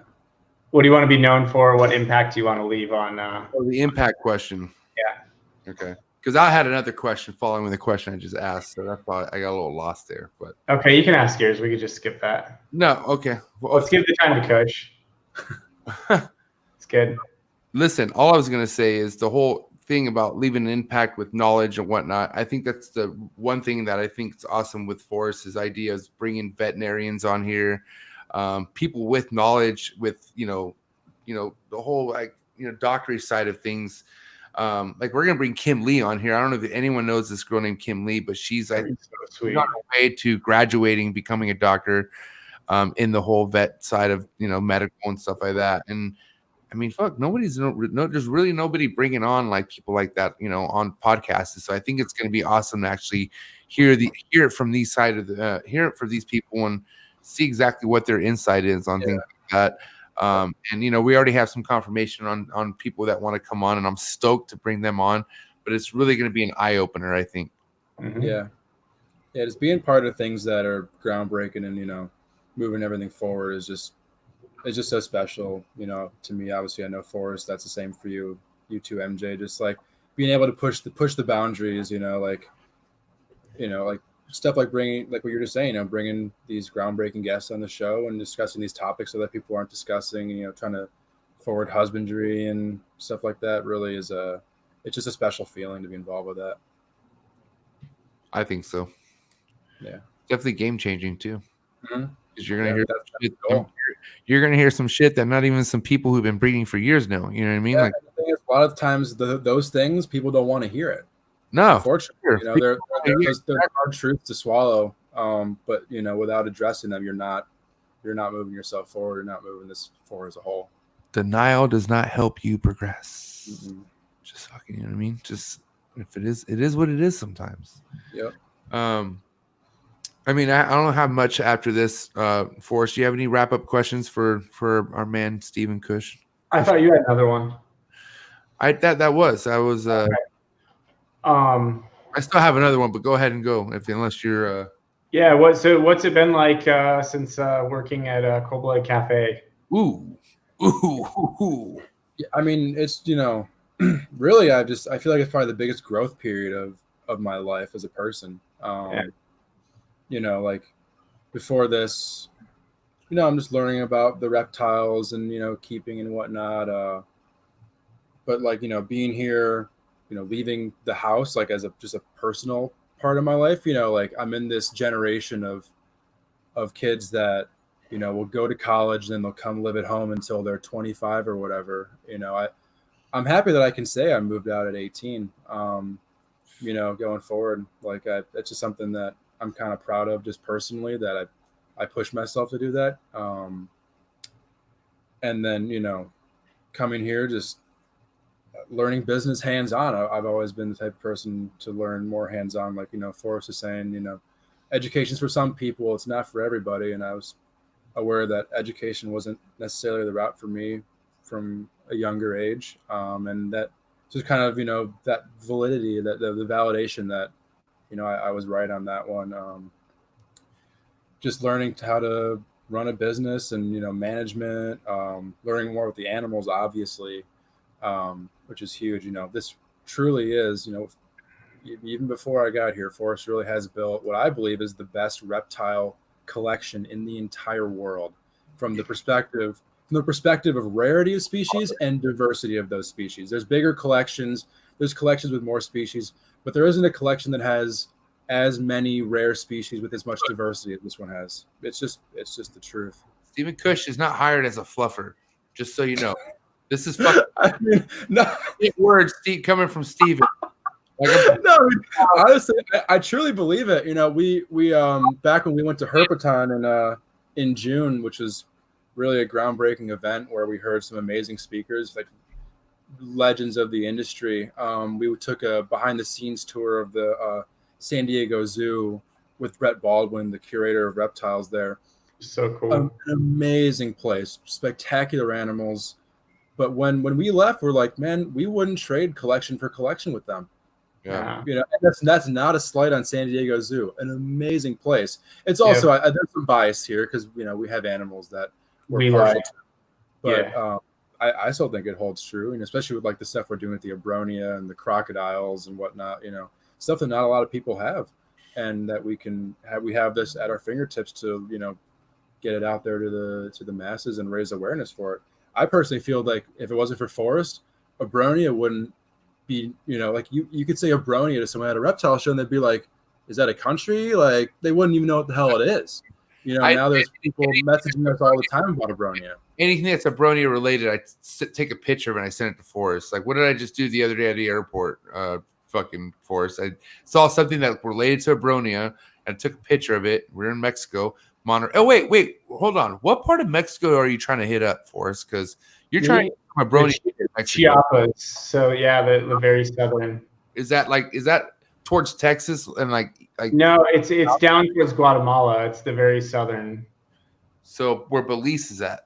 What do you want to be known for? What impact do you want to leave on? The impact question. Yeah. Okay. because I had another question following the question I just asked, so that's why I got a little lost there. But Okay, you can ask yours. We could just skip that. no, okay. Well, Let's give the time to Kush. It's good. listen, all I was gonna say is the whole thing about leaving an impact with knowledge and whatnot. I think that's the one thing that I think is awesome with Forrest's idea is bringing veterinarians on here, people with knowledge, with the whole doctory side of things. Like we're gonna bring Kim Lee on here. I don't know if anyone knows this girl named Kim Lee, but she's So sweet. on her way to graduating, becoming a doctor, in the whole vet side of medical and stuff like that. And I mean, fuck, there's really nobody bringing on like people like that, on podcasts. So I think it's going to be awesome to actually hear it from these hear it from these people and see exactly what their insight is on things like that. And we already have some confirmation on people that want to come on, and I'm stoked to bring them on. But it's really going to be an eye opener, I think. Mhm. Yeah, just being part of things that are groundbreaking and moving everything forward is just so special. To me, obviously, I know Forrest. That's the same for you too, MJ. Just like being able to push the boundaries. Like stuff like bringing, like what you're just saying, bringing these groundbreaking guests on the show and discussing these topics so that people aren't discussing, trying to forward husbandry and stuff like that. Really is it's just a special feeling to be involved with that. I think so. Yeah, Definitely game changing too. Mhm. Because you're gonna hear that's shit, cool. you're gonna hear some shit that not even some people who've been breeding for years know. You know what I mean? Yeah, Like the thing is, a lot of times those things people don't want to hear it. no, Unfortunately, sure. they're hard truths to swallow. But without addressing them, you're not moving yourself forward. You're not moving this forward as a whole. Denial does not help you progress. Mm-hmm. Just fucking, you know what I mean? Just if it is what it is sometimes. Yep. I mean, I don't have much after this. Forrest, do you have any wrap up questions for our man Stephen Kush? I thought you had another one. I was Okay. I still have another one, but go ahead and go unless you're Yeah. What's it been like since working at Cold Blood Cafe? ooh. Yeah, I mean, it's really, I feel like it's probably the biggest growth period of my life as a person. Like before this, I'm just learning about the reptiles and keeping and whatnot. But like being here, leaving the house like as just a personal part of my life. Like I'm in this generation of kids that will go to college, then they'll come live at home until they're 25 or whatever. I'm happy that I can say I moved out at 18. Going forward, like that's just something that I'm kind of proud of, just personally, that I pushed myself to do that. And then coming here, just learning business hands-on. I've always been the type of person to learn more hands-on. Like Forrest is saying, education's for some people, it's not for everybody. And I was aware that education wasn't necessarily the route for me from a younger age, and that just kind of that validity, that the validation that I was right on that one. Just learning how to run a business and management, learning more with the animals, obviously, which is huge. This truly is, even before I got here, Forrest really has built what I believe is the best reptile collection in the entire world, from the perspective of rarity of species and diversity of those species. There's bigger collections, there's collections with more species, but there isn't a collection that has as many rare species with as much diversity as this one has. It's just the truth. Stephen Kush is not hired as a fluffer, just so you know. This is fucking I mean, no words coming from Stephen. No, honestly, I truly believe it. We back when we went to Herpeton in June, which was really a groundbreaking event where we heard some amazing speakers, like legends of the industry. We took a behind the scenes tour of the San Diego Zoo with Brett Baldwin, the curator of reptiles there. So cool. An amazing place, spectacular animals. But when we left, we're like, man, we wouldn't trade collection for collection with them. Yeah. And that's not a slight on San Diego Zoo. An amazing place. It's also there's some bias here because we have animals that we're partial to. But I still think it holds true, and especially with like the stuff we're doing with the Abronia and the crocodiles and whatnot, stuff that not a lot of people have, and that we have this at our fingertips to, get it out there to the masses and raise awareness for it. I personally feel like if it wasn't for FORREST, Abronia wouldn't be, like you could say Abronia to someone at a reptile show and they'd be like, is that a country? Like they wouldn't even know what the hell it is. Now there's people messaging us all the time about Abronia. Anything that's Abronia related, I take a picture of it and I send it to FORREST. Like, what did I just do the other day at the airport? Fucking FORREST. I saw something that related to Abronia and took a picture of it. We're in Mexico. Oh, wait, hold on. What part of Mexico are you trying to hit up, FORREST? Because you're trying to get Abronia in Mexico. Chiapas. So yeah, the very southern. Is that towards Texas and like no, it's down towards Guatemala. It's the very southern. So where Belize is at?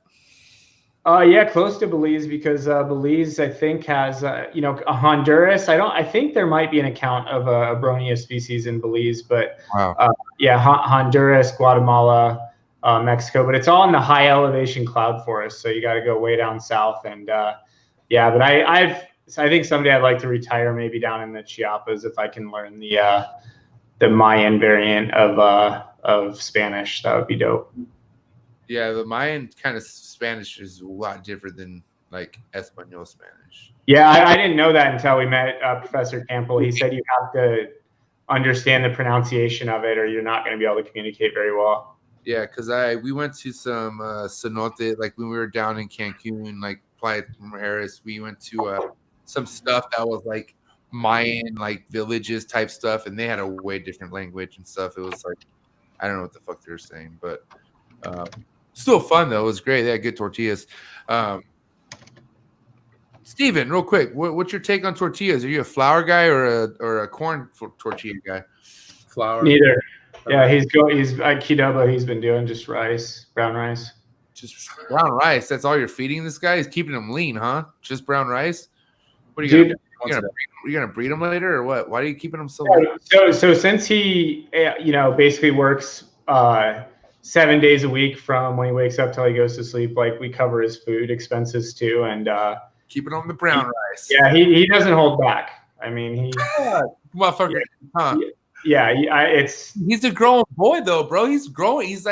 Yeah, close to Belize, because Belize I think has a Honduras. I think there might be an account of a Abronia species in Belize, but wow. Honduras, Guatemala, Mexico, but it's all in the high elevation cloud forest. So you got to go way down south, and but I think someday I'd like to retire maybe down in the Chiapas if I can learn the Mayan variant of Spanish. That would be dope. Yeah, the Mayan kind of Spanish is a lot different than like Espanol Spanish. Yeah, I didn't know that until we met Professor Campbell. He said you have to understand the pronunciation of it or you're not going to be able to communicate very well. Yeah, because we went to some cenote, like when we were down in Cancun, like Playa Mujeres, we went to some stuff that was like Mayan, like villages type stuff, and they had a way different language and stuff. It was like, I don't know what the fuck they were saying, but still fun though. It was great. They had good tortillas. Steven, real quick, what's your take on tortillas? Are you a flour guy or a corn tortilla guy? Flour. Neither. Yeah, he's like Qdoba. He's been doing just rice, brown rice. Just brown rice. That's all you're feeding this guy? He's keeping him lean, huh? Just brown rice? What are you gonna do? You gonna breed him later or what? Why are you keeping him so lean? So since he basically works 7 days a week from when he wakes up till he goes to sleep, like we cover his food expenses too, and keeping on the brown rice. Yeah, he doesn't hold back. I mean, he motherfucker, huh? Yeah, he's a grown boy though, bro. He's growing. He's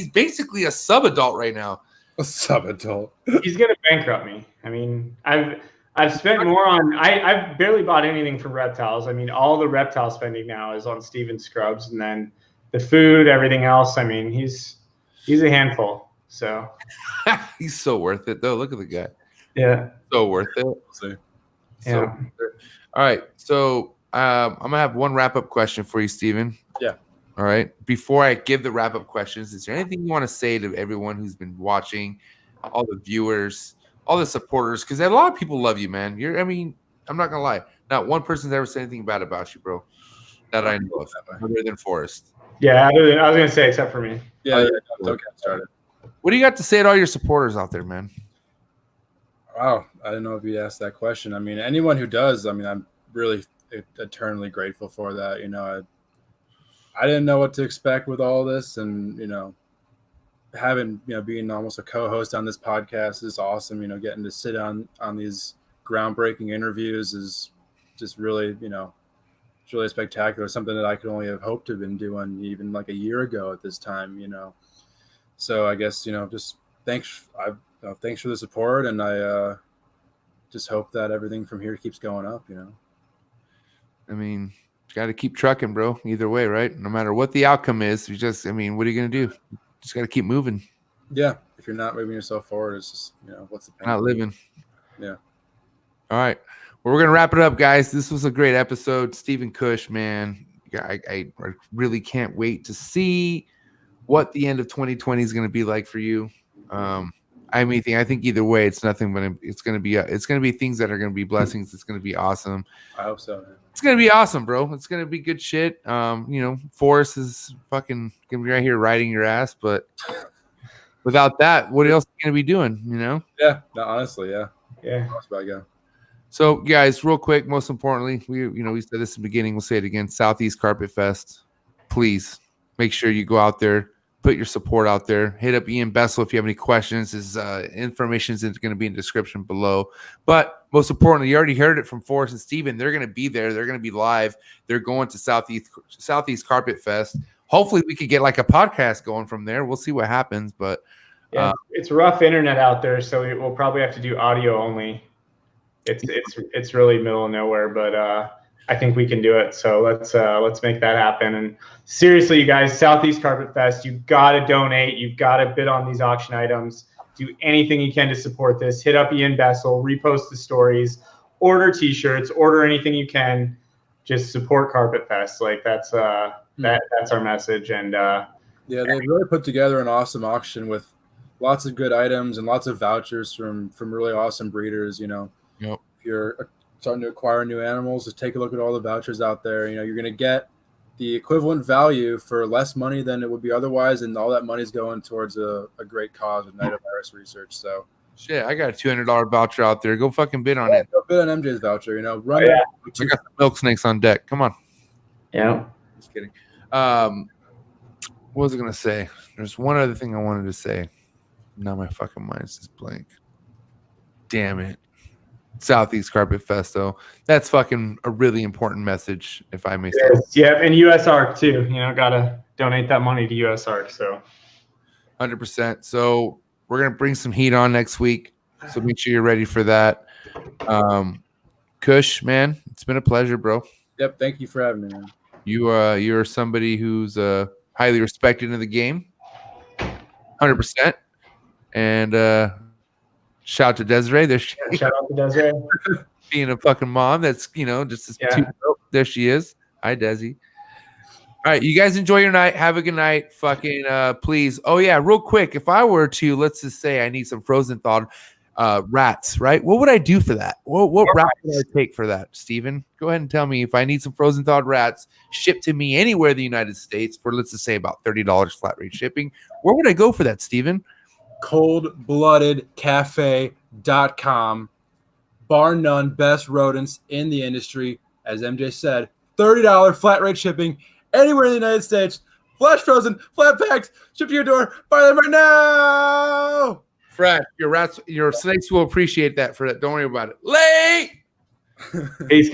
basically a sub-adult right now. A sub-adult. He's gonna bankrupt me. I mean, I've spent more on. I've barely bought anything from reptiles. I mean, all the reptile spending now is on Steven Scrubs, and then the food, everything else. I mean, he's a handful. So he's so worth it though. Look at the guy. Yeah, so worth it. Yeah. All right, so I'm gonna have one wrap-up question for you, Steven. Yeah. All right. Before I give the wrap-up questions, is there anything you want to say to everyone who's been watching, all the viewers, all the supporters? Because a lot of people love you, man. I'm not gonna lie. Not one person's ever said anything bad about you, bro, that I know of, other than FORREST. Yeah, I was gonna say except for me. Yeah. Okay, started. What do you got to say to all your supporters out there, man? Wow, I didn't know if you asked that question. I mean, anyone who does, I'm really eternally grateful for that. I didn't know what to expect with all this, and having being almost a co-host on this podcast is awesome. Getting to sit on these groundbreaking interviews is just really it's really spectacular. Something that I could only have hoped to have been doing even like a year ago at this time. So I guess just thanks. Thanks for the support, and I just hope that everything from here keeps going up. I mean, you got to keep trucking, bro. Either way, right? No matter what the outcome is, what are you going to do? Just got to keep moving. Yeah. If you're not moving yourself forward, it's just, what's the point? Not living. Yeah. All right. Well, we're going to wrap it up, guys. This was a great episode. Steven Kush, man. I really can't wait to see what the end of 2020 is going to be like for you. I think either way, it's nothing but it's going to be things that are going to be blessings. It's going to be awesome. I hope so, man. It's going to be awesome, bro. It's going to be good shit. FORREST is fucking going to be right here riding your ass, but without that, what else are you going to be doing, Yeah, no, honestly, yeah. Yeah. That's about to go. So, guys, real quick, most importantly, we said this in the beginning, we'll say it again, Southeast CARPETFEST. Please make sure you go out there, put your support out there. Hit up Ian Bessel if you have any questions. His information is going to be in the description below. But most importantly, you already heard it from Forrest and Steven. They're going to be there. They're going to be live. They're going to Southeast Carpet Fest. Hopefully we could get like a podcast going from there. We'll see what happens. But yeah, it's rough internet out there, so we'll probably have to do audio only. It's really middle of nowhere, but I think we can do it. So let's make that happen. And seriously, you guys, Southeast Carpet Fest, you've got to donate. You've got to bid on these auction items. Do anything you can to support this. Hit up Ian Bessel, repost the stories, order T-shirts, order anything you can. Just support Carpet Fest. Like that's our message. And yeah, they've really put together an awesome auction with lots of good items and lots of vouchers from really awesome breeders. You know, yep. If you're starting to acquire new animals, just take a look at all the vouchers out there. You know, you're going to get the equivalent value for less money than it would be otherwise, and all that money is going towards a great cause with nidovirus research. So shit, I got a $200 voucher out there. Go fucking bid on it. Go bid on MJ's voucher. You know, run. I got some milk snakes on deck. Come on. Yeah. Just kidding. What was I gonna say? There's one other thing I wanted to say. Now my fucking mind is just blank. Damn it. Southeast Carpet Fest, though. That's fucking a really important message, if I may say. Yeah, and USARC too. You know, gotta donate that money to USARC. So 100%. So we're gonna bring some heat on next week. So make sure you're ready for that. Kush, man, it's been a pleasure, bro. Yep, thank you for having me, man. You're somebody who's highly respected in the game. 100%. And shout out to Desiree. Shout out to Desiree. Being a fucking mom. That's, just as there she is. Hi, Desi. All right, you guys enjoy your night. Have a good night. Fucking please. Oh yeah, real quick. If I were to, let's just say I need some frozen thawed rats, right? What would I do for that? What rat would I take for that, Steven? Go ahead and tell me if I need some frozen thawed rats shipped to me anywhere in the United States for, let's just say, about $30 flat rate shipping. Where would I go for that, Steven? coldbloodedcafe.com. Bar none, best rodents in the industry. As MJ said, $30 flat rate shipping anywhere in the United States. Flash frozen, flat packed, shipped to your door. Buy them right now. Fred, your snakes will appreciate that. For that, don't worry about it. Late. Peace, guys.